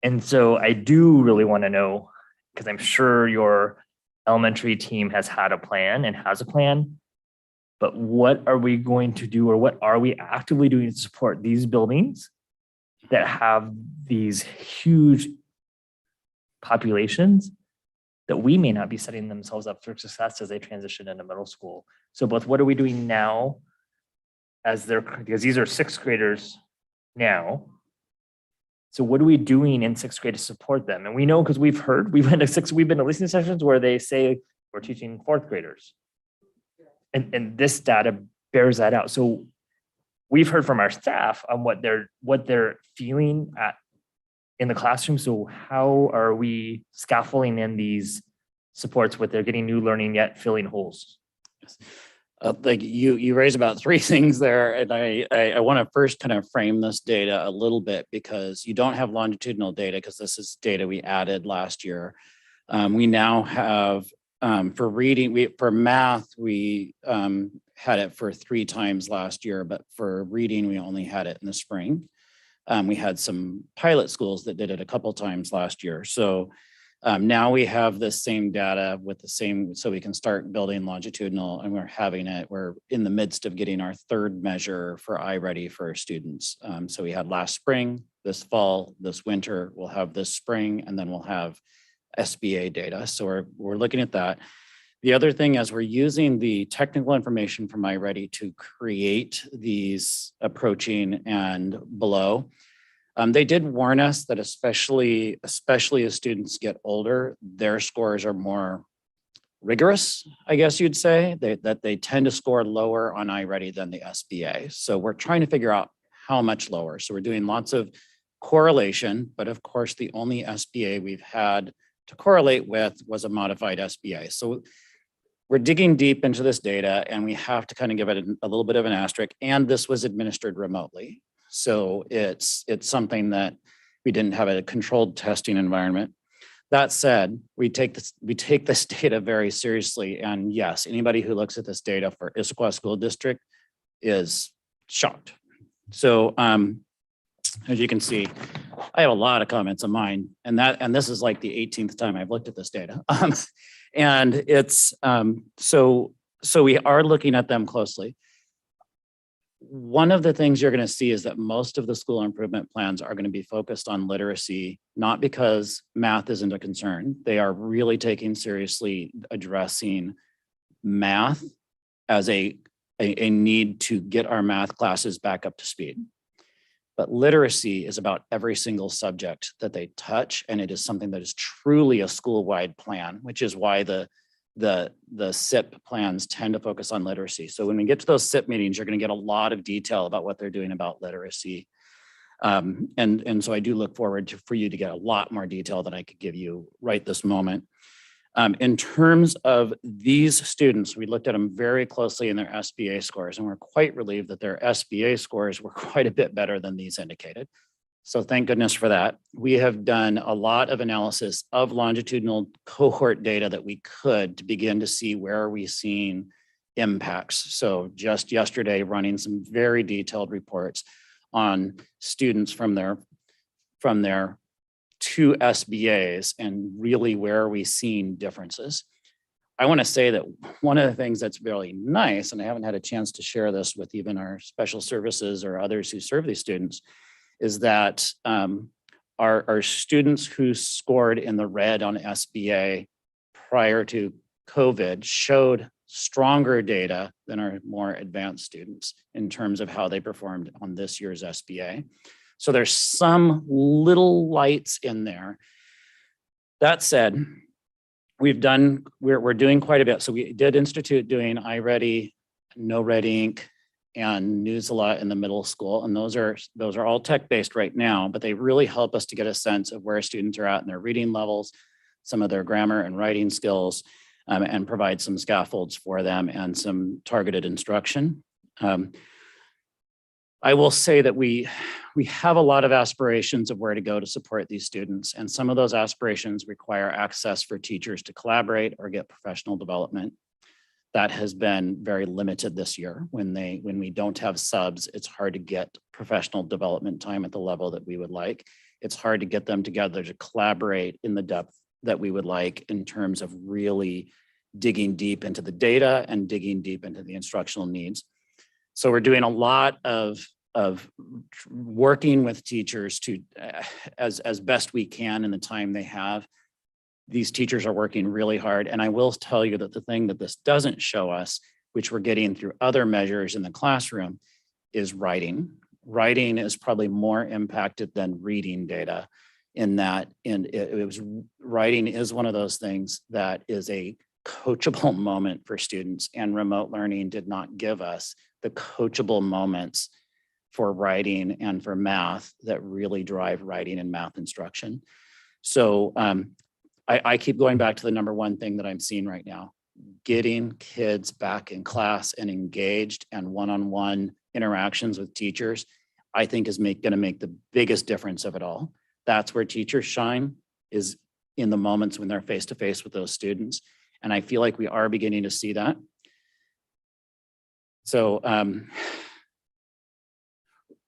And so I do really want to know, because I'm sure your elementary team has had a plan and has a plan, but what are we going to do, or what are we actively doing to support these buildings that have these huge populations that we may not be setting themselves up for success as they transition into middle school? So both what are we doing now because these are 6th graders now. So what are we doing in 6th grade to support them? And we know, because we've been to listening sessions where they say we're teaching 4th graders. And this data bears that out. So we've heard from our staff on what they're feeling in the classroom. So how are we scaffolding in these supports with they're getting new learning yet filling holes? Like you raised about 3 things there, and I want to first kind of frame this data a little bit, because you don't have longitudinal data, because this is data we added last year. We now have for reading, for math, we had it for 3 times last year, but for reading, we only had it in the spring. We had some pilot schools that did it a couple times last year. So now we have the same data with the same, so we can start building longitudinal, and we're in the midst of getting our 3rd measure for iReady for our students. So we had last spring, this fall, this winter, we'll have this spring, and then we'll have SBA data. So we're looking at that. The other thing is we're using the technical information from iReady to create these approaching and below. They did warn us that especially as students get older, their scores are more rigorous, I guess you'd say, that they tend to score lower on iReady than the SBA. So we're trying to figure out how much lower. So we're doing lots of correlation, but of course, the only SBA we've had to correlate with was a modified SBA. So we're digging deep into this data and we have to kind of give it a little bit of an asterisk. And this was administered remotely. So it's something that we didn't have a controlled testing environment. That said, we take this data very seriously. And yes, anybody who looks at this data for Issaquah School District is shocked. So as you can see, I have a lot of comments on mine, and this is like the 18th time I've looked at this data. And it's so we are looking at them closely. One of the things you're going to see is that most of the school improvement plans are going to be focused on literacy, not because math isn't a concern. They are really taking seriously addressing math as a need to get our math classes back up to speed. But literacy is about every single subject that they touch, and it is something that is truly a school-wide plan, which is why the SIP plans tend to focus on literacy. So when we get to those SIP meetings, you're going to get a lot of detail about what they're doing about literacy. And so I do look forward for you to get a lot more detail than I could give you right this moment. In terms of these students, we looked at them very closely in their SBA scores, and we're quite relieved that their SBA scores were quite a bit better than these indicated. So thank goodness for that. We have done a lot of analysis of longitudinal cohort data that we could to begin to see where are we seeing impacts. So just yesterday, running some very detailed reports on students from their two SBAs and really where are we seeing differences. I want to say that one of the things that's really nice, and I haven't had a chance to share this with even our special services or others who serve these students, is that our students who scored in the red on SBA prior to COVID showed stronger data than our more advanced students in terms of how they performed on this year's SBA. So there's some little lights in there. That said, we're doing quite a bit. So we did institute doing iReady, No Red Ink, and Newsela in the middle school. And those are all tech-based right now, but they really help us to get a sense of where students are at in their reading levels, some of their grammar and writing skills, and provide some scaffolds for them and some targeted instruction. I will say that we have a lot of aspirations of where to go to support these students. And some of those aspirations require access for teachers to collaborate or get professional development. That has been very limited this year. When we don't have subs, it's hard to get professional development time at the level that we would like. It's hard to get them together to collaborate in the depth that we would like in terms of really digging deep into the data and digging deep into the instructional needs. So we're doing a lot of working with teachers to, as best we can in the time they have. These teachers are working really hard. And I will tell you that the thing that this doesn't show us, which we're getting through other measures in the classroom, is writing. Writing is probably more impacted than reading data in that, writing is one of those things that is a coachable moment for students, and remote learning did not give us the coachable moments for writing and for math that really drive writing and math instruction. So I keep going back to the number one thing that I'm seeing right now: getting kids back in class and engaged, and one-on-one interactions with teachers, I think is going to make the biggest difference of it all. That's where teachers shine, is in the moments when they're face-to-face with those students. And I feel like we are beginning to see that. So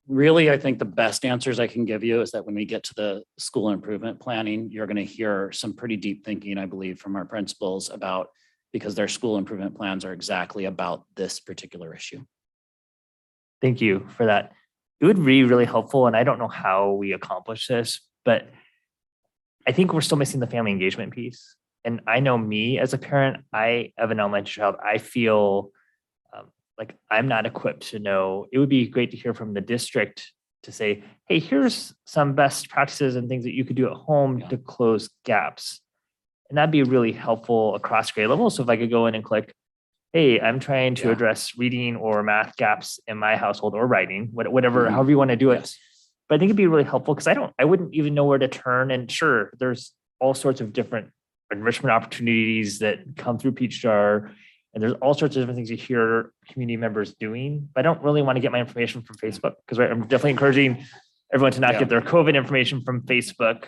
really, I think the best answers I can give you is that when we get to the school improvement planning, you're going to hear some pretty deep thinking, I believe, from our principals about, because their school improvement plans are exactly about this particular issue. Thank you for that. It would be really helpful, and I don't know how we accomplish this, but I think we're still missing the family engagement piece. And I know me as a parent, I have an elementary child, I feel like I'm not equipped to know. It would be great to hear from the district to say, hey, here's some best practices and things that you could do at home to close gaps. And that'd be really helpful across grade levels. So if I could go in and click, hey, I'm trying to address reading or math gaps in my household or writing, whatever, however you want to do it. But I think it'd be really helpful because I wouldn't even know where to turn. And sure, there's all sorts of different enrichment opportunities that come through Peach Jar. And there's all sorts of different things you hear community members doing, but I don't really want to get my information from Facebook because I'm definitely encouraging everyone to not get their COVID information from Facebook.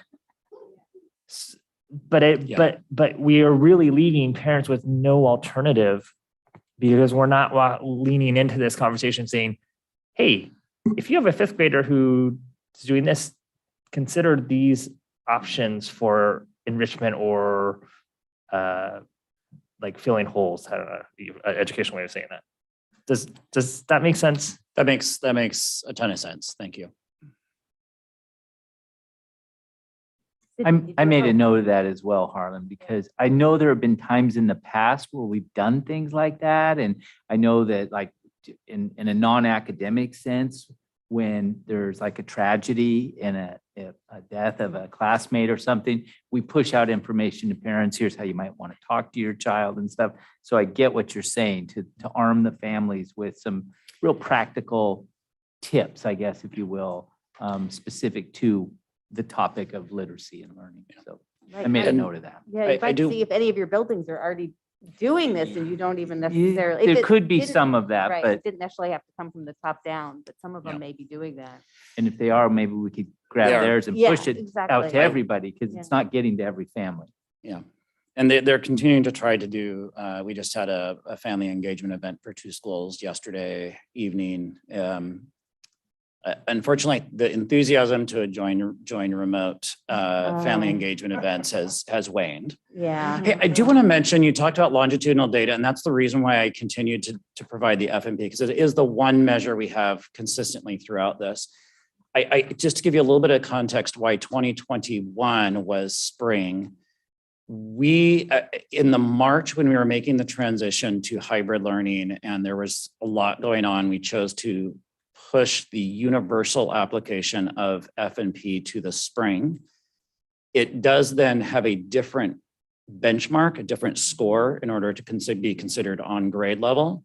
But we are really leaving parents with no alternative because we're not leaning into this conversation saying, hey, if you have a fifth grader who's doing this, consider these options for enrichment or like filling holes. I don't know, an educational way of saying that. Does that make sense? That makes a ton of sense. Thank you. I made a note of that as well, Harlan, because I know there have been times in the past where we've done things like that. And I know that like in a non-academic sense, when there's like a tragedy and a death of a classmate or something, we push out information to parents. Here's how you might want to talk to your child and stuff. So I get what you're saying, to arm the families with some real practical tips, I guess, if you will, specific to the topic of literacy and learning. So I made a note of that. Yeah, you'd like to see if any of your buildings are already doing this and you don't even necessarily. There could be some of that, Right, but it didn't necessarily have to come from the top down, but some of them may be doing that. and if they are, maybe we could grab They are. theirs and Yeah, push it out exactly. to everybody because it's not getting to every family. Yeah. And they're continuing to try to do, we just had a family engagement event for 2 schools yesterday evening. Unfortunately, the enthusiasm to join remote family engagement events has waned. Yeah. Hey, I do want to mention, you talked about longitudinal data, and that's the reason why I continue to provide the FMP, because it is the one measure we have consistently throughout this. I just to give you a little bit of context why 2021 was spring. We, in the March, when we were making the transition to hybrid learning and there was a lot going on, we chose to push the universal application of FNP to the spring. It does then have a different benchmark, a different score in order to be considered on grade level.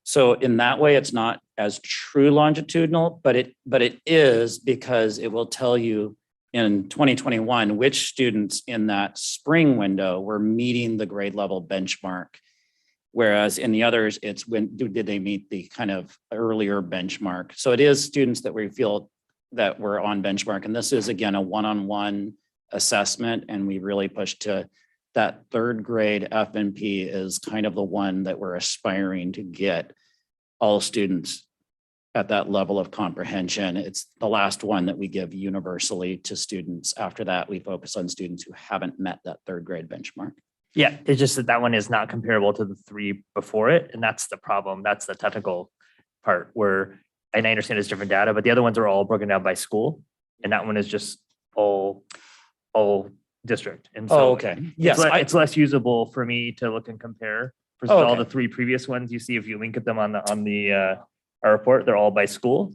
So in that way, it's not as true longitudinal, but it is, because it will tell you in 2021 which students in that spring window were meeting the grade level benchmark. Whereas in the others, it's when did they meet the kind of earlier benchmark. So it is students that we feel that were on benchmark. And this is, again, a one-on-one assessment. And we really pushed to that 3rd grade FNP is kind of the one that we're aspiring to get all students at that level of comprehension. It's the last one that we give universally to students. After that, we focus on students who haven't met that 3rd grade benchmark. Yeah, it's just that one is not comparable to the 3 before it. And that's the problem. That's the technical part where, and I understand it's different data, but the other ones are all broken down by school. And that one is just all district. And so okay. Yes, it's less usable for me to look and compare versus all the 3 previous ones you see. If you link at them on our report, they're all by school.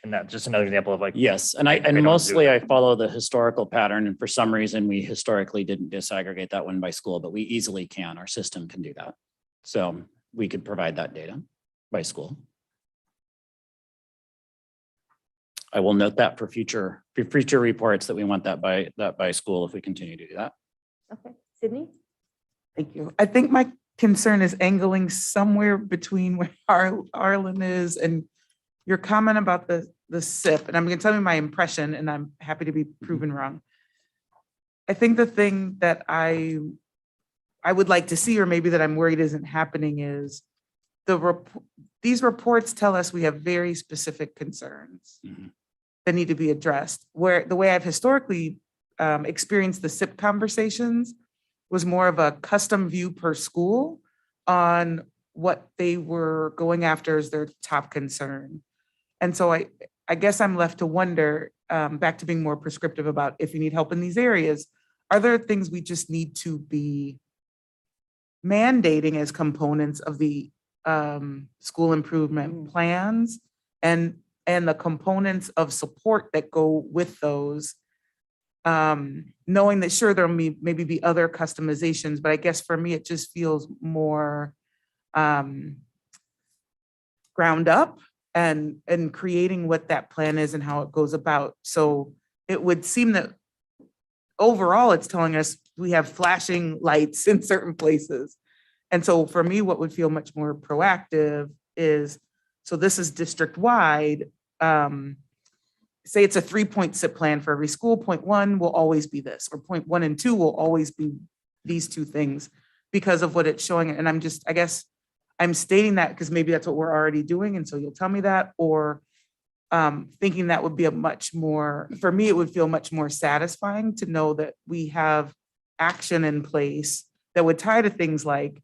And that's just another example of like. Yes, and mostly I follow the historical pattern, and for some reason, we historically didn't disaggregate that one by school, but we easily can. Our system can do that. So we could provide that data by school. I will note that for future reports that we want that by school if we continue to do that. Okay, Sydney? Thank you. I think my concern is angling somewhere between where Arlen is and your comment about the SIP, and I'm going to tell you my impression, and I'm happy to be proven wrong. I think the thing that I would like to see, or maybe that I'm worried isn't happening, is these reports tell us we have very specific concerns that need to be addressed. Where the way I've historically experienced the SIP conversations was more of a custom view per school on what they were going after as their top concern. And so I guess I'm left to wonder, back to being more prescriptive about if you need help in these areas, are there things we just need to be mandating as components of the school improvement plans? And and the components of support that go with those. Knowing that sure, there'll maybe be other customizations, but I guess for me, it just feels more ground up and creating what that plan is and how it goes about. So it would seem that overall, it's telling us we have flashing lights in certain places. And so for me, what would feel much more proactive is, so this is district-wide. Say it's a 3-point SIP plan for every school. Point 1 will always be this, or point 1 and 2 will always be these 2 things because of what it's showing. And I guess I'm stating that because maybe that's what we're already doing. And so you'll tell me that, or thinking that would be a much more, for me, it would feel much more satisfying to know that we have action in place that would tie to things like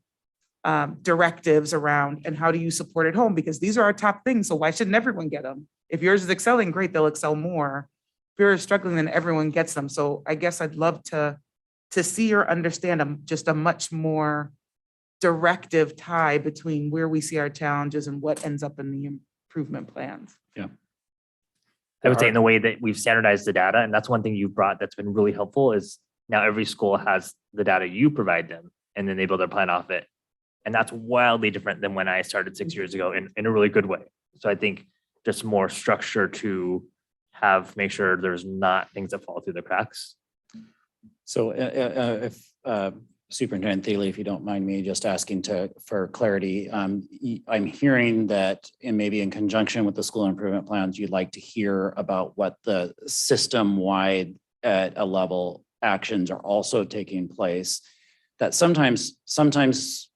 directives around and how do you support at home? Because these are our top things. So why shouldn't everyone get them? If yours is excelling, great, they'll excel more. If you're struggling, then everyone gets them. So I guess I'd love to see or understand just a much more directive tie between where we see our challenges and what ends up in the improvement plans. Yeah. I would say in the way that we've standardized the data, and that's one thing you've brought that's been really helpful, is now every school has the data you provide them, and then they build their plan off it. And that's wildly different than when I started 6 years ago in a really good way. So I think just more structure to make sure there's not things that fall through the cracks. So if Superintendent Thiele, if you don't mind me just asking for clarity, I'm hearing that, and maybe in conjunction with the school improvement plans, you'd like to hear about what the system-wide at a level actions are also taking place. That sometimes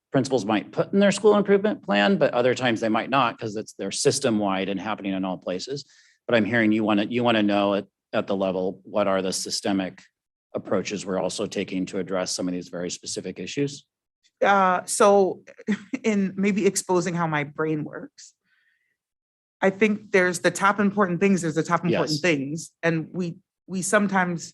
principals might put in their school improvement plan, but other times they might not because they're system-wide and happening in all places. But I'm hearing you want to know at the level, what are the systemic approaches we're also taking to address some of these very specific issues? So in maybe exposing how my brain works, I think there's the top important things, Yes. things. And we sometimes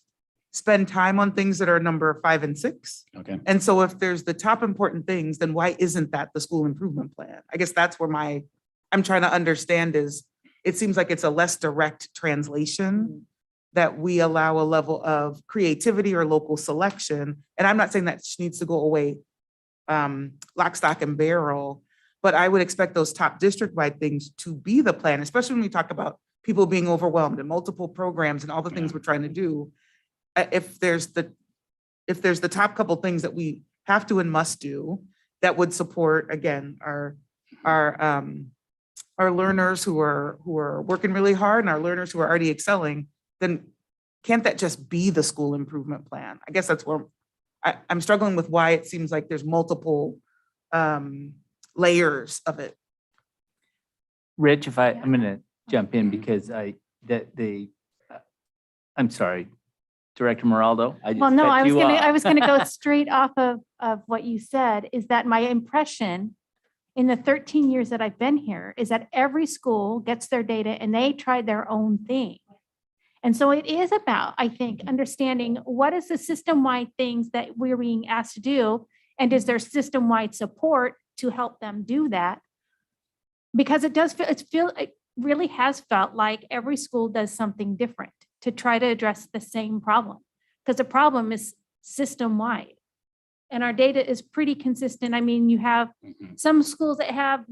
spend time on things that are number 5 and 6. Okay. And so if there's the top important things, then why isn't that the school improvement plan? I guess that's where I'm trying to understand is, it seems like it's a less direct translation that we allow a level of creativity or local selection. And I'm not saying that needs to go away lock, stock, and barrel, but I would expect those top district-wide things to be the plan, especially when we talk about people being overwhelmed and multiple programs and all the things we're trying to do. If there's the top couple things that we have to and must do that would support, again, our learners who are working really hard and our learners who are already excelling, then can't that just be the school improvement plan? I guess that's where I'm struggling with why it seems like there's multiple layers of it. Rich, I'm going to jump in because I'm sorry, Director Moraldo. Well, no, I was gonna go straight off of what you said, is that my impression in the 13 years that I've been here is that every school gets their data and they try their own thing. And so it is about, I think, understanding what is the system-wide things that we're being asked to do, and is there system-wide support to help them do that? Because it really has felt like every school does something different to try to address the same problem, because the problem is system-wide. And our data is pretty consistent. I mean, you have some schools that have,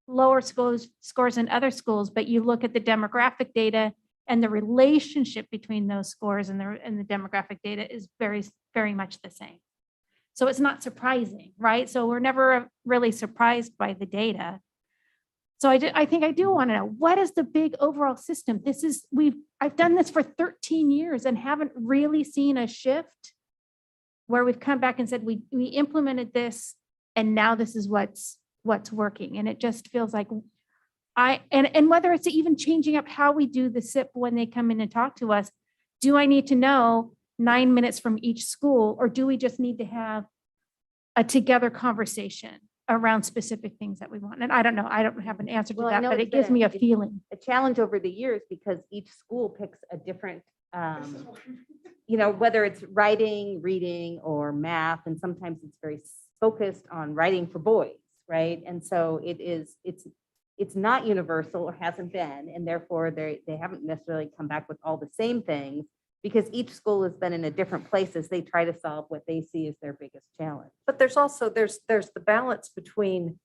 lower scores than other schools, but you look at the demographic data and the relationship between those scores and the demographic data is very, very much the same. So it's not surprising, right? So we're never really surprised by the data. So I think I do want to know, what is the big overall system? I've done this for 13 years and haven't really seen a shift where we've come back and said, we implemented this and now this is what's working. And it just feels like and whether it's even changing up how we do the SIP when they come in and talk to us, do I need to know 9 minutes from each school, or do we just need to have a together conversation around specific things that we want? And I don't know, I don't have an answer to that, but it gives me a feeling. A challenge over the years because each school picks a different, whether it's writing, reading, or math, and sometimes it's very focused on writing for boys, right? And so it's it's not universal or hasn't been, and therefore they haven't necessarily come back with all the same things, because each school has been in a different place as they try to solve what they see as their biggest challenge. But there's also, there's the balance between,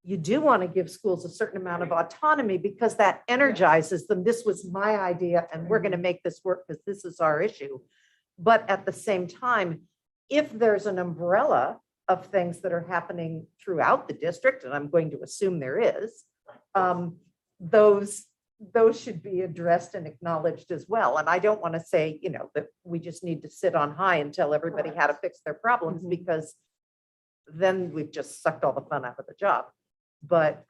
you do want to give schools a certain amount of autonomy because that energizes them. This was my idea and we're going to make this work because this is our issue. But at the same time, if there's an umbrella of things that are happening throughout the district, and I'm going to assume there is, those should be addressed and acknowledged as well. And I don't want to say, that we just need to sit on high and tell everybody how to fix their problems, because then we've just sucked all the fun out of the job. But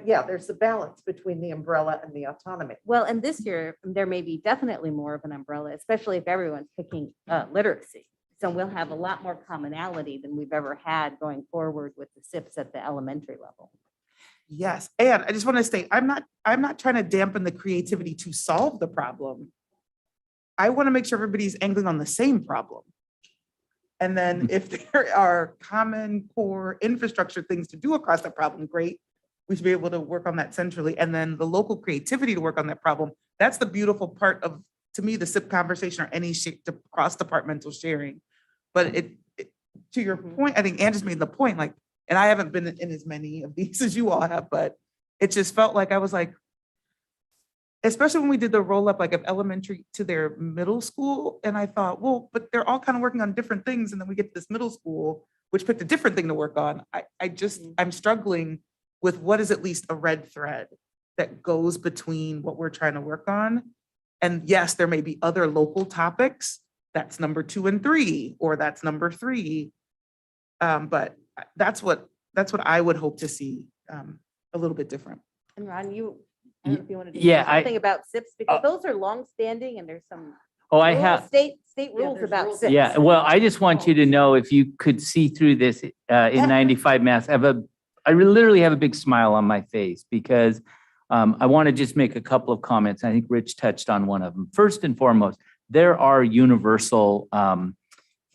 yeah, there's a balance between the umbrella and the autonomy. Well, and this year, there may be definitely more of an umbrella, especially if everyone's picking literacy. So we'll have a lot more commonality than we've ever had going forward with the SIPs at the elementary level. Yes, and I just want to say, I'm not trying to dampen the creativity to solve the problem. I want to make sure everybody's angling on the same problem. And then if there are common core infrastructure things to do across the problem, great. We should be able to work on that centrally. And then the local creativity to work on that problem. That's the beautiful part of, to me, the SIP conversation or any cross-departmental sharing. But to your point, I think Ann just made the point, like, and I haven't been in as many of these as you all have, but it just felt like I was like, especially when we did the roll up, like of elementary to their middle school. And I thought, well, but they're all kind of working on different things. And then we get to this middle school, which picked a different thing to work on. I'm struggling with what is at least a red thread that goes between what we're trying to work on. And yes, there may be other local topics. That's number 2 and 3, or that's number 3. But that's what I would hope to see a little bit different. And Ron, I don't know if you want to Yeah, say something about SIPs, because those are longstanding and there's some I have. state rules about SIPs. Yeah, well, I just want you to know, if you could see through this in 95 Mass, I literally have a big smile on my face, because I want to just make a couple of comments. I think Rich touched on one of them. First and foremost, there are universal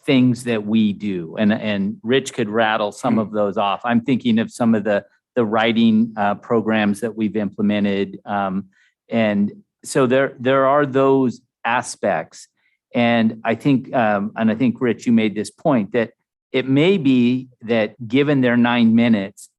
things that we do, and Rich could rattle some of those off. I'm thinking of some of the writing programs that we've implemented. And so there are those aspects. And I think, Rich, you made this point that it may be that given their 9 minutes,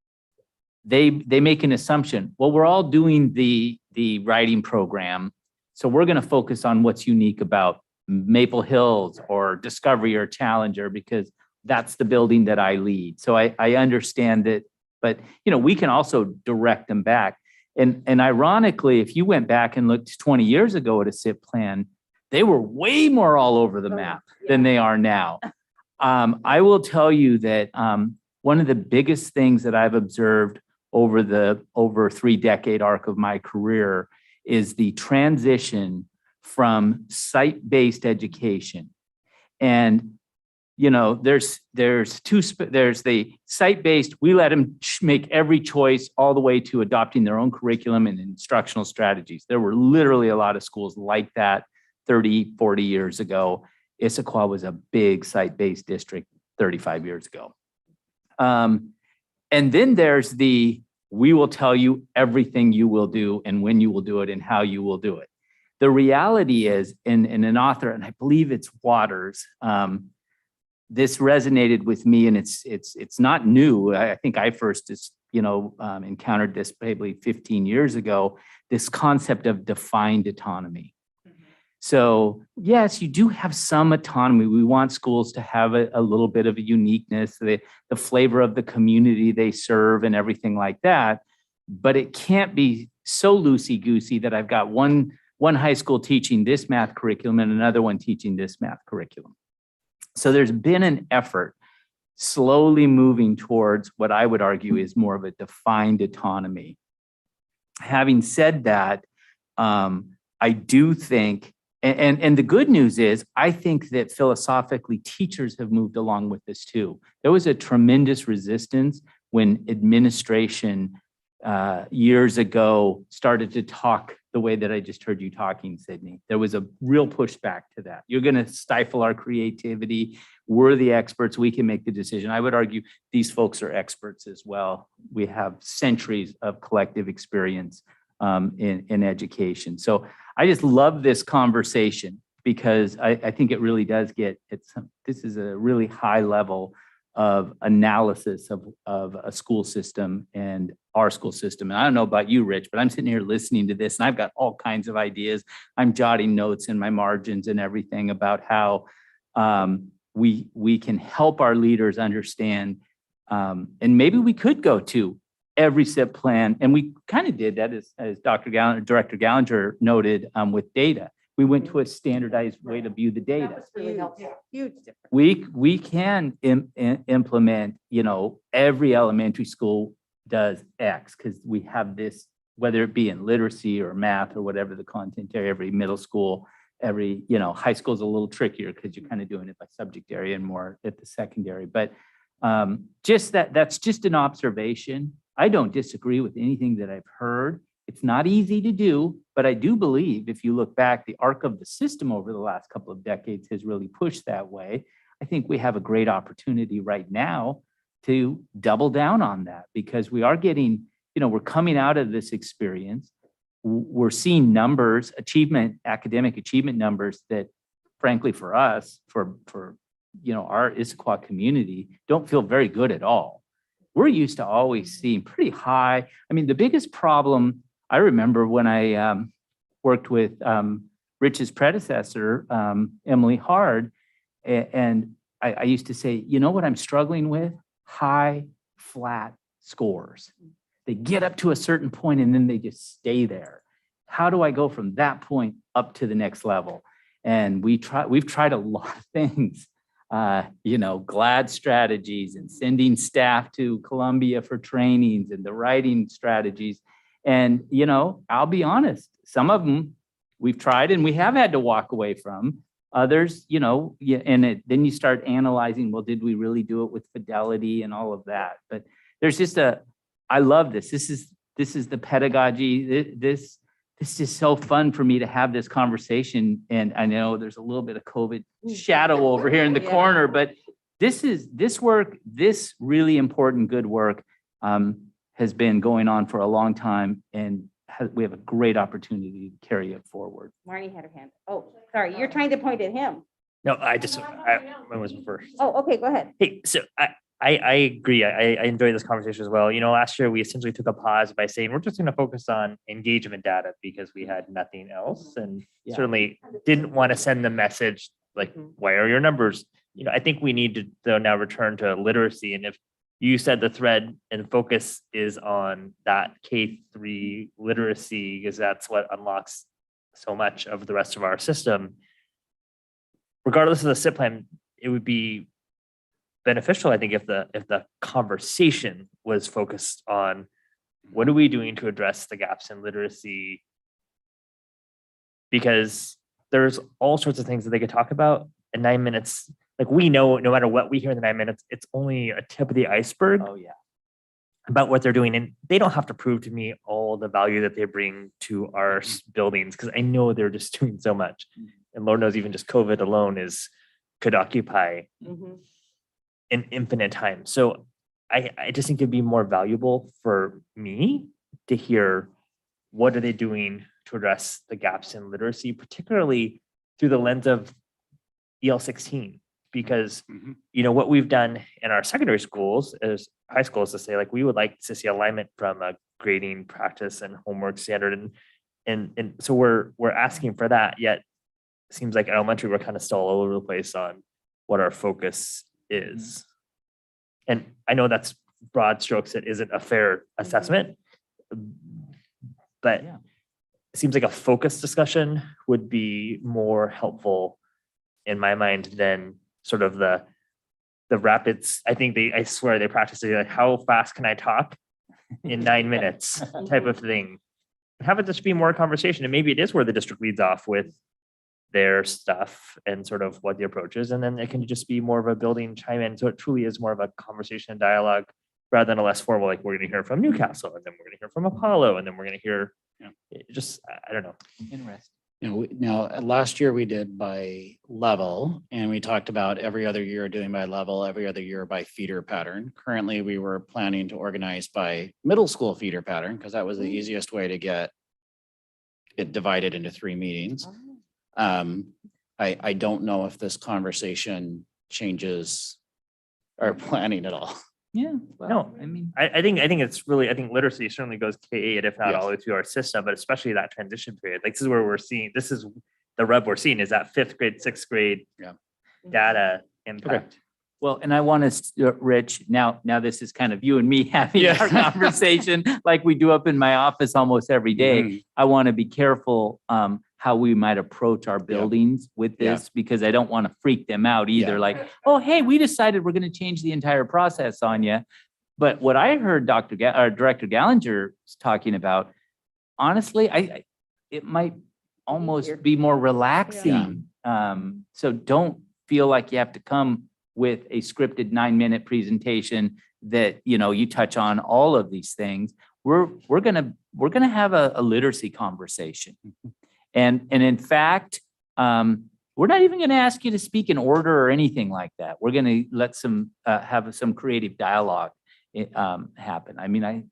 they make an assumption. Well, we're all doing the writing program, so we're going to focus on what's unique about Maple Hills or Discovery or Challenger, because that's the building that I lead. So I understand that, but we can also direct them back. And ironically, if you went back and looked 20 years ago at a SIP plan, they were way more all over the map than they are now. I will tell you that one of the biggest things that I've observed over the 3-decade arc of my career is the transition from site-based education. And there's the site-based, we let them make every choice all the way to adopting their own curriculum and instructional strategies. There were literally a lot of schools like that 30, 40 years ago. Issaquah was a big site-based district 35 years ago. And then there's we will tell you everything you will do and when you will do it and how you will do it. The reality is, in an author, and I believe it's Waters, this resonated with me, and it's not new. I think I first encountered this probably 15 years ago, this concept of defined autonomy. So yes, you do have some autonomy. We want schools to have a little bit of a uniqueness, the flavor of the community they serve and everything like that. But it can't be so loosey-goosey that I've got one high school teaching this math curriculum and another one teaching this math curriculum. So there's been an effort slowly moving towards what I would argue is more of a defined autonomy. Having said that, I do think, and the good news is, I think that philosophically teachers have moved along with this too. There was a tremendous resistance when administration years ago started to talk the way that I just heard you talking, Sydney. There was a real pushback to that. You're going to stifle our creativity. We're the experts. We can make the decision. I would argue these folks are experts as well. We have centuries of collective experience in education. So I just love this conversation because I think it really does this is a really high level of analysis of a school system and our school system. And I don't know about you, Rich, but I'm sitting here listening to this and I've got all kinds of ideas. I'm jotting notes in my margins and everything about how we can help our leaders understand. And maybe we could go to every SIP plan. And we kind of did that as Director Gallinger noted with data. We went to a standardized way to view the data. Really helpful. Huge difference. We can implement, every elementary school does X because we have this, whether it be in literacy or math or whatever the content area, every middle school, every, high school is a little trickier because you're kind of doing it by subject area and more at the secondary. But that's just an observation. I don't disagree with anything that I've heard. It's not easy to do, but I do believe if you look back, the arc of the system over the last couple of decades has really pushed that way. I think we have a great opportunity right now to double down on that because we are getting, we're coming out of this experience. We're seeing numbers, academic achievement numbers that frankly for us, for our Issaquah community don't feel very good at all. We're used to always seeing pretty high. I mean, the biggest problem I remember when I worked with Rich's predecessor, Emily Hard, and I used to say, what I'm struggling with? High, flat scores. They get up to a certain point and then they just stay there. How do I go from that point up to the next level? And we've tried a lot of things, GLAD strategies and sending staff to Columbia for trainings and the writing strategies. And, I'll be honest, some of them we've tried and we have had to walk away from. Others, then you start analyzing, well, did we really do it with fidelity and all of that? But there's just I love this. This is the pedagogy. This is so fun for me to have this conversation. And I know there's a little bit of COVID shadow over here in the corner, but this really important, good work has been going on for a long time. And we have a great opportunity to carry it forward. Marnie had her hand. Oh, sorry, you're trying to point at him. No, I wasn't first. Oh, okay, go ahead. Hey, so I agree. I enjoyed this conversation as well. Last year we essentially took a pause by saying we're just going to focus on engagement data because we had nothing else, and certainly didn't want to send the message like, why are your numbers? I think we need to though now return to literacy, and if you said the thread and focus is on that K-3 literacy because that's what unlocks so much of the rest of our system. Regardless of the SIP plan, it would be beneficial, I think, if the conversation was focused on what are we doing to address the gaps in literacy, because there's all sorts of things that they could talk about in 9 minutes. Like we know, no matter what we hear in the 9 minutes, it's only a tip of the iceberg. Oh yeah. About what they're doing, and they don't have to prove to me all the value that they bring to our buildings because I know they're just doing so much, and Lord knows even just COVID alone could occupy an infinite time. So I just think it'd be more valuable for me to hear what are they doing to address the gaps in literacy, particularly through the lens of EL16. Because what we've done in our secondary schools as high schools to say, like, we would like to see alignment from a grading practice and homework standard, and so we're asking for that. Yet it seems like elementary we're kind of still all over the place on what our focus is. And I know that's broad strokes. It isn't a fair assessment, but it seems like a focused discussion would be more helpful in my mind than sort of the rapids. I swear they practice it like, how fast can I talk in 9 minutes type of thing. Have it just be more conversation. And maybe it is where the district leads off with their stuff and sort of what the approach is. And then it can just be more of a building chime in. So it truly is more of a conversation and dialogue rather than a less formal, like we're going to hear from Newcastle and then we're going to hear from Apollo and then we're going to hear I don't know. Interesting. Now, last year we did by level, and we talked about every other year doing by level, every other year by feeder pattern. Currently, we were planning to organize by middle school feeder pattern because that was the easiest way to get it divided into 3 meetings. I don't know if this conversation changes our planning at all. Yeah. No, I mean, I think it's really, I think literacy certainly goes K-8, if not all the way through our system, but especially that transition period. Like this is where we're seeing, this is the rub we're seeing is that 5th grade, 6th grade data impact. Well, and I want to, Rich, now this is kind of you and me having our conversation like we do up in my office almost every day. I want to be careful how we might approach our buildings with this because I don't want to freak them out either. Like, oh, hey, we decided we're going to change the entire process on you. But what I heard Director Gallinger talking about, honestly, it might almost be more relaxing. So don't feel like you have to come with a scripted 9-minute presentation that, you touch on all of these things. We're gonna have a literacy conversation. And in fact, we're not even going to ask you to speak in order or anything like that. We're going to let have some creative dialogue happen. I mean,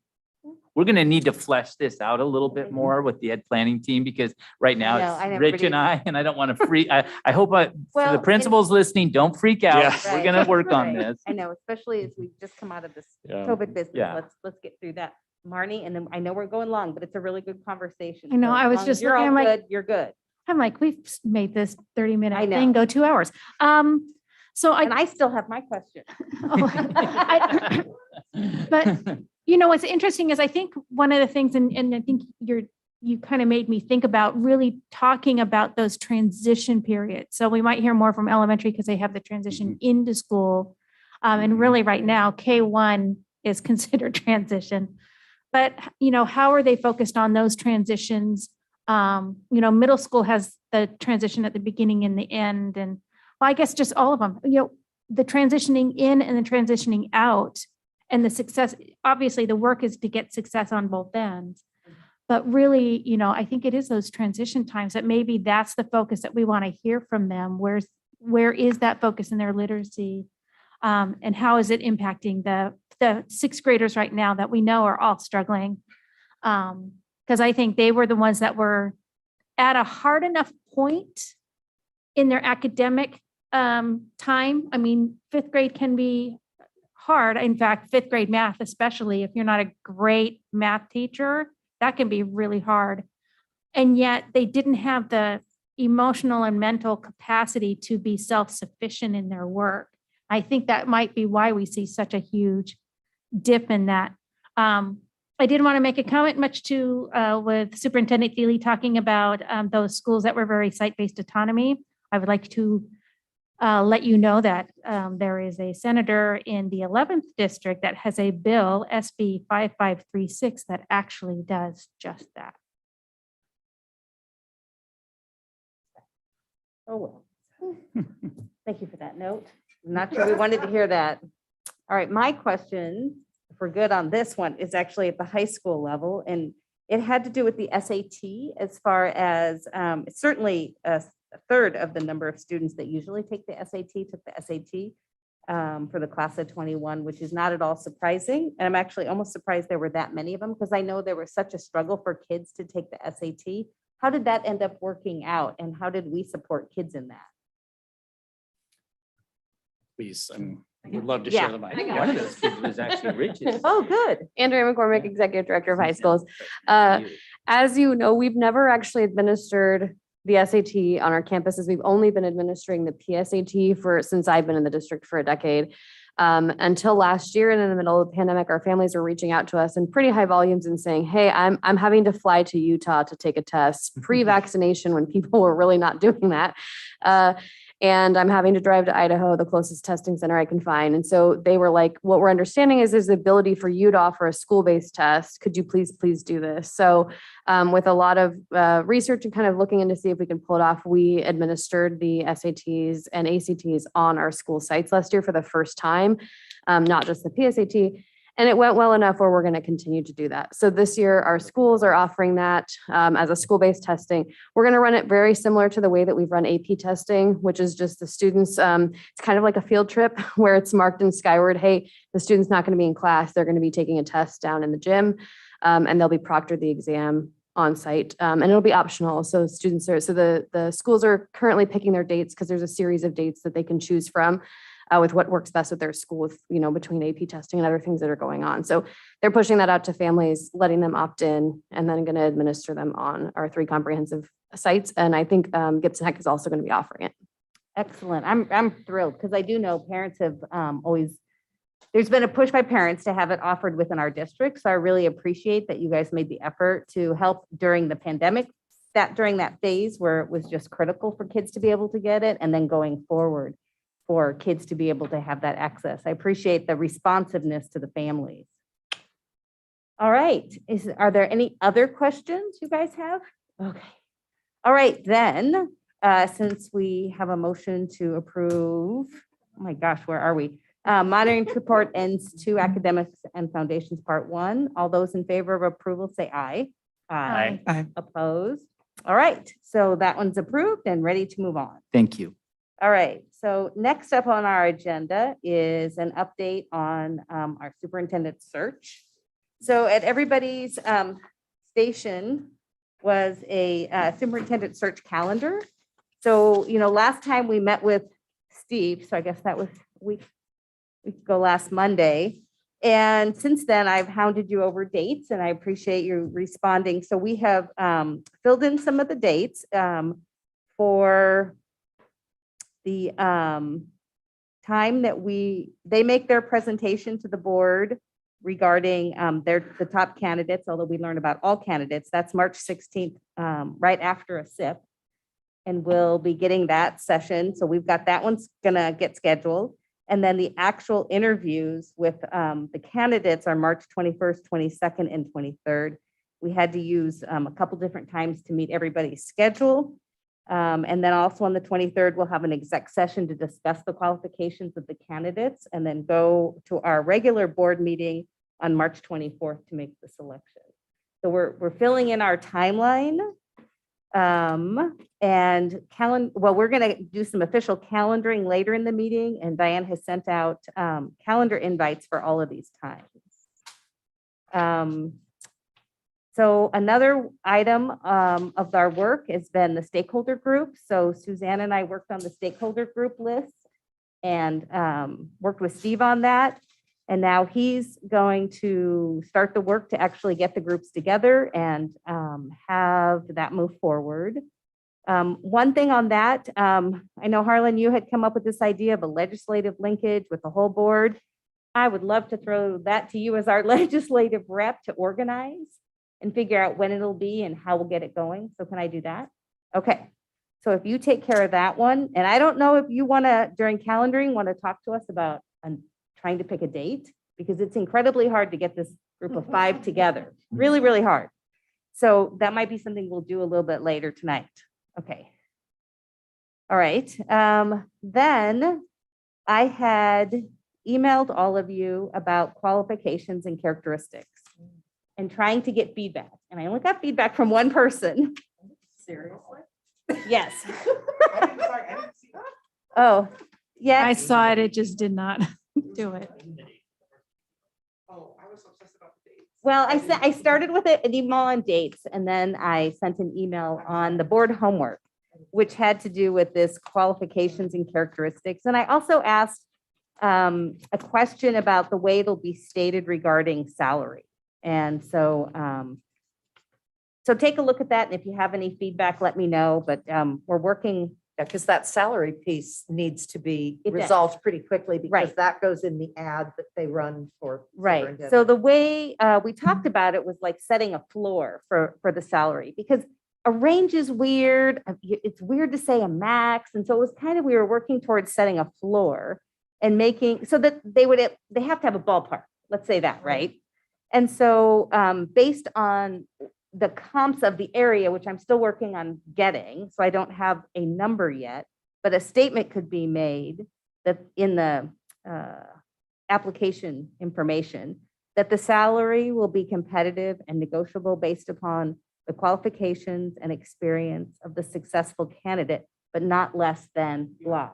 we're going to need to flesh this out a little bit more with the ed planning team because right now it's Rich and I don't want to freak. I hope for the principals listening, don't freak out. We're going to work on this. I know, especially as we just come out of this COVID business. Let's get through that. Marnie, and then I know we're going long, but it's a really good conversation. I know, So I as was long just as you're looking, all I'm like, good, you're good. I'm like, we've made this 30-minute know. thing go 2 hours. So I still have my question. But what's interesting is I think one of the things, and I think you kind of made me think about really talking about those transition periods. So we might hear more from elementary because they have the transition into school. And really right now, K1 is considered transition. But, how are they focused on those transitions? Middle school has the transition at the beginning and the end. And well, I guess just all of them, the transitioning in and the transitioning out and the success, obviously the work is to get success on both ends. But really, I think it is those transition times that maybe that's the focus that we want to hear from them. Where is that focus in their literacy? And how is it impacting the 6th graders right now that we know are all struggling? Because I think they were the ones that were at a hard enough point in their academic time. I mean, 5th grade can be hard. In fact, 5th grade math, especially if you're not a great math teacher, that can be really hard. And yet they didn't have the emotional and mental capacity to be self-sufficient in their work. I think that might be why we see such a huge dip in that. I did want to make a comment with Superintendent Thiele talking about those schools that were very site-based autonomy. I would like to let you know that there is a senator in the 11th district that has a bill, SB 5536, that actually does just that. Oh, well. Thank you for that note. I'm not sure we wanted to hear that. All right, my question, if we're good on this one, is actually at the high school level, and it had to do with the SAT as far as certainly a third of the number of students that usually take the SAT took the SAT for the class of 21, which is not at all surprising. And I'm actually almost surprised there were that many of them because I know there was such a struggle for kids to take the SAT. How did that end up working out, and how did we support kids in that? Please, I would love to share the mic. One of those kids was actually Rich's. Oh, good. Andrea McCormick, Executive Director of High Schools. As you know, we've never actually administered the SAT on our campuses. We've only been administering the PSAT since I've been in the district for a decade. Until last year, and in the middle of the pandemic, our families were reaching out to us in pretty high volumes and saying, hey, I'm having to fly to Utah to take a test pre-vaccination when people were really not doing that. And I'm having to drive to Idaho, the closest testing center I can find. And so they were like, what we're understanding is there's the ability for you to offer a school-based test. Could you please do this? So with a lot of research and kind of looking into see if we can pull it off, we administered the SATs and ACTs on our school sites last year for the first time, not just the PSAT. And it went well enough where we're going to continue to do that. So this year, our schools are offering that as a school-based testing. We're going to run it very similar to the way that we've run AP testing, which is just the students, it's kind of like a field trip where it's marked in Skyward, hey, the student's not going to be in class. They're going to be taking a test down in the gym, and they'll be proctored the exam on site, and it'll be optional. So the schools are currently picking their dates because there's a series of dates that they can choose from. With what works best with their school, with, between AP testing and other things that are going on. So they're pushing that out to families, letting them opt in, and then going to administer them on our 3 comprehensive sites. And I think Gibson Heck is also going to be offering it. Excellent. I'm thrilled because I do know parents have there's been a push by parents to have it offered within our district. So I really appreciate that you guys made the effort to help during the pandemic, during that phase where it was just critical for kids to be able to get it, and then going forward for kids to be able to have that access. I appreciate the responsiveness to the families. All right, are there any other questions you guys have? Okay. All right, then, since we have a motion to approve, oh my gosh, where are we? Monitoring report ends 2 academics and foundations part 1. All those in favor of approval say aye. Aye. Aye. Opposed? All right, so that one's approved and ready to move on. Thank you. All right, so next up on our agenda is an update on our superintendent search. So at everybody's station was a superintendent search calendar. So, last time we met with Steve, so I guess that was a week ago last Monday. And since then, I've hounded you over dates, and I appreciate you responding. So we have filled in some of the dates for the time that they make their presentation to the board regarding the top candidates, although we learn about all candidates. That's March 16th, right after a SIP. And we'll be getting that session. So we've got that one's gonna get scheduled. And then the actual interviews with the candidates are March 21st, 22nd, and 23rd. We had to use a couple different times to meet everybody's schedule. And then also on the 23rd, we'll have an exec session to discuss the qualifications of the candidates, and then go to our regular board meeting on March 24th to make the selection. So we're filling in our timeline. We're going to do some official calendaring later in the meeting, and Diane has sent out calendar invites for all of these times. So another item of our work has been the stakeholder group. So Suzanne and I worked on the stakeholder group list and worked with Steve on that. And now he's going to start the work to actually get the groups together and have that move forward. One thing on that, I know Harlan, you had come up with this idea of a legislative linkage with the whole board. I would love to throw that to you as our legislative rep to organize and figure out when it'll be and how we'll get it going. So can I do that? Okay. So if you take care of that one, and I don't know if you want to, during calendaring, want to talk to us about trying to pick a date, because it's incredibly hard to get this group of 5 together. Really, really hard. So that might be something we'll do a little bit later tonight. Okay. All right. Then I had emailed all of you about qualifications and characteristics and trying to get feedback. And I only got feedback from one person. Seriously? Yes. Oh, yeah. I saw it, it just did not do it. Oh, I was obsessed about the dates. Well, I started with an email on dates, and then I sent an email on the board homework, which had to do with this qualifications and characteristics. And I also asked a question about the way it'll be stated regarding salary. And so, so take a look at that. And if you have any feedback, let me know. But we're working. Because that salary piece needs to be It does. resolved pretty quickly, because Right. that goes in the ad that they run for. Right. superintendent. So the way we talked about it was like setting a floor for the salary, because a range is weird. It's weird to say a max. And so it was kind of, we were working towards setting a floor and making so that they have to have a ballpark. Let's say that, right? And so based on the comps of the area, which I'm still working on getting, so I don't have a number yet, but a statement could be made that in the application information, that the salary will be competitive and negotiable based upon the qualifications and experience of the successful candidate, but not less than blah.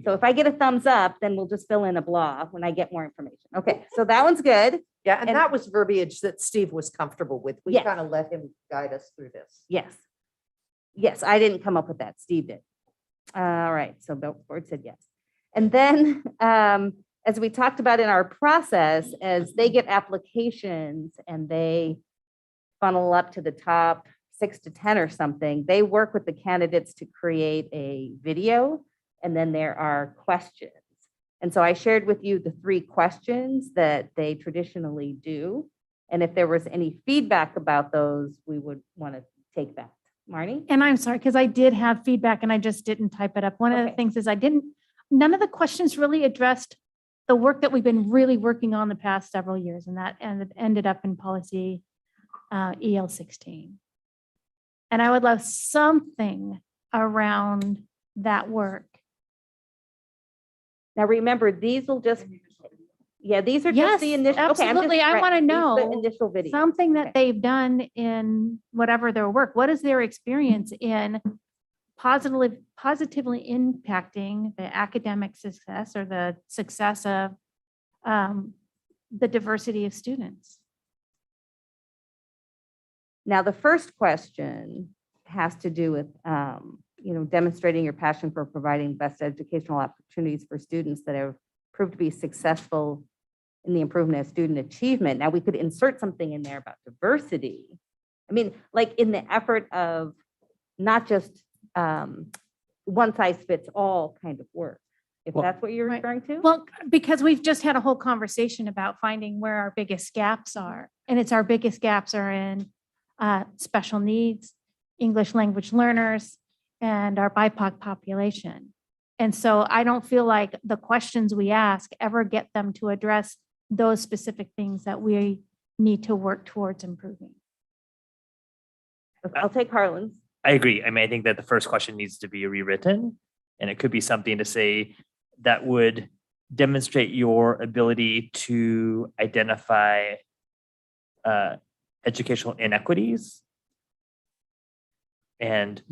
So if I get a thumbs up, then we'll just fill in a blah when I get more information. Okay, so that one's good. Yeah, and And- that was verbiage that Steve was comfortable with. We Yes. kind of let him guide us through this. Yes. Yes, I didn't come up with that. Steve did. All right, so the board said yes. And then, as we talked about in our process, as they get applications and they funnel up to the top 6 to 10 or something, they work with the candidates to create a video, and then there are questions. And so I shared with you the 3 questions that they traditionally do. And if there was any feedback about those, we would want to take that. Marnie? And I'm sorry, because I did have feedback and I just didn't type it up. One of the Okay. things is none of the questions really addressed the work that we've been really working on the past several years, and that ended up in policy EL 16. And I would love something around that work. Now, remember, these will just, these are just Yes, the initial. okay, I'm just- absolutely. I right, want to these are know the initial video. something that Okay. they've done in whatever their work. What is their experience in positively impacting the academic success or the success of the diversity of students? Now, the first question has to do with, demonstrating your passion for providing best educational opportunities for students that have proved to be successful in the improvement of student achievement. Now, we could insert something in there about diversity. I mean, like in the effort of not just one size fits all kind of work, if Well- that's what you're Right. referring to? Well, because we've just had a whole conversation about finding where our biggest gaps are. And it's our biggest gaps are in special needs, English language learners, and our BIPOC population. And so I don't feel like the questions we ask ever get them to address those specific things that we need to work towards improving. I'll take Harlan's. I agree. I mean, I think that the first question needs to be rewritten, and it could be something to say that would demonstrate your ability to identify educational inequities and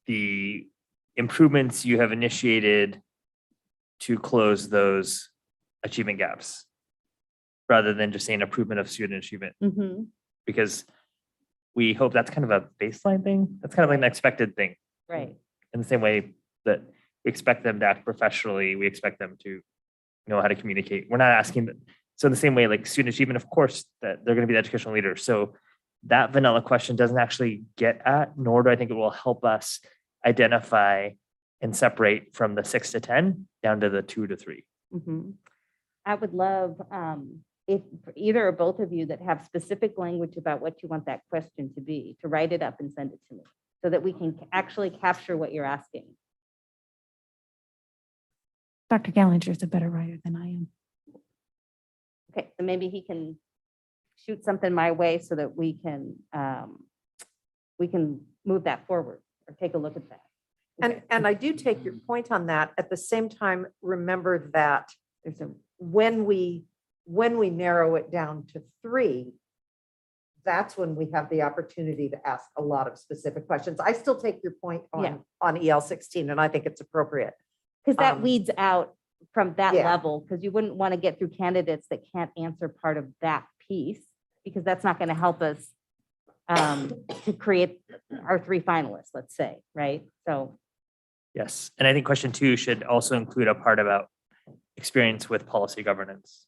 the improvements you have initiated to close those achievement gaps, rather than just saying improvement of student achievement, Mhm. because we hope that's kind of a baseline thing. That's kind of like an expected thing. Right. In the same way that we expect them to act professionally, we expect them to know how to communicate. We're not asking them. So in the same way, like student achievement, of course, that they're going to be the educational leader. So that vanilla question doesn't actually get at, nor do I think it will help us identify and separate from the 6 to 10 down to the 2 to 3. Mhm. I would love if either or both of you that have specific language about what you want that question to be, to write it up and send it to me so that we can actually capture what you're asking. Dr. Gallinger is a better writer than I am. Okay, so maybe he can shoot something my way so that we can move that forward or take a look at that. And I do take your point on that. At the same time, remember that There's a when we narrow it down to 3, that's when we have the opportunity to ask a lot of specific questions. I still take your point Yeah. on EL 16, and I think it's appropriate. because that Um, weeds out from that yeah. level, because you wouldn't want to get through candidates that can't answer part of that piece, because that's not going to help us to create our 3 finalists, let's say, right? So, Yes. And I think question 2 should also include a part about experience with policy governance.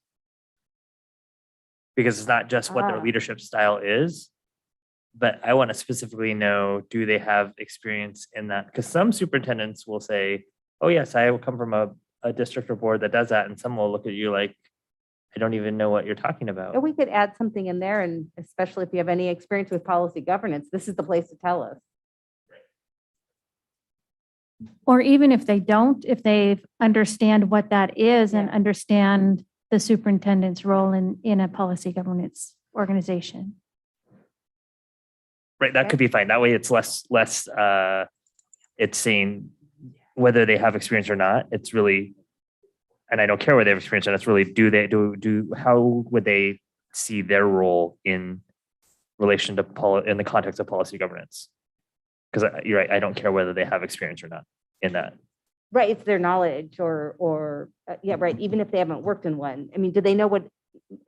Because it's not just what their Ah. leadership style is, but I want to specifically know, do they have experience in that? Because some superintendents will say, oh, yes, I will come from a district or board that does that. And some will look at you like, I don't even know what you're talking about. or we could add something in there, and especially if you have any experience with policy governance, this is the place to tell us. Or even if they don't, if they understand what that is and Yeah. understand the superintendent's role in a policy governance organization. Right, that Okay. could be fine. That way it's less, it's saying whether they have experience or not. It's really and I don't care whether they have experience, and it's really, how would they see their role in relation to in the context of policy governance? Because you're right, I don't care whether they have experience or not in that. Right, it's their knowledge yeah, right, even if they haven't worked in one. I mean, do they know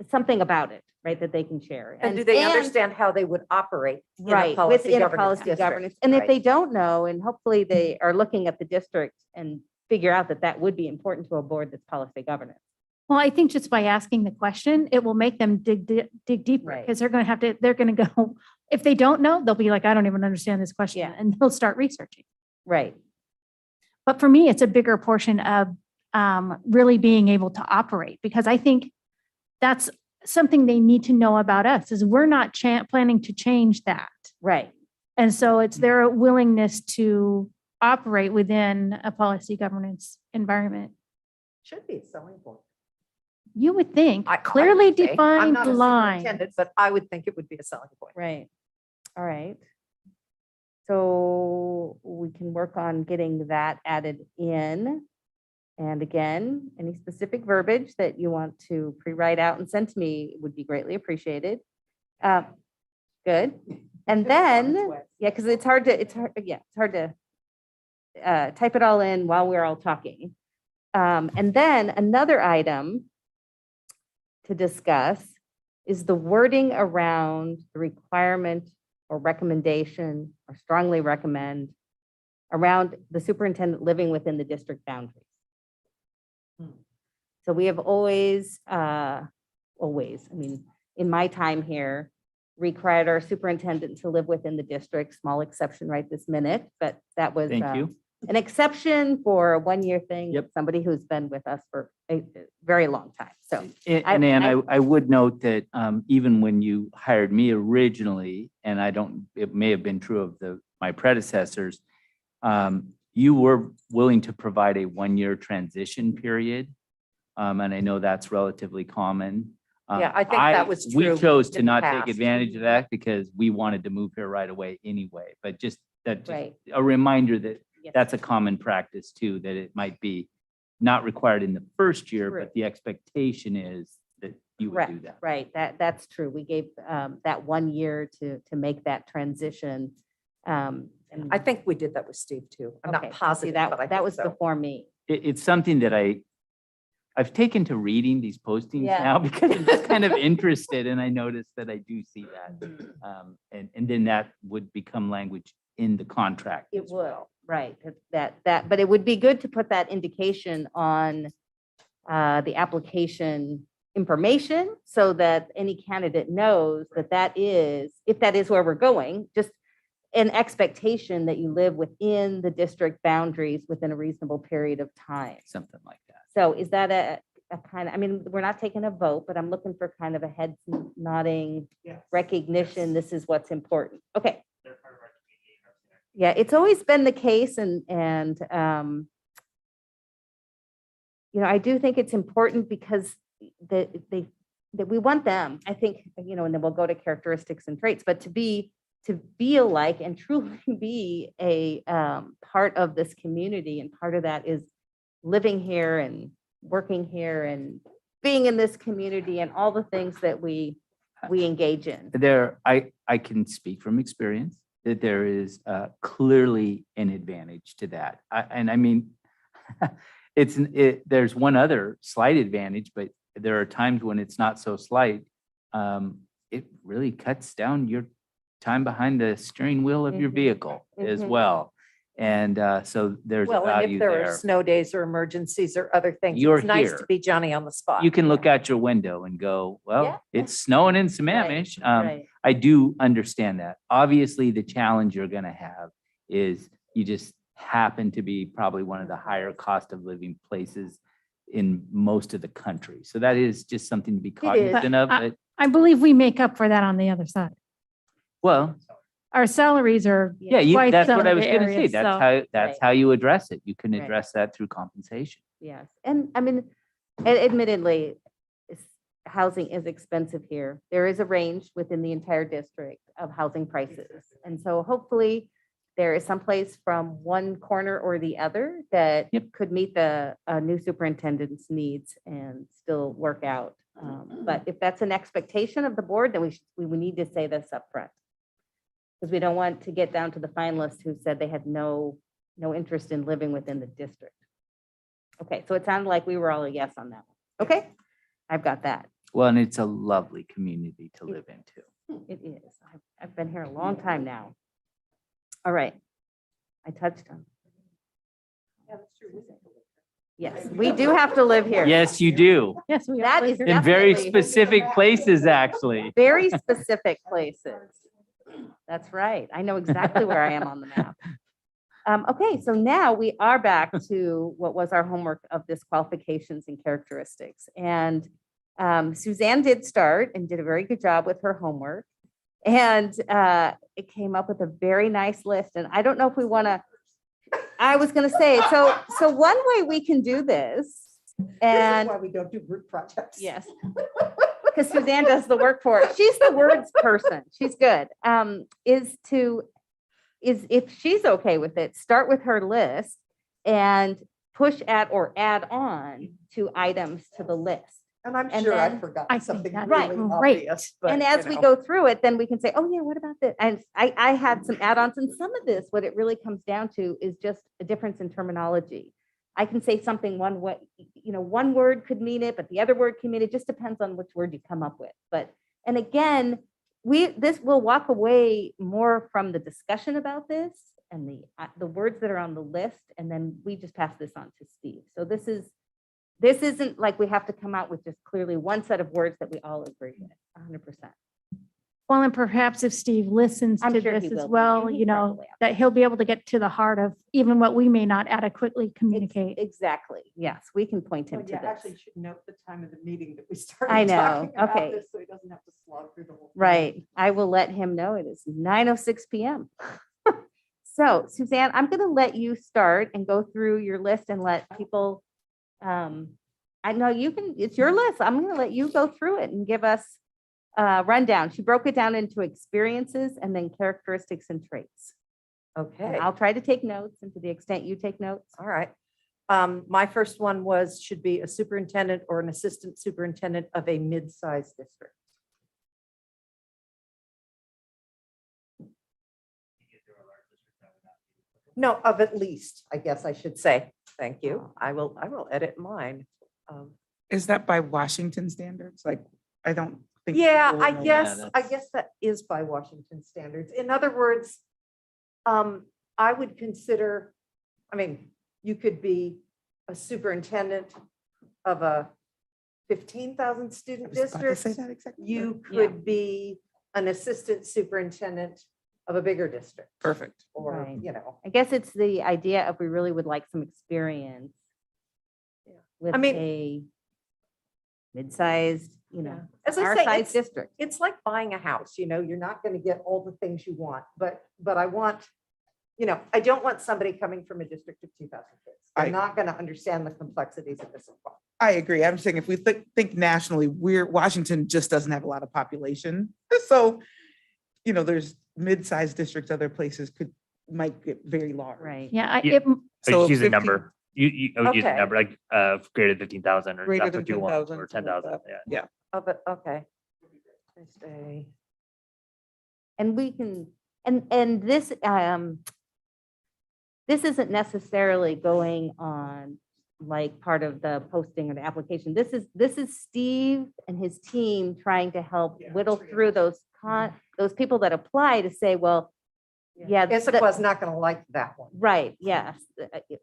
something about it, right, that they can share? And do they understand how they would operate in a Right, policy within a governance policy district? governance. And if Right. they don't know, and hopefully they are looking at the district and figure out that that would be important to a board that's policy governance. Well, I think just by asking the question, it will make them dig deeper Right. because they're going to go, if they don't know, they'll be like, I don't even understand this question. Yeah. And they'll start researching. Right. But for me, it's a bigger portion of really being able to operate, because I think that's something they need to know about us, is we're not planning to change that. Right. And so it's their willingness to operate within a policy governance environment. Should be a selling point. You would think I clearly would think. I'm defined not a line. superintendent, but I would think it would be a selling point. Right. All right. So we can work on getting that added in. And again, any specific verbiage that you want to pre-write out and send to me would be greatly appreciated. Good. And then, yeah, because it's hard to type it all in while we're all talking. And then another item to discuss is the wording around the requirement or recommendation or strongly recommend around the superintendent living within the district boundaries. So we have always, I mean, in my time here, required our superintendent to live within the district, small exception right this minute, but that was Thank you. an exception for a one-year thing. Yep. Somebody who's been with us for a very long time. So And Ann, I would note that even when you hired me originally, and it may have been true of my predecessors, you were willing to provide a one-year transition period. And I know that's relatively common. Yeah, I think that was true We chose to in the not take past. advantage of that because we wanted to move here right away anyway. But just Right. a reminder that Yes. that's a common practice too, that it might be not required in the first year, True. but the expectation is that you would do that. Right, that's true. We gave that 1 year to make that transition. And I think we did that with Steve too. I'm okay, not positive, that but I that think was so. before me. It's something that I've taken to reading these postings Yeah. now because I'm just kind of interested and I noticed that I do see that. And then that would become language in the contract It as would, well. right, but it would be good to put that indication on the application information so that any candidate knows that if that is where we're going, just an expectation that you live within the district boundaries within a reasonable period of time. Something like that. So is that a kind of, I mean, we're not taking a vote, but I'm looking for kind of a head nodding recognition. This is what's important. Okay. Yeah, it's always been the case and I do think it's important because that we want them, I think, and then we'll go to characteristics and traits, but to feel like and truly be a part of this community. And part of that is living here and working here and being in this community and all the things that we engage in. I can speak from experience that there is clearly an advantage to that. I mean, there's one other slight advantage, but there are times when it's not so slight. It really cuts down your time behind the steering wheel of your vehicle as well. And so there's a Well, and value if there are there. snow days or emergencies or other things, You're it's nice here. to be Johnny on the spot. You can look out your window and go, well, Yeah. it's snowing in Sammamish. Right. I do understand that. Obviously, the challenge you're going to have is you just happen to be probably one of the higher cost of living places in most of the country. So that is just something to be cognizant of. But, I believe we make up for that on the other side. well, Our salaries are yeah, quite that's some what of I was the going to say. areas, so- That's how you address it. You can Right. address that through compensation. Yes, and I mean, admittedly, housing is expensive here. There is a range within the entire district of housing prices. And so hopefully there is someplace from one corner or the other that could meet the new superintendent's needs and still work out. But if that's an expectation of the board, then we need to say this up front. Because we don't want to get down to the finalists who said they had no interest in living within the district. Okay, so it sounded like we were all a yes on that one. Okay, I've got that. Well, and it's a lovely community to live in too. It is. I've been here a long time now. All right. I touched on. Yes, we do have to live here. Yes, you do. Yes, we That are. is In very definitely specific places, actually. very specific places. That's right. I know exactly where I am on the map. Okay, so now we are back to what was our homework of disqualifications and characteristics. And Suzanne did start and did a very good job with her homework. And it came up with a very nice list. And I don't know if we want to, I was going to say, so one way we can do this, and This is why we don't do group projects. yes, because Suzanne does the work for it. She's the words person. She's good. Is if she's okay with it, start with her list and push at or add on to items to the list. And I'm And sure I've then- forgotten I think something that's really great. obvious. but, And as you we know. go through it, then we can say, oh yeah, what about this? And I had some add-ons, and some of this, what it really comes down to is just a difference in terminology. I can say something one way, one word could mean it, but the other word can mean it. Just depends on which word you come up with. And again, this will walk away more from the discussion about this and the words that are on the list, and then we just pass this on to Steve. So this isn't like we have to come out with just clearly one set of words that we all agree with 100%. Well, and perhaps if Steve listens I'm to sure this he as will. well, He's probably out that he'll be able to get to the heart of even what we may not adequately communicate. Exactly. Yes, we can point him Well, to you this. actually should note the time of the meeting that we started. I know. talking about Okay. this, so he doesn't have to slog through the whole. thing. Right. I will let him know it is 9:06 PM. So Suzanne, I'm going to let you start and go through your list and let people, I know you can, it's your list. I'm going to let you go through it and give us a rundown. She broke it down into experiences and then characteristics and traits. Okay. And I'll try to take notes, and to the extent you take notes. All right. My first one should be a superintendent or an assistant superintendent of a mid-sized district. No, of at least, I guess I should say. Thank you. I will edit mine. Is that by Washington standards? Like, I don't think. Yeah, people I know. guess that is by Washington standards. In other words, I would consider, you could be a superintendent of a 15,000 student I was about to say district. that exactly. You Yeah. could be an assistant superintendent of a bigger district, Perfect. or, Right. I guess it's the idea of we really would like some experience with I mean- a mid-sized, As I our say, size district. it's like buying a house, you're not going to get all the things you want, but I want, I don't want somebody coming from a district of 2,000 kids. They're I- not going to understand the complexities of this. I agree. I'm saying if we think nationally, Washington just doesn't have a lot of population. So, there's mid-sized districts, other places might get very large. Right. Yeah, Yeah. So Use a 15 number. I would use a Okay. number like greater than 15,000 or Greater that's than what you want, 10,000, or something like 10,000. that. Yeah. Okay. Just a- And we can, and this isn't necessarily going on like part of the posting or the application. This is Steve and his team trying to help whittle through those people that apply to say, well, yeah. Issaquah's not going to like that one. Right, yes,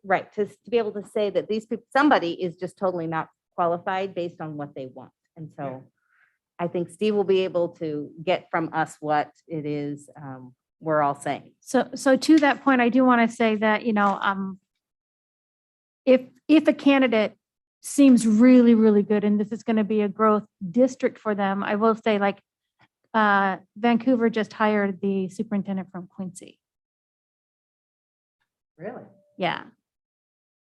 right, to be able to say that these people, somebody is just totally not qualified based on what they want. And so I think Steve will be able to get from us what it is we're all saying. So to that point, I do want to say that, if a candidate seems really, really good, and this is going to be a growth district for them, I will say, like, Vancouver just hired the superintendent from Quincy. Really? Yeah.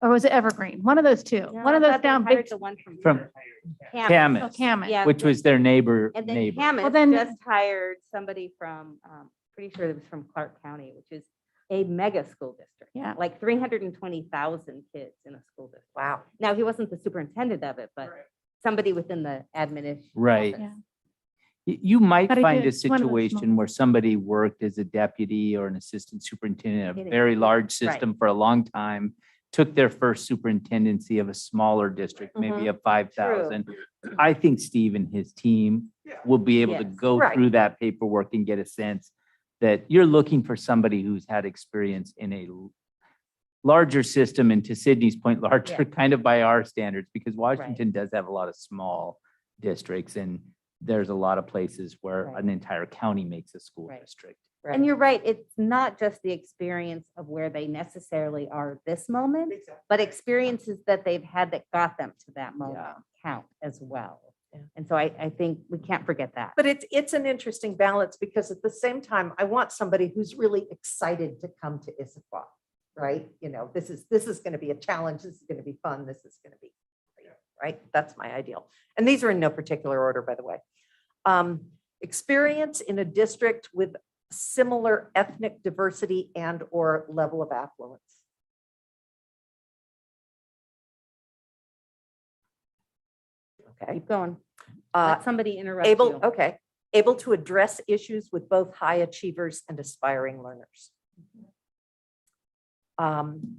Or was it Evergreen? One of those two. No, One of I those thought they down hired big. the one From Camas. Oh, Camas, Camas. Yeah. which was their neighbor. And then Hammett Well, then- just hired somebody from, pretty sure it was from Clark County, which is a mega school district. Yeah. Like 320,000 kids in a school district. Wow. Now, he wasn't the superintendent of it, but somebody within the administration. Right. You might But I find do- a it's one of those situation where somebody worked as a deputy or an assistant superintendent of a very large Right. system for a long time, took their first superintendency of a smaller district, maybe of 5,000. I think Steve and his team will be able to Yes. go Right. through that paperwork and get a sense that you're looking for somebody who's had experience in a larger system, and to Sydney's point, larger Yeah. kind of by our standards, because Washington does have a lot of small districts, and there's a lot of places where Right. an entire county makes a school Right. district. And you're right, it's not just the experience of where they necessarily are this moment, but experiences that they've had that got them to that moment count as well. And so I think we can't forget that. But it's an interesting balance because at the same time, I want somebody who's really excited to come to Issaquah, right? You know, this is going to be a challenge. This is going to be fun. This is going to be, right? That's my ideal. And these are in no particular order, by the way. Experience in a district with similar ethnic diversity and or level of affluence. Okay. Keep going. Uh, Let somebody interrupt you. Able to address issues with both high achievers and aspiring learners.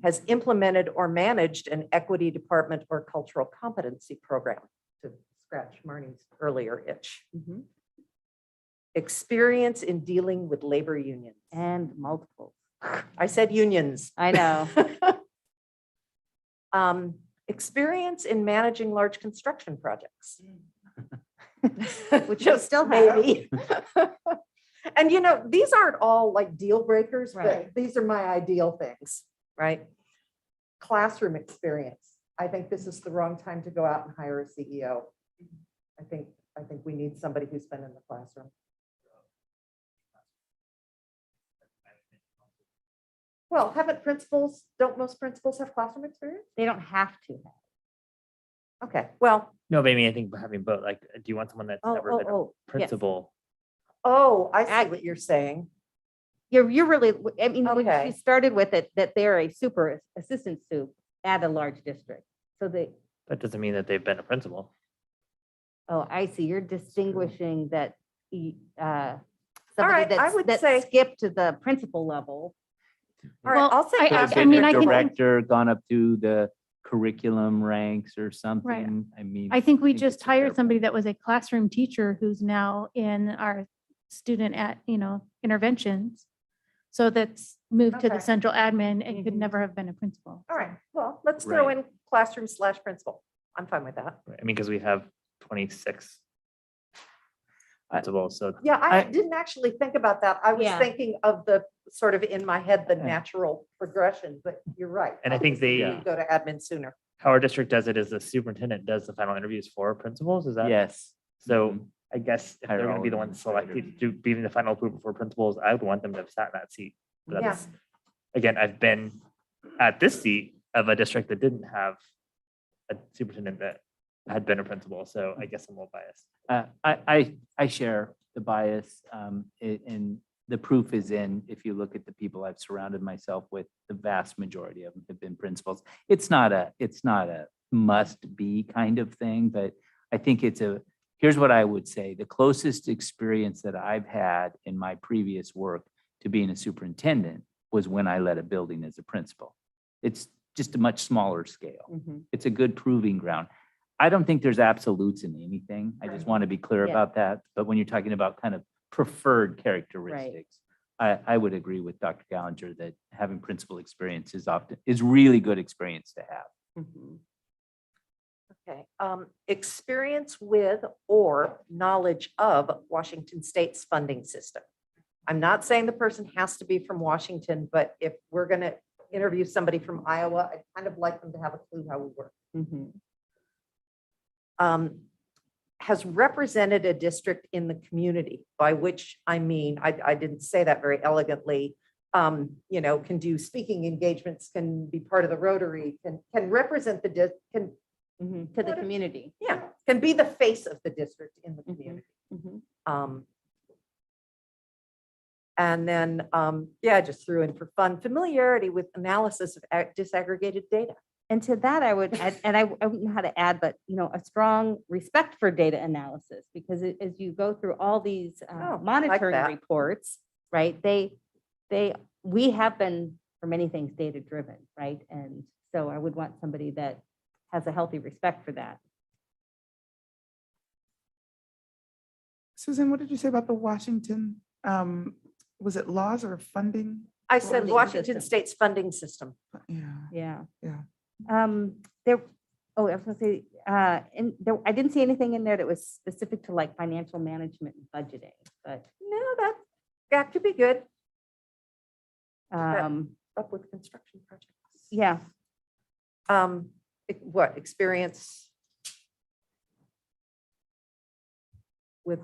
Has implemented or managed an equity department or cultural competency program, to scratch Marnie's earlier itch. Experience in dealing with labor unions. And multiple. I said unions. I know. Experience in managing large construction projects. Which you Just still have. maybe. And you know, these aren't all like deal breakers, but Right. these are my ideal things, right? Classroom experience. I think this is the wrong time to go out and hire a CEO. I think we need somebody who's been in the classroom. Well, don't most principals have classroom experience? They don't have to have. Okay, well, No, but I mean, I think having both, like, do you want someone that's Oh, never been a yes. principal? I see what you're saying. You're really, I mean, when Okay. you started with it, that they're a super assistant soup at a large district. So they, That doesn't mean that they've been a principal. oh, I see, you're distinguishing that All somebody right, I would that say, skipped to the principal level. all right, Well, I'll say. I Could mean, have I been can- a director, gone up to the curriculum ranks or something. I mean. I think we it's just a fair hired point. somebody that was a classroom teacher who's now in our student at, interventions. So that's moved to the Okay. central admin and could never have been a principal. All right, well, let's throw Right. in classroom/principal. I'm fine with that. I mean, because we have 26 principals, so Yeah, I didn't actually think about that. I was Yeah. thinking of the sort of in my head, the natural progression, but you're right. And I think Obviously, they- we'd Go to admin sooner. how our district does it is the superintendent does the final interviews for principals, is that? Yes. So I guess if Hire they're gonna all be the of ones them. selected to be the final approval for principals, I would want them to have sat in that seat. But Yeah. that's- Again, I've been at this seat of a district that didn't have a superintendent that had been a principal, so I guess I'm a little biased. I share the bias, and the proof is in, if you look at the people I've surrounded myself with, the vast majority of them have been principals. It's not a must-be kind of thing, but I think here's what I would say, the closest experience that I've had in my previous work to being a superintendent was when I led a building as a principal. It's just a much smaller scale. It's a good proving ground. I don't think there's absolutes in anything. I just want to be clear Yeah. about that. But when you're talking about kind of preferred characteristics, I would agree with Dr. Gallinger that having principal experience is really good experience to have. Okay, experience with or knowledge of Washington State's funding system. I'm not saying the person has to be from Washington, but if we're going to interview somebody from Iowa, I'd kind of like them to have a clue how we work. Has represented a district in the community, by which I mean, I didn't say that very elegantly, can do speaking engagements, can be part of the Rotary, can represent the, To the community. can be the face of the district in the community. And then, yeah, I just threw in for fun, familiarity with analysis of disaggregated data. And to that, I would add, and I wouldn't know how to add, but a strong respect for data analysis, because as you go through all these monitoring that. reports, right? We have been for many things data driven, right? And so I would want somebody that has a healthy respect for that. Susan, what did you say about the Washington, was it laws or funding? I said Funding Washington system. State's funding system. Yeah. Yeah. There, oh, I was gonna say, and there, I didn't see anything in there that was specific to like financial management and budgeting, but No, that could be good. um, Up with construction projects. yeah. What experience with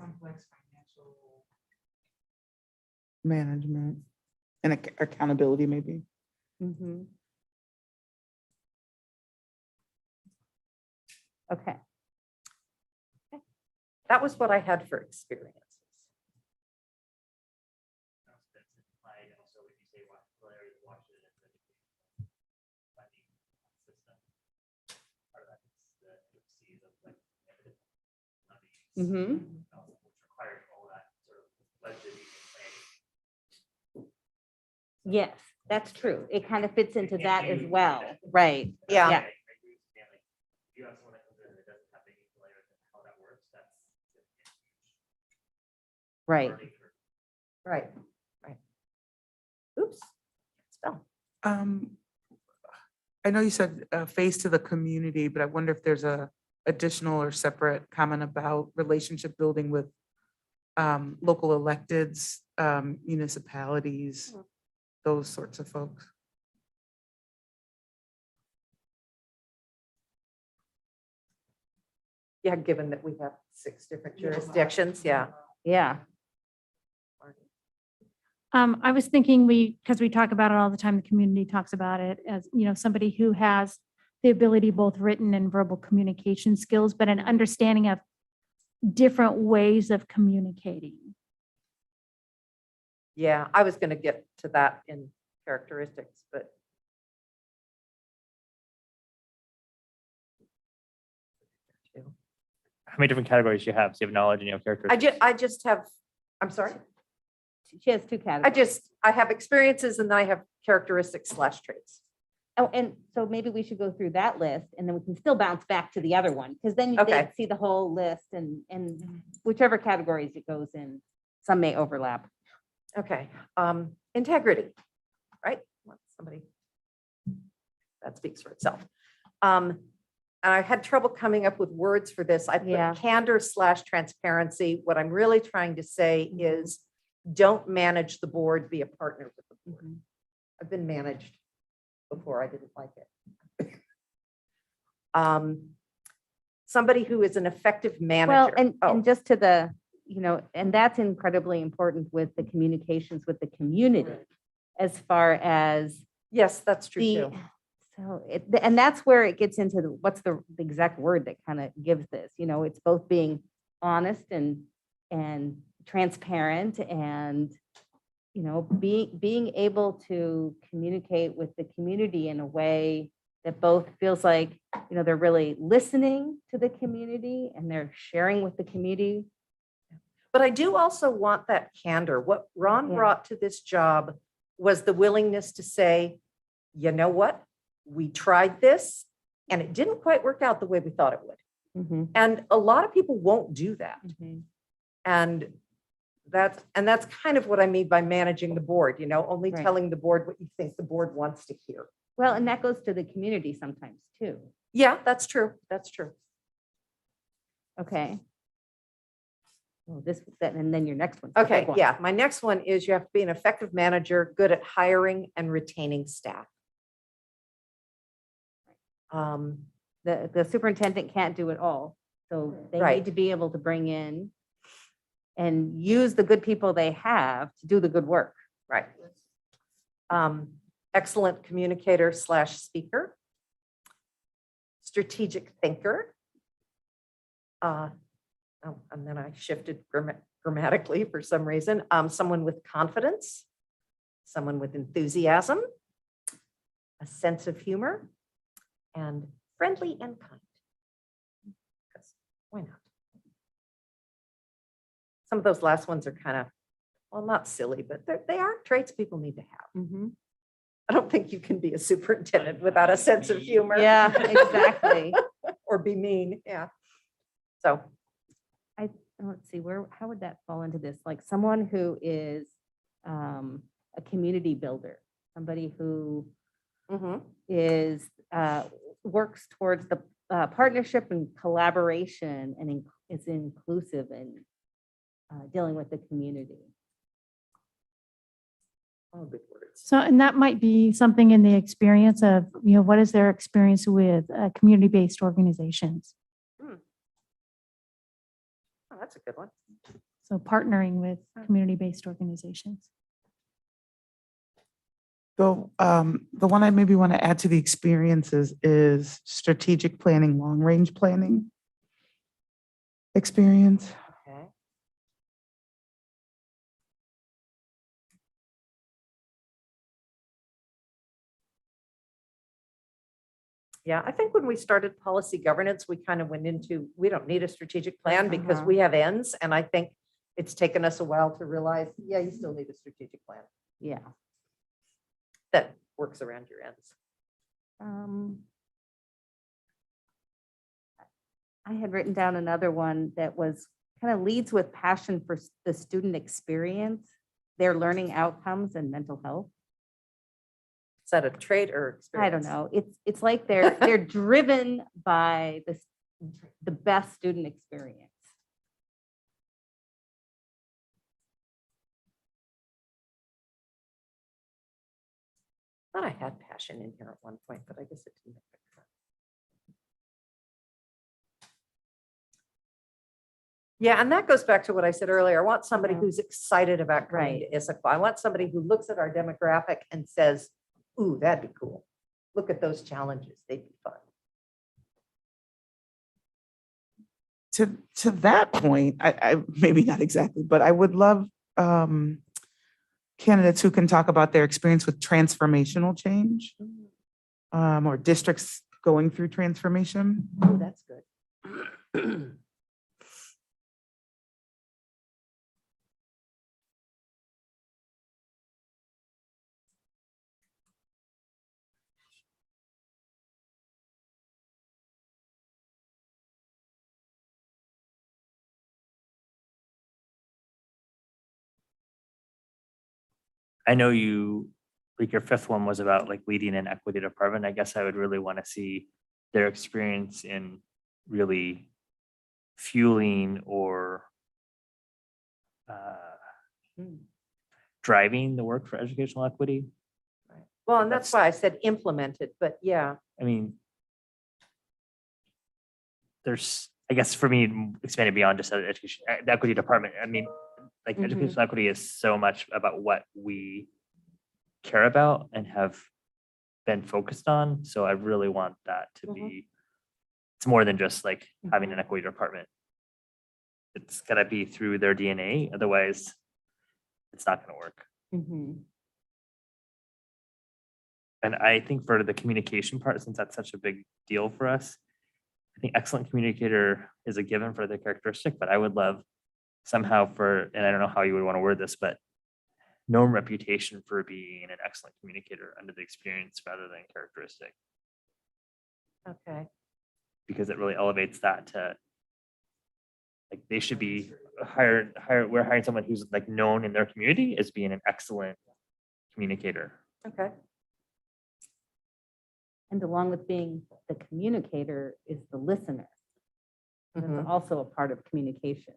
Management and accountability, maybe. Mhm. Okay. that was what I had for experiences. Mm-hmm. Yes, that's true. It kind of fits into that as well, right? Yeah. Right. Right. Oops. Spell. I know you said face to the community, but I wonder if there's a additional or separate comment about relationship building with local electeds, municipalities, those sorts of folks. Yeah, given that we have 6 different jurisdictions, yeah. Yeah. I was thinking because we talk about it all the time, the community talks about it as, somebody who has the ability, both written and verbal communication skills, but an understanding of different ways of communicating. Yeah, I was going to get to that in characteristics, but How many different categories do you have? So you have knowledge and you have characters. I just have, I'm sorry. She has 2 categories. I have experiences and then I have characteristics / traits. Oh, and so maybe we should go through that list and then we can still bounce back to the other one, because then you Okay. can see the whole list and whichever categories it goes in, some may overlap. Okay, integrity, right? Somebody, that speaks for itself. And I had trouble coming up with words for this. I put candor / transparency. What I'm really trying to say is don't manage the board, be a partner with the board. I've been managed before, I didn't like it. Somebody who is an effective manager. Well, and just to the, and that's incredibly important with the communications with the community, as far as. Yes, that's true too. So and that's where it gets into what's the exact word that kind of gives this, it's both being honest and transparent and, being able to communicate with the community in a way that both feels like, they're really listening to the community and they're sharing with the community. But I do also want that candor. What Ron brought to this job was the willingness to say, you know what? We tried this and it didn't quite work out the way we thought it would. And a lot of people won't do that. And that's kind of what I mean by managing the board, only telling the board what you think the board wants to hear. Well, and that goes to the community sometimes too. Yeah, that's true. That's true. Okay. Well, and then your next one. Okay, yeah. My next one is you have to be an effective manager, good at hiring and retaining staff. The superintendent can't do it all. So they need to be able to bring in and use the good people they have to do the good work. Right. Excellent communicator / speaker. Strategic thinker. And then I shifted grammatically for some reason. Someone with confidence, someone with enthusiasm, a sense of humor, and friendly and kind. 'Cause why not? Some of those last ones are kind of, well, not silly, but they are traits people need to have. I don't think you can be a superintendent without a sense of humor. Yeah, exactly. Or be mean, yeah. So, Let's see, how would that fall into this? Like someone who is a community builder, somebody who is works towards the partnership and collaboration and is inclusive and dealing with the community. all good words. So, and that might be something in the experience of, what is their experience with community-based organizations? Oh, that's a good one. So partnering with community-based organizations. So the one I maybe want to add to the experiences is strategic planning, long-range planning experience. Okay. Yeah, I think when we started policy governance, we kind of went into, we don't need a strategic plan because we have ends. And I think it's taken us a while to realize, yeah, you still need a strategic plan Yeah. that works around your ends. I had written down another one that was kind of leads with passion for the student experience, their learning outcomes and mental health. Is that a trait or experience? I don't know. It's like they're driven by the best student experience. I thought I had passion in here at one point, but I guess it didn't. Yeah, and that goes back to what I said earlier. I want somebody who's excited about coming to Issaquah. I want somebody who looks at our demographic and says, ooh, that'd be cool. Look at those challenges. They'd be fun. To that point, I maybe not exactly, but I would love candidates who can talk about their experience with transformational change or districts going through transformation. Oh, that's good. I know your fifth one was about like leading an equity department. I guess I would really want to see their experience in really fueling or driving the work for educational equity. Well, and that's why I said implemented, but yeah. I mean, I guess for me, expanding beyond just education, the equity department, I mean, like educational equity is so much about what we care about and have been focused on. So I really want that to be, it's more than just like having an equity department. It's gotta be through their DNA. Otherwise, it's not gonna work. And I think for the communication part, since that's such a big deal for us, I think excellent communicator is a given for the characteristic, but I would love somehow and I don't know how you would want to word this, but known reputation for being an excellent communicator under the experience rather than characteristic. Okay. Because it really elevates that to like they should be we're hiring someone who's like known in their community as being an excellent communicator. Okay. And along with being the communicator is the listener. That's also a part of communication.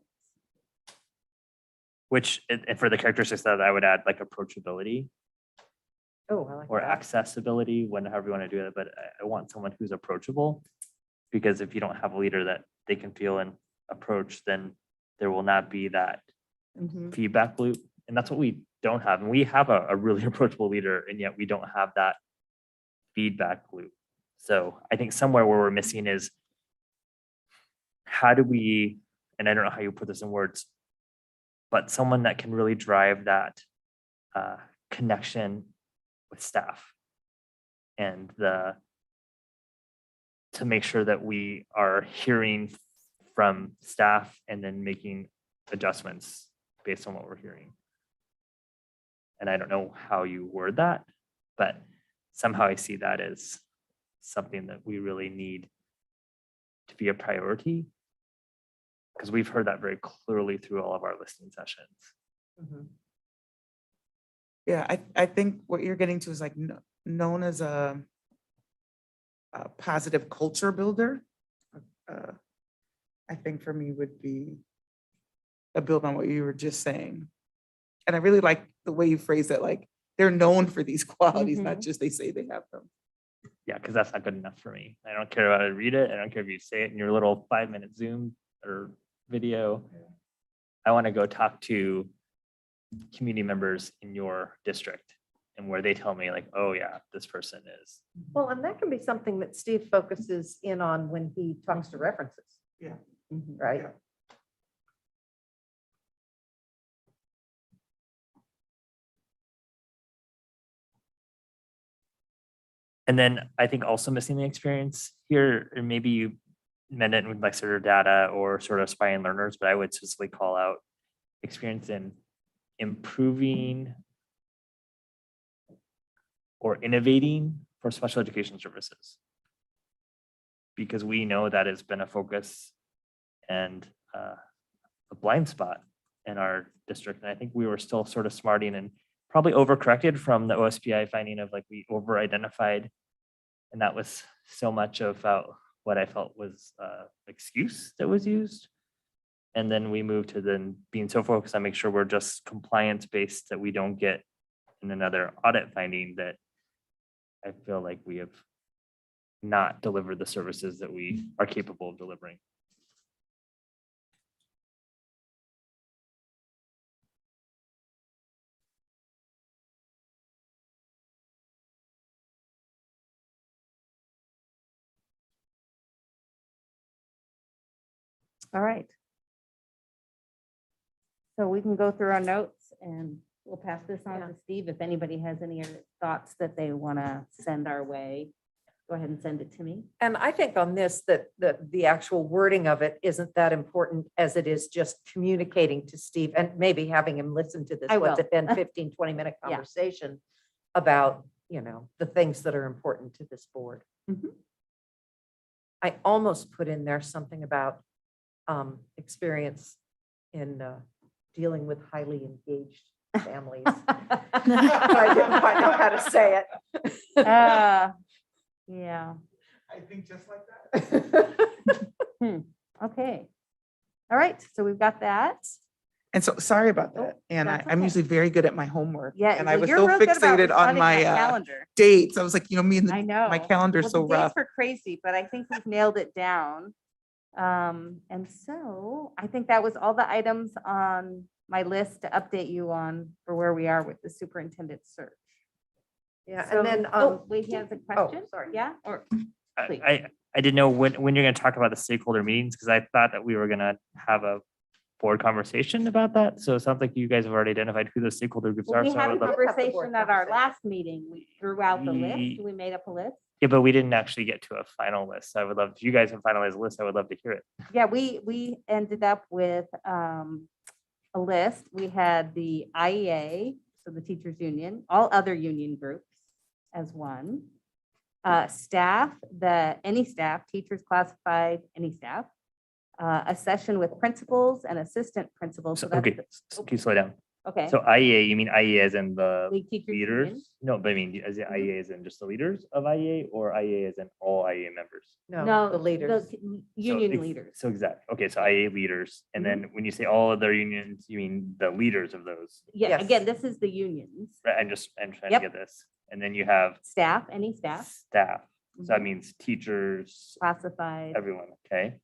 Which, and for the characteristics that I would add, like approachability. Oh, I like or that. accessibility, however you want to do it. But I want someone who's approachable, because if you don't have a leader that they can feel and approach, then there will not be that feedback loop. And that's what we don't have. And we have a really approachable leader, and yet we don't have that feedback loop. So I think somewhere where we're missing is how do we, and I don't know how you put this in words, but someone that can really drive that connection with staff and to make sure that we are hearing from staff and then making adjustments based on what we're hearing. And I don't know how you word that, but somehow I see that as something that we really need to be a priority, because we've heard that very clearly through all of our listening sessions. Yeah, I think what you're getting to is like known as a positive culture builder. I think for me would be a build on what you were just saying. And I really like the way you phrase it, like they're known for these qualities, not just they say they have them. Yeah, because that's not good enough for me. I don't care about it, read it. I don't care if you say it in your little 5-minute Zoom or video. I want to go talk to community members in your district and where they tell me like, oh yeah, this person is. Well, and that can be something that Steve focuses in on when he talks to references. Yeah. Right? Yeah. And then I think also missing the experience here, or maybe you meant it with like sort of data or sort of aspiring learners, but I would specifically call out experience in improving or innovating for special education services. Because we know that has been a focus and a blind spot in our district. And I think we were still sort of smarting and probably overcorrected from the OSPI finding of like we over-identified. And that was so much about what I felt was excuse that was used. And then we moved to then being so focused on make sure we're just compliance based, that we don't get in another audit finding that I feel like we have not delivered the services that we are capable of delivering. All right. So we can go through our notes and we'll pass this on to Steve. If anybody has any other thoughts that they want to send our way, go ahead and send it to me. And I think on this, that the actual wording of it isn't that important as it is just communicating to Steve and maybe having him listen to this, I what's will. it been, 15, 20-minute Yeah. conversation about, the things that are important to this board. I almost put in there something about experience in dealing with highly engaged families. But I didn't quite know how to say it. Yeah. I think just like that. Okay. All right. So we've got that. And so sorry about that. And that's I'm okay. usually very good at my homework. Yeah. And I well, was you're so real good about fixated on responding to my calendar. dates. I was like, me and I know. my calendar's Well, so the dates rough. were crazy, but I think we've nailed it down. And so I think that was all the items on my list to update you on for where we are with the superintendent search. Yeah, So- and then, wait, he has a question? sorry. Yeah, or please. I didn't know when you're going to talk about the stakeholder meetings, because I thought that we were going to have a board conversation about that. So it sounds like you guys have already identified who the stakeholder groups Well, are. we So I had a would love- conversation at our last meeting. We threw out the list. Ye- We made up a list. Yeah, but we didn't actually get to a final list. I would love, if you guys have finalized a list, I would love to hear it. Yeah, we ended up with a list. We had the IEA, so the teachers union, all other union groups as one. Staff, any staff, teachers classified, any staff. A session with principals and assistant principals. So, So that's okay, can you slow down? Okay. So IEA, you mean IEA as in the League Teachers Union. leaders? No, but I mean, is it IEA as in just the leaders of IEA, or IEA as in all IEA members? No, the leaders. Union ex- leaders. So exactly. Okay, so IEA leaders. And then when you say all other unions, you mean the leaders of those? Yeah, Yes. again, this is the unions. Right, I'm trying Yep. to get this. And then you have Staff, any staff staff. So that Mhm. means teachers, classified. everyone, okay?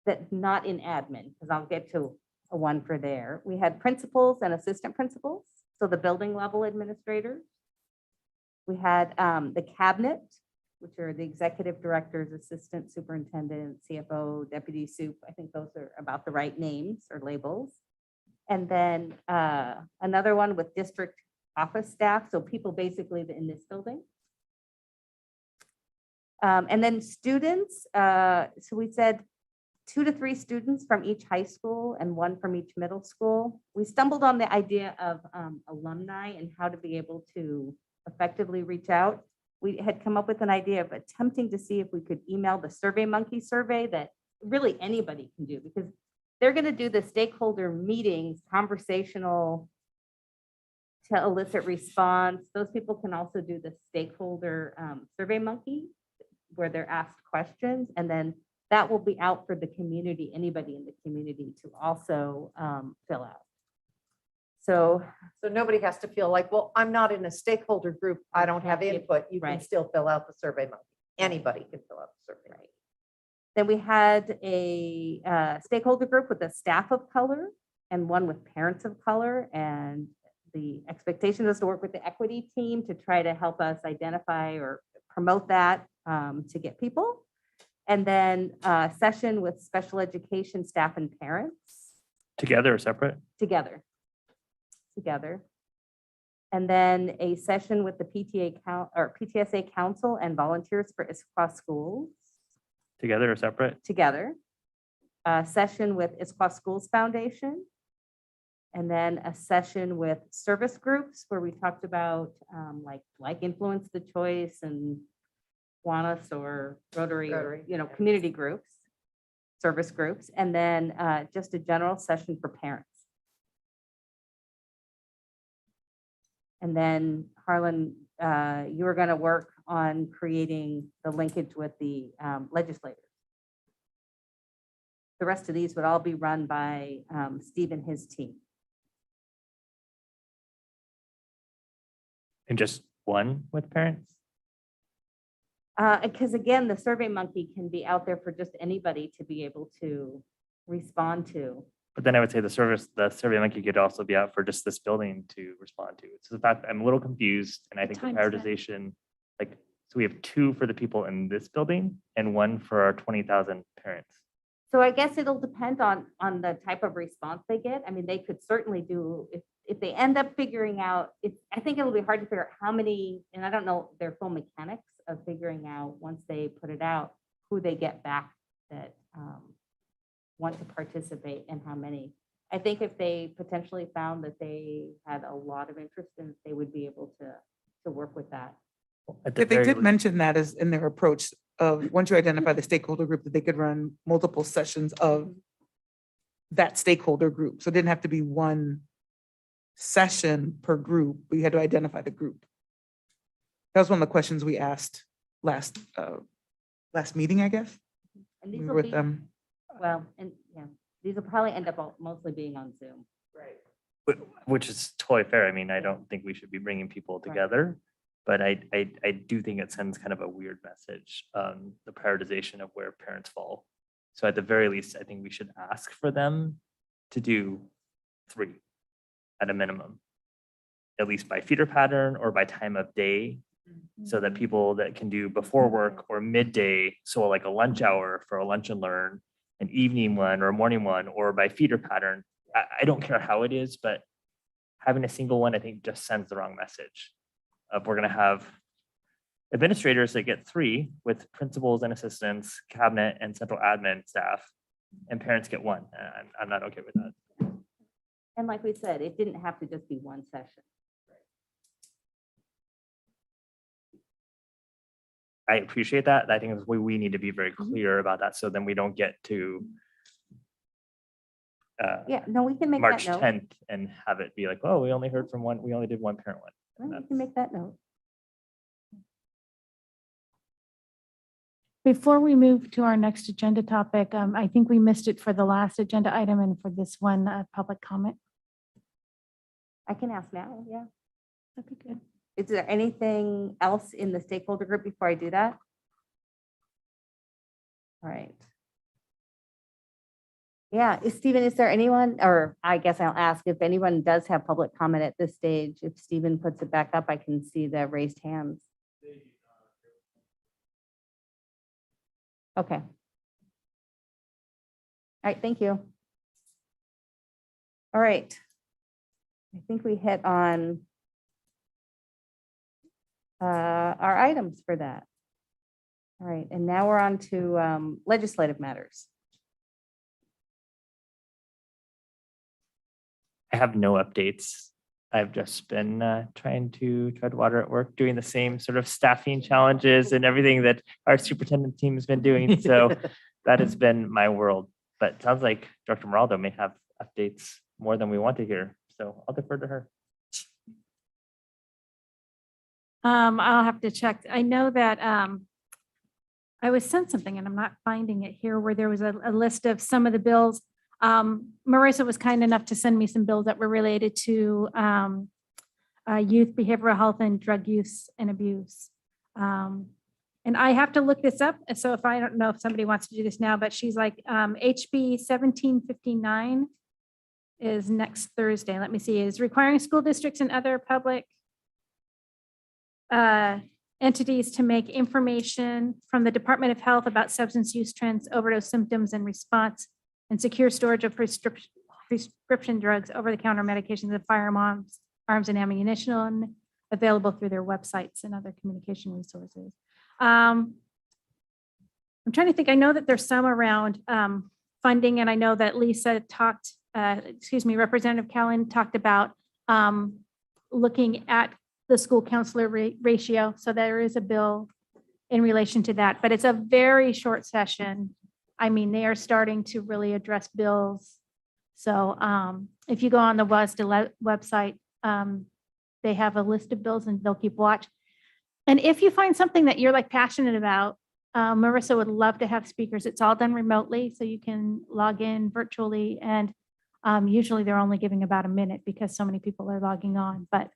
That not in admin, because I'll get to a one for there. We had principals and assistant principals, so the building level administrators. We had the cabinet, which are the executive directors, assistant superintendent, CFO, deputy soup. I think those are about the right names or labels. And then another one with district office staff, so people basically in this building. And then students, so we said 2 to 3 students from each high school and 1 from each middle school. We stumbled on the idea of alumni and how to be able to effectively reach out. We had come up with an idea of attempting to see if we could email the SurveyMonkey survey that really anybody can do, because they're going to do the stakeholder meetings, conversational to elicit response. Those people can also do the stakeholder SurveyMonkey, where they're asked questions, and then that will be out for the community, anybody in the community to also fill out. So nobody has to feel like, well, I'm not in a stakeholder group, I don't have input. You can right. still fill out the SurveyMonkey. Anybody can fill out the survey. Right. Then we had a stakeholder group with a staff of color and one with parents of color. And the expectation is to work with the equity team to try to help us identify or promote that to get people. And then a session with special education staff and parents. Together or separate? Together. And then a session with the PTSA Council and volunteers for Issaquah Schools. Together or separate? Together. A session with Issaquah Schools Foundation. And then a session with service groups where we talked about like Influence the Choice and Kiwanis or Rotary, community groups, service groups, and then just a general session for parents. And then Harlan, you were going to work on creating the linkage with the legislators. The rest of these would all be run by Steve and his team. And just one with parents? Because again, the SurveyMonkey can be out there for just anybody to be able to respond to. But then I would say the SurveyMonkey could also be out for just this building to respond to. So the fact I'm a little confused, and I think the prioritization, so we have 2 for the people in this building and 1 for our 20,000 parents. So I guess it'll depend on the type of response they get. I mean, they could certainly do, if they end up figuring out, I think it'll be hard to figure out how many, and I don't know their full mechanics of figuring out once they put it out, who they get back that want to participate and how many. I think if they potentially found that they had a lot of interest in it, they would be able to work with that. They did mention that as in their approach of once you identify the stakeholder group, that they could run multiple sessions of that stakeholder group. So it didn't have to be one session per group, but you had to identify the group. That was one of the questions we asked last meeting, I guess. And these We will were be, with them. well, and yeah, these will probably end up mostly being on Zoom. Right. Which is totally fair. I mean, I don't think we should be bringing people together, but I do think it sends kind of a weird message, the prioritization of where parents fall. So at the very least, I think we should ask for them to do 3 at a minimum, at least by feeder pattern or by time of day, so that people that can do before work or midday, so like a lunch hour for a lunch and learn, an evening one or a morning one, or by feeder pattern. I don't care how it is, but having a single one, I think just sends the wrong message of we're going to have administrators that get 3 with principals and assistants, cabinet and central admin staff, and parents get 1. I'm not okay with that. And like we said, it didn't have to just be one session. I appreciate that. I think we need to be very clear about that. So then we don't get to Yeah, no, we can make March that note. 10th and have it be like, oh, we only heard from one, we only did one parent one. Well, we can make that note. Before we move to our next agenda topic, I think we missed it for the last agenda item and for this one, public comment. I can ask now, yeah. That'd be good. Is there anything else in the stakeholder group before I do that? All right. Yeah, Stephen, is there anyone, or I guess I'll ask if anyone does have public comment at this stage. If Stephen puts it back up, I can see the raised hands. Okay. All right, thank you. All right. I think we hit on our items for that. All right, and now we're on to legislative matters. I have no updates. I've just been trying to tread water at work, doing the same sort of staffing challenges and everything that our superintendent team has been doing. So that has been my world. But it sounds like Dr. Moraldo may have updates more than we want to hear. So I'll defer to her. I'll have to check. I know that I was sent something and I'm not finding it here where there was a list of some of the bills. Marissa was kind enough to send me some bills that were related to youth behavioral health and drug use and abuse. And I have to look this up. So if I don't know if somebody wants to do this now, but she's like HB 1759 is next Thursday. Let me see, is requiring school districts and other public entities to make information from the Department of Health about substance use trends, overdose symptoms and response, and secure storage of prescription drugs, over-the-counter medications, and firearms, arms and ammunition available through their websites and other communication resources. I'm trying to think, I know that there's some around funding, and I know that Lisa talked, Representative Callan talked about looking at the school counselor ratio. So there is a bill in relation to that, but it's a very short session. I mean, they are starting to really address bills. So if you go on the WASDA website, they have a list of bills and they'll keep watch. And if you find something that you're like passionate about, Marissa would love to have speakers. It's all done remotely, so you can log in virtually. And usually they're only giving about a minute because so many people are logging on. But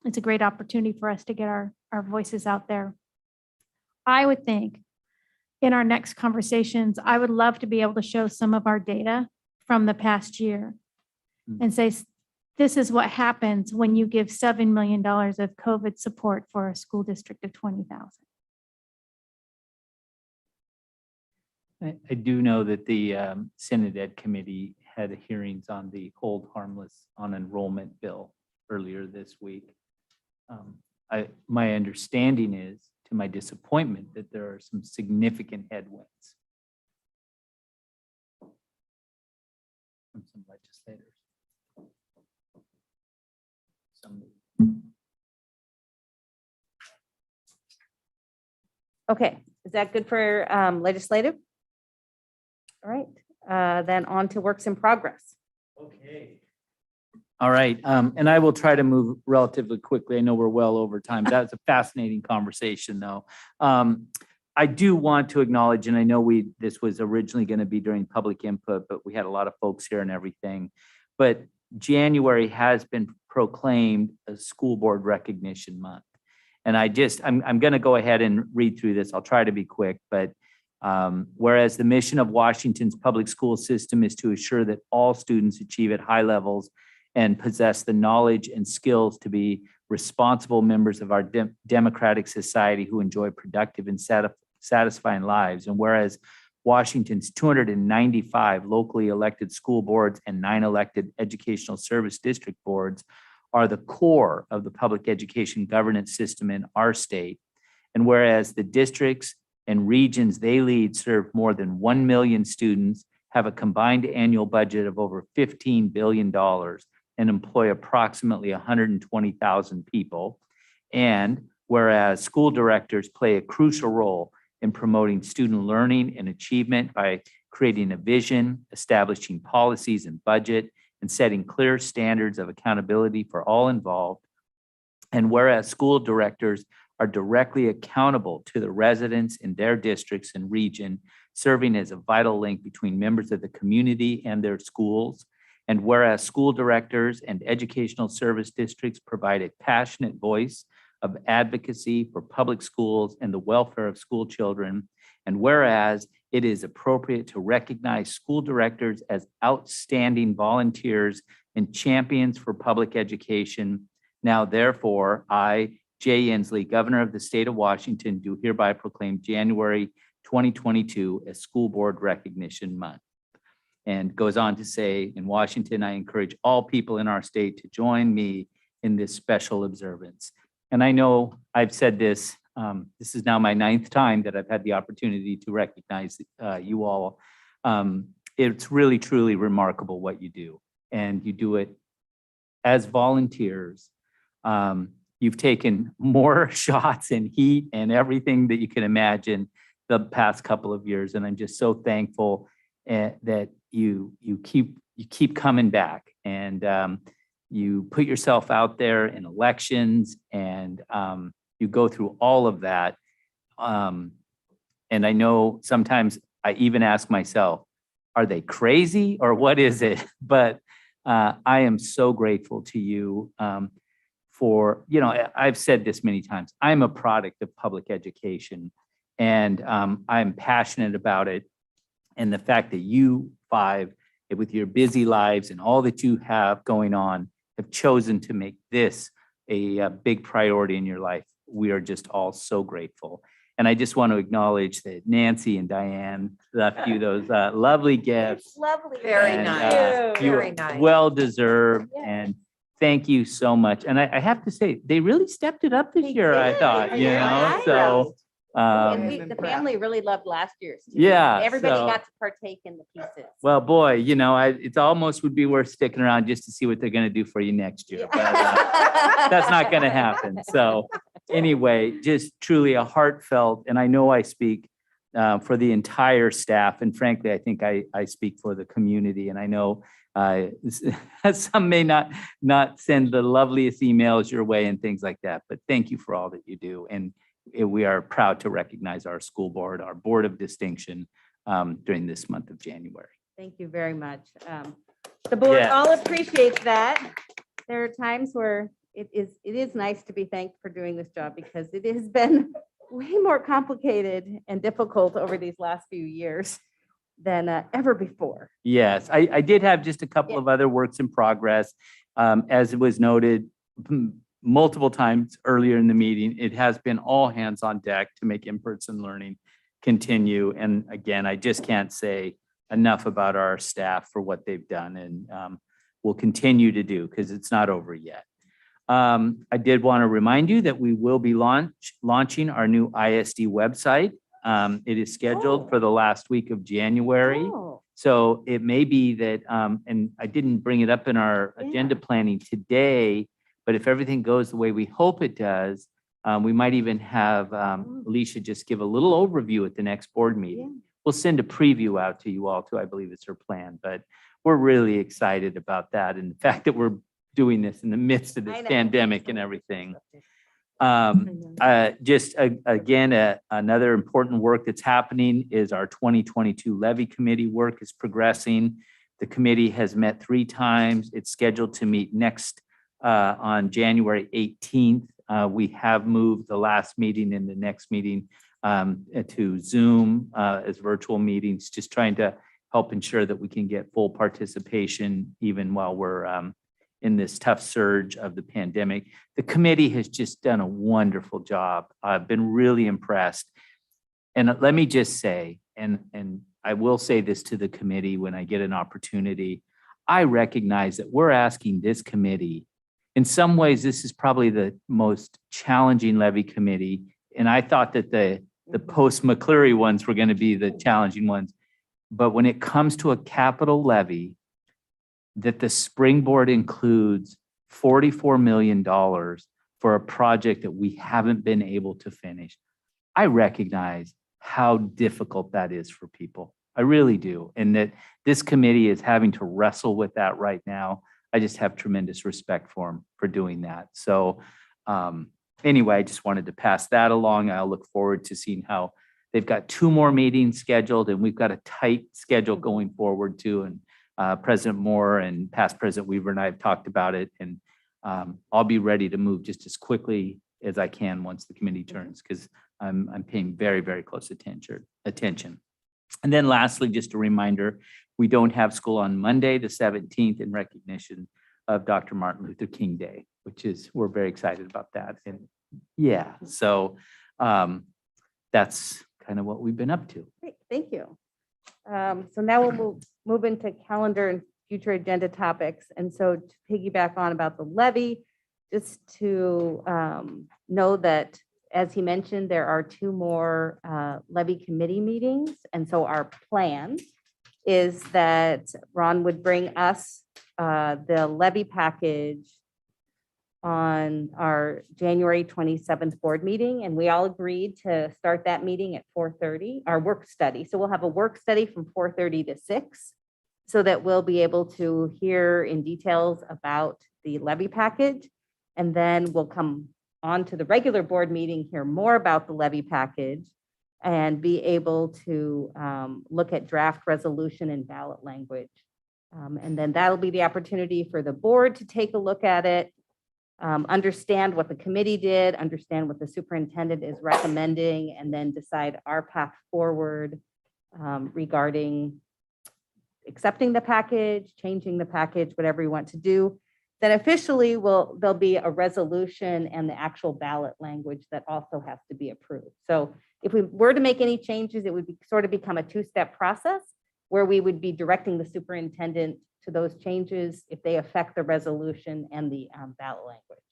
it's a great opportunity for us to get our voices out there. I would think in our next conversations, I would love to be able to show some of our data from the past year and say, this is what happens when you give $7 million of COVID support for a school district of 20,000. I do know that the Senate Ed Committee had hearings on the hold harmless on enrollment bill earlier this week. My understanding is, to my disappointment, that there are some significant headwinds from some legislators. Okay, is that good for legislative? All right, then on to works in progress. Okay. All right, and I will try to move relatively quickly. I know we're well over time. That's a fascinating conversation, though. I do want to acknowledge, and I know this was originally going to be during public input, but we had a lot of folks here and everything. But January has been proclaimed a school board recognition month. And I'm going to go ahead and read through this. I'll try to be quick, but whereas the mission of Washington's public school system is to assure that all students achieve at high levels and possess the knowledge and skills to be responsible members of our democratic society who enjoy productive and satisfying lives. And whereas Washington's 295 locally elected school boards and 9 elected educational service district boards are the core of the public education governance system in our state. And whereas the districts and regions they lead serve more than 1 million students, have a combined annual budget of over $15 billion, and employ approximately 120,000 people. And whereas school directors play a crucial role in promoting student learning and achievement by creating a vision, establishing policies and budget, and setting clear standards of accountability for all involved. And whereas school directors are directly accountable to the residents in their districts and region, serving as a vital link between members of the community and their schools. And whereas school directors and educational service districts provide a passionate voice of advocacy for public schools and the welfare of school children. And whereas it is appropriate to recognize school directors as outstanding volunteers and champions for public education. Now, therefore, I, Jay Inslee, Governor of the State of Washington, do hereby proclaim January 2022 as School Board Recognition Month. and goes on to say, in Washington, I encourage all people in our state to join me in this special observance. And I know I've said this, this is now my 9th time that I've had the opportunity to recognize you all. It's really, truly remarkable what you do. And you do it as volunteers. You've taken more shots and heat and everything that you can imagine the past couple of years. And I'm just so thankful that you keep coming back, and you put yourself out there in elections, and you go through all of that. And I know sometimes I even ask myself, are they crazy or what is it? But I am so grateful to you for, I've said this many times, I'm a product of public education, and I'm passionate about it. And the fact that you 5, with your busy lives and all that you have going on, have chosen to make this a big priority in your life. We are just all so grateful. And I just want to acknowledge that Nancy and Diane left you those lovely gifts. Lovely. Very And, nice. you Very are nice. well deserved, Yeah. and thank you so much. And I have to say, they really stepped it up this year, I thought, so. And the family really loved last year's. too. Yeah, Everybody so- got to partake in the pieces. Well, boy, it almost would be worth sticking around just to see what they're going to do for you next year. But that's not going to happen. So anyway, just truly a heartfelt, and I know I speak for the entire staff, and frankly, I think I speak for the community. And I know some may not send the loveliest emails your way and things like that, but thank you for all that you do. And we are proud to recognize our school board, our board of distinction during this month of January. Thank you very much. The board Yeah. all appreciates that. There are times where it is nice to be thanked for doing this job, because it has been way more complicated and difficult over these last few years than ever before. Yes, I did have just a couple of other works in progress. As it was noted multiple times earlier in the meeting, it has been all hands on deck to make in-person learning continue. And again, I just can't say enough about our staff for what they've done, and will continue to do, because it's not over yet. I did want to remind you that we will be launching our new ISD website. It is scheduled for the last week of January. Oh. So it may be that, and I didn't bring it up in our agenda planning today, but if everything goes the way we hope it does, we might even have Alicia just give a little overview at the next board meeting. We'll send a preview out to you all too. I believe it's her plan, but we're really excited about that, and the fact that we're doing this in the midst of this pandemic and everything. Again, another important work that's happening is our 2022 levy committee work is progressing. The committee has met 3 times. It's scheduled to meet next on January 18th. We have moved the last meeting and the next meeting to Zoom as virtual meetings, just trying to help ensure that we can get full participation even while we're in this tough surge of the pandemic. The committee has just done a wonderful job. I've been really impressed. And let me just say, and I will say this to the committee when I get an opportunity, I recognize that we're asking this committee, in some ways, this is probably the most challenging levy committee. And I thought that the post-McCleary ones were going to be the challenging ones. But when it comes to a capital levy, that the springboard includes $44 million for a project that we haven't been able to finish. I recognize how difficult that is for people. I really do. And that this committee is having to wrestle with that right now. I just have tremendous respect for them for doing that. So anyway, I just wanted to pass that along. I'll look forward to seeing how they've got 2 more meetings scheduled, and we've got a tight schedule going forward too. And President Moore and past President Weaver and I have talked about it, and I'll be ready to move just as quickly as I can once the committee turns, because I'm paying very, very close attention. And then lastly, just a reminder, we don't have school on Monday, the 17th, in recognition of Dr. Martin Luther King Day, which is, we're very excited about that. And yeah, so that's kind of what we've been up to. Great, thank you. So now we'll move into calendar and future agenda topics. And so to piggyback on about the levy, just to know that, as he mentioned, there are 2 more levy committee meetings. And so our plan is that Ron would bring us the levy package on our January 27th board meeting. And we all agreed to start that meeting at 4:30, our work study. So we'll have a work study from 4:30 to 6, so that we'll be able to hear in details about the levy package. And then we'll come on to the regular board meeting, hear more about the levy package, and be able to look at draft resolution and ballot language. And then that'll be the opportunity for the board to take a look at it, understand what the committee did, understand what the superintendent is recommending, and then decide our path forward regarding accepting the package, changing the package, whatever you want to do. Then officially there'll be a resolution and the actual ballot language that also has to be approved. So if we were to make any changes, it would be sort of become a 2-step process where we would be directing the superintendent to those changes if they affect the resolution and the ballot language.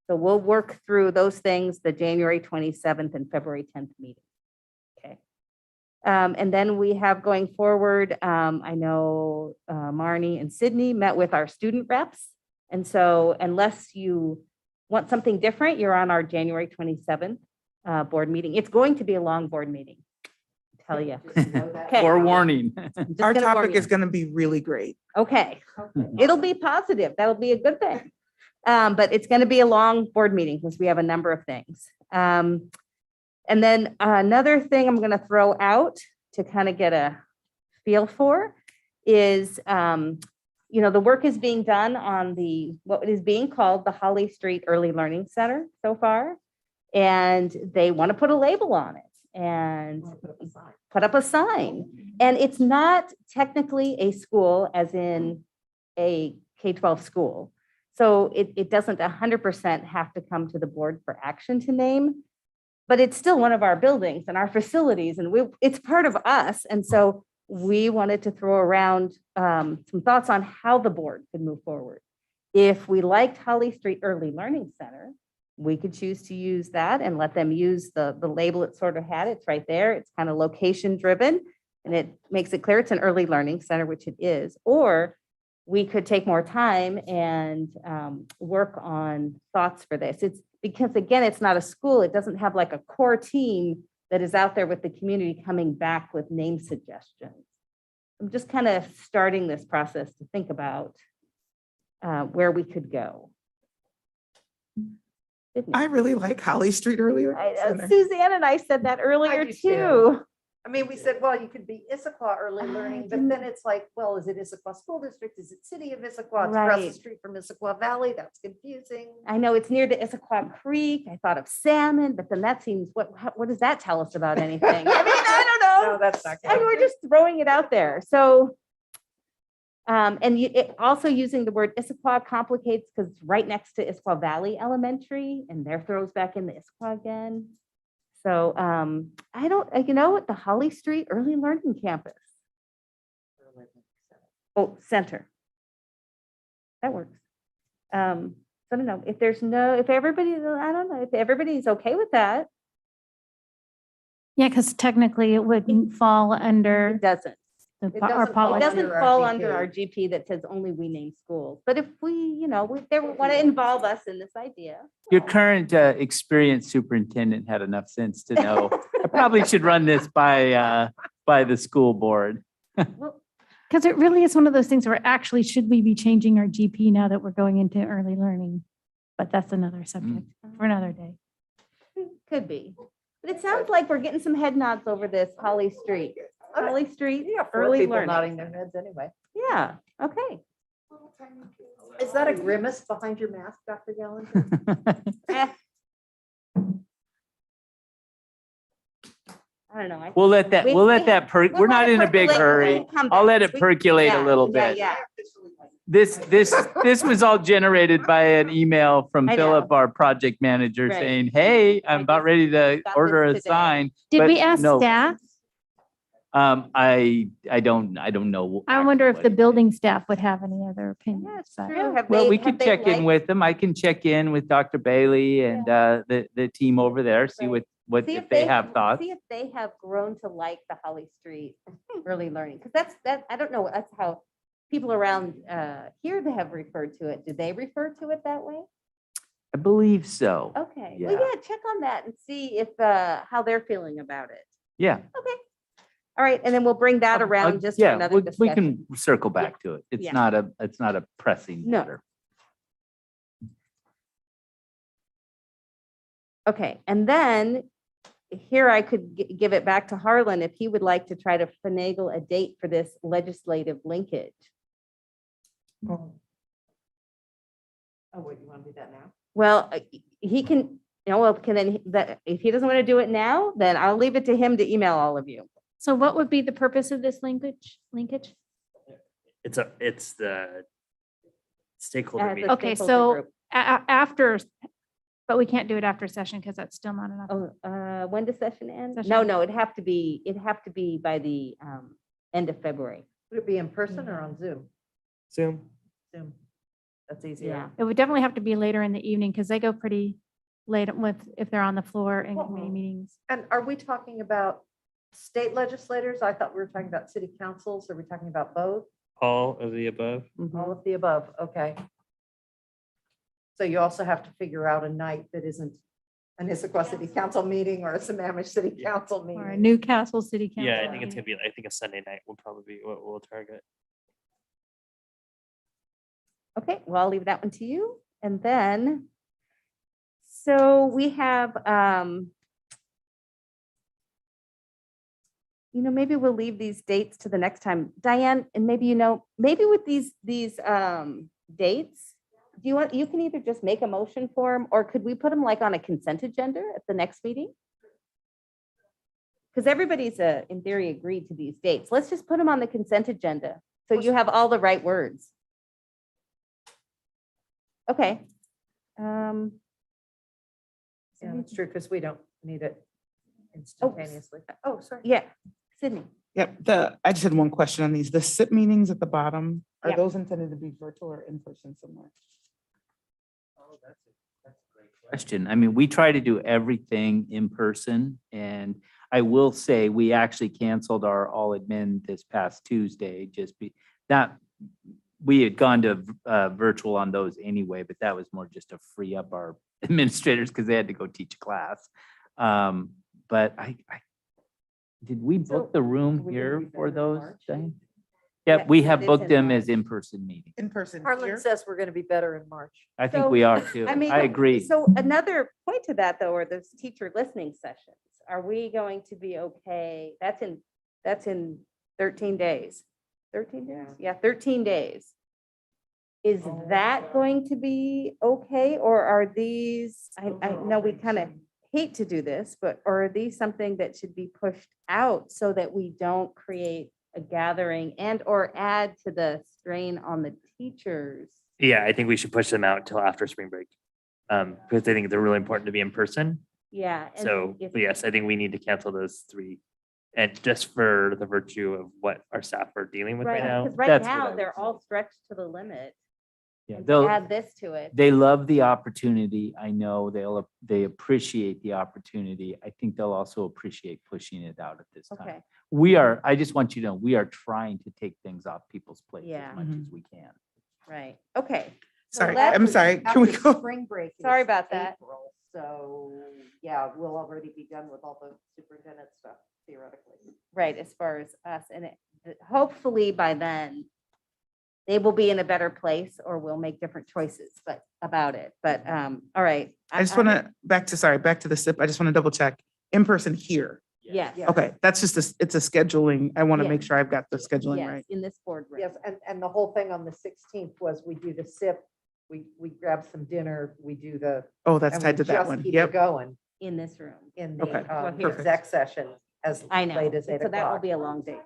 So we'll work through those things, the January 27th and February 10th meeting. Okay. And then we have going forward, I know Marnie and Sydney met with our student reps. And so unless you want something different, you're on our January 27th board meeting. It's going to be a long board meeting, I tell you. Okay. Forewarning. Our topic is going to be really great. Okay, it'll be positive. That'll be a good thing. But it's going to be a long board meeting because we have a number of things. And then another thing I'm going to throw out to kind of get a feel for is, the work is being done on what is being called the Holly Street Early Learning Center so far. And they want to put a label on it and put up a sign. And it's not technically a school as in a K-12 school. So it doesn't 100% have to come to the board for action to name, but it's still one of our buildings and our facilities, and it's part of us. And so we wanted to throw around some thoughts on how the board could move forward. If we liked Holly Street Early Learning Center, we could choose to use that and let them use the label it sort of had. It's right there. It's kind of location driven, and it makes it clear it's an early learning center, which it is. Or we could take more time and work on thoughts for this. It's because, again, it's not a school. It doesn't have like a core team that is out there with the community coming back with name suggestions. I'm just kind of starting this process to think about where we could go. I really like Holly Street earlier. Suzanne and I said that earlier do too. I mean, we said, well, you could be Issaquah Early Learning, but then it's like, well, is it Issaquah School District? Is it City of Issaquah? It's across the Right. street from Issaquah Valley. That's confusing. I know it's near the Issaquah Creek. I thought of salmon, but then that seems, what does that tell us about anything? I mean, I don't know. No, that's not I mean, we're just throwing it out there. So, also using the word Issaquah complicates because it's right next to Issaquah Valley Elementary, and there throws back in the Issaquah again. So I don't, the Holly Street Early Learning Campus. Oh, center. That works. So I don't know if if everybody's okay with that. Yeah, because technically it wouldn't fall under. It doesn't. Our policy. It doesn't fall under our GP that says only we name schools. But if we want to involve us in this idea. Your current experienced superintendent had enough sense to know, I probably should run this by the school board. Because it really is one of those things where actually should we be changing our GP now that we're going into early learning? But that's another subject for another day. Could be. But it sounds like we're getting some head nods over this Holly Street. Holly Street, Early early people learning. nodding their heads anyway. Yeah, okay. Is that a grimace behind your mask, Dr. Gallinger? I don't know. We'll let that, we're not in a big hurry. I'll let it percolate a little bit. Yeah. This was all generated by an email from I know. Philip, our project manager, Right. saying, hey, I'm about ready to got order this a today. sign. Did but we ask no. staff? I don't know. I wonder if actually the what- building staff would have any other opinions. but- Well, we could check in with them. I can check in with Dr. Bailey and the team over there, see what See if they have thoughts. See if they have grown to like the Holly Street early learning, because that, I don't know, that's how people around here that have referred to it. Do they refer to it that way? I believe so. Okay, well, Yeah. yeah, check on that and see if, how they're feeling about it. Yeah. Okay. All right, and then we'll bring that around just for Yeah, another we discussion. can circle back to it. It's Yeah. not a pressing No. matter. Okay, and then here I could give it back to Harlan if he would like to try to finagle a date for this legislative linkage. Oh, wait, you want to do that now? Well, he can, well, can then, if he doesn't want to do it now, then I'll leave it to him to email all of you. So what would be the purpose of this linkage? It's the stakeholder the meeting. Okay, stakeholder so group. after, but we can't do it after session because that's still not enough. Oh, when does session end? Session No, end. no, it'd have to be by the end of February. Would it be in person or on Zoom? Zoom. Zoom. That's easier. Yeah. It would definitely have to be later in the evening because they go pretty late with, if they're on the floor in committee meetings. And are we talking about state legislators? I thought we were talking about city councils. Are we talking about both? All of the above. All of the above, okay. So you also have to figure out a night that isn't an Issaquah City Council meeting or a Sammamish City Council Or a meeting. Newcastle City Council. Yeah, I think it's meeting. gonna be, I think a Sunday night will probably be what we'll target. Okay, well, I'll leave that one to you. And then, so we have, maybe we'll leave these dates to the next time. Diane, and maybe, maybe with these dates, you can either just make a motion for them, or could we put them like on a consent agenda at the next meeting? Because everybody's in theory agreed to these dates. Let's just put them on the consent agenda. So you have all the right words. Okay. Yeah, that's true, because we don't need it instantaneously. Oh, sorry. Yeah, Sydney. Yep, I just had one question on these. The SIP meetings at the bottom, are Yeah. those intended to be virtual or in person somewhere? Oh, that's a great question. I mean, we try to do everything in person, and I will say we actually canceled our all admin this past Tuesday, we had gone to virtual on those anyway, but that was more just to free up our administrators because they had to go teach a class. But did we book the room here for those? Diane? Yeah, Yes, we it have is booked in them March. as in-person meetings. In person Harlan here? says we're going to be better in March. I think So, we are too. mean, I agree. So another point to that though, are those teacher listening sessions. Are we going to be okay? That's in 13 days. 13 days? Yeah, 13 days. Is that going to be okay? Or are these, I know we kind of hate to do this, but are these something that should be pushed out so that we don't create a gathering and or add to the strain on the teachers? Yeah, I think we should push them out until after spring break. Because I think they're really important to be in person. Yeah. and So if- yes, I think we need to cancel those 3. And just for the virtue of what our staff are dealing with right Right, now. because right That's what I now, would they're all stretched to the limit. Yeah, And to they'll- add this to it. They love the opportunity. I know they appreciate the opportunity. I think they'll also appreciate pushing it out at this time. Okay, I just want you to know, we are trying to take things off people's plates Yeah. as much as we can. right, okay. So Sorry, let's- I'm sorry. Can we After go? Spring break. Sorry is about that. April, So, yeah, we'll already be done with all the superintendent stuff theoretically. Right, as far as us, and hopefully by then, they will be in a better place, or we'll make different choices, about it, but, all right. I just want to, back to the SIP. I just want to double check. In person here. Yes. Yeah. Okay, that's just, it's a scheduling. I want to Yeah. make sure I've got the scheduling Yes, right. in this board room. Yes, and the whole thing on the 16th was we do the SIP, we grab some dinner, we do the. Oh, that's and tied we to that just one. keep it Yep. Going In this room. in the Okay, perfect. exec session as I know, late as so 8 that will o'clock. be a long day.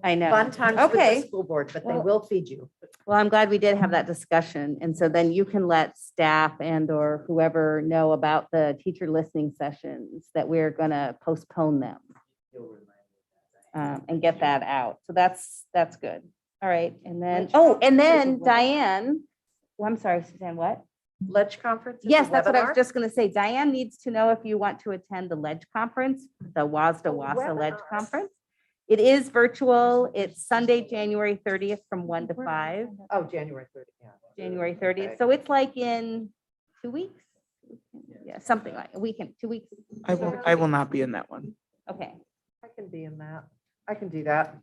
I know. Fun times with Okay. the school board, but they Well- will feed you. Well, I'm glad we did have that discussion. And so then you can let staff and or whoever know about the teacher listening sessions that we're going to postpone them. and get that out. So that's good. All right. And then, oh, and then Diane, well, I'm sorry, Suzanne, what? Ledge conference? is a Yes, that's what I was webinar? just going to say. Diane needs to know if you want to attend the Ledge Conference, the WASDA WASA Ledge webinar. Conference. It is virtual. It's Sunday, January 30th from 1 to 5, Oh, January 30th, yeah. January 30th. Okay. So it's like in 2 weeks? Yeah, something like a weekend, 2 weeks. I will not be in that one. Okay. I can be in that. I can do that.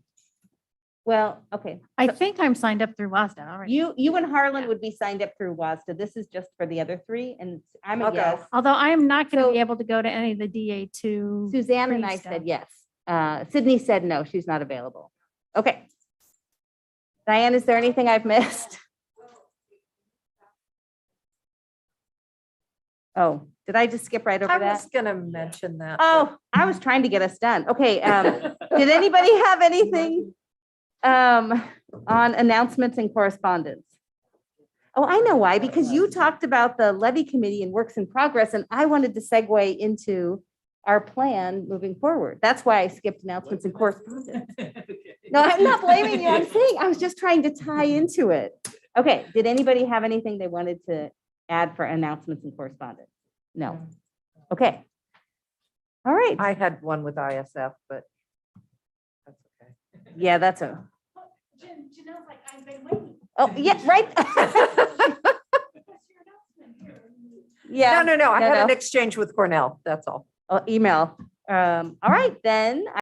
Well, okay. I So think I'm signed up through WASDA already. you and Harlan would be signed up through WASDA. This is just for the other three, and I'm a I'll go. yes. Although I am not going to So- be able to go to any of the DA2. Suzanne and I stuff. said yes. Sydney said no, she's not available. Okay. Diane, is there anything I've missed? Oh, did I just skip right over I that? was gonna mention that. Oh, I was trying to get us done. Okay, did anybody have anything on announcements and correspondence? Oh, I know why, because you talked about the levy committee and works in progress, and I wanted to segue into our plan moving forward. That's why I skipped announcements and correspondence. No, I'm not blaming you. I'm saying I was just trying to tie into it. Okay, did anybody have anything they wanted to add for announcements and correspondence? No. Okay. All right. I had one with ISF, but that's okay. Yeah, that's a, Janelle's like, I've been waiting. oh, yeah, right. Yeah. No, I had an no. exchange with Cornell, that's all. Email. All right, then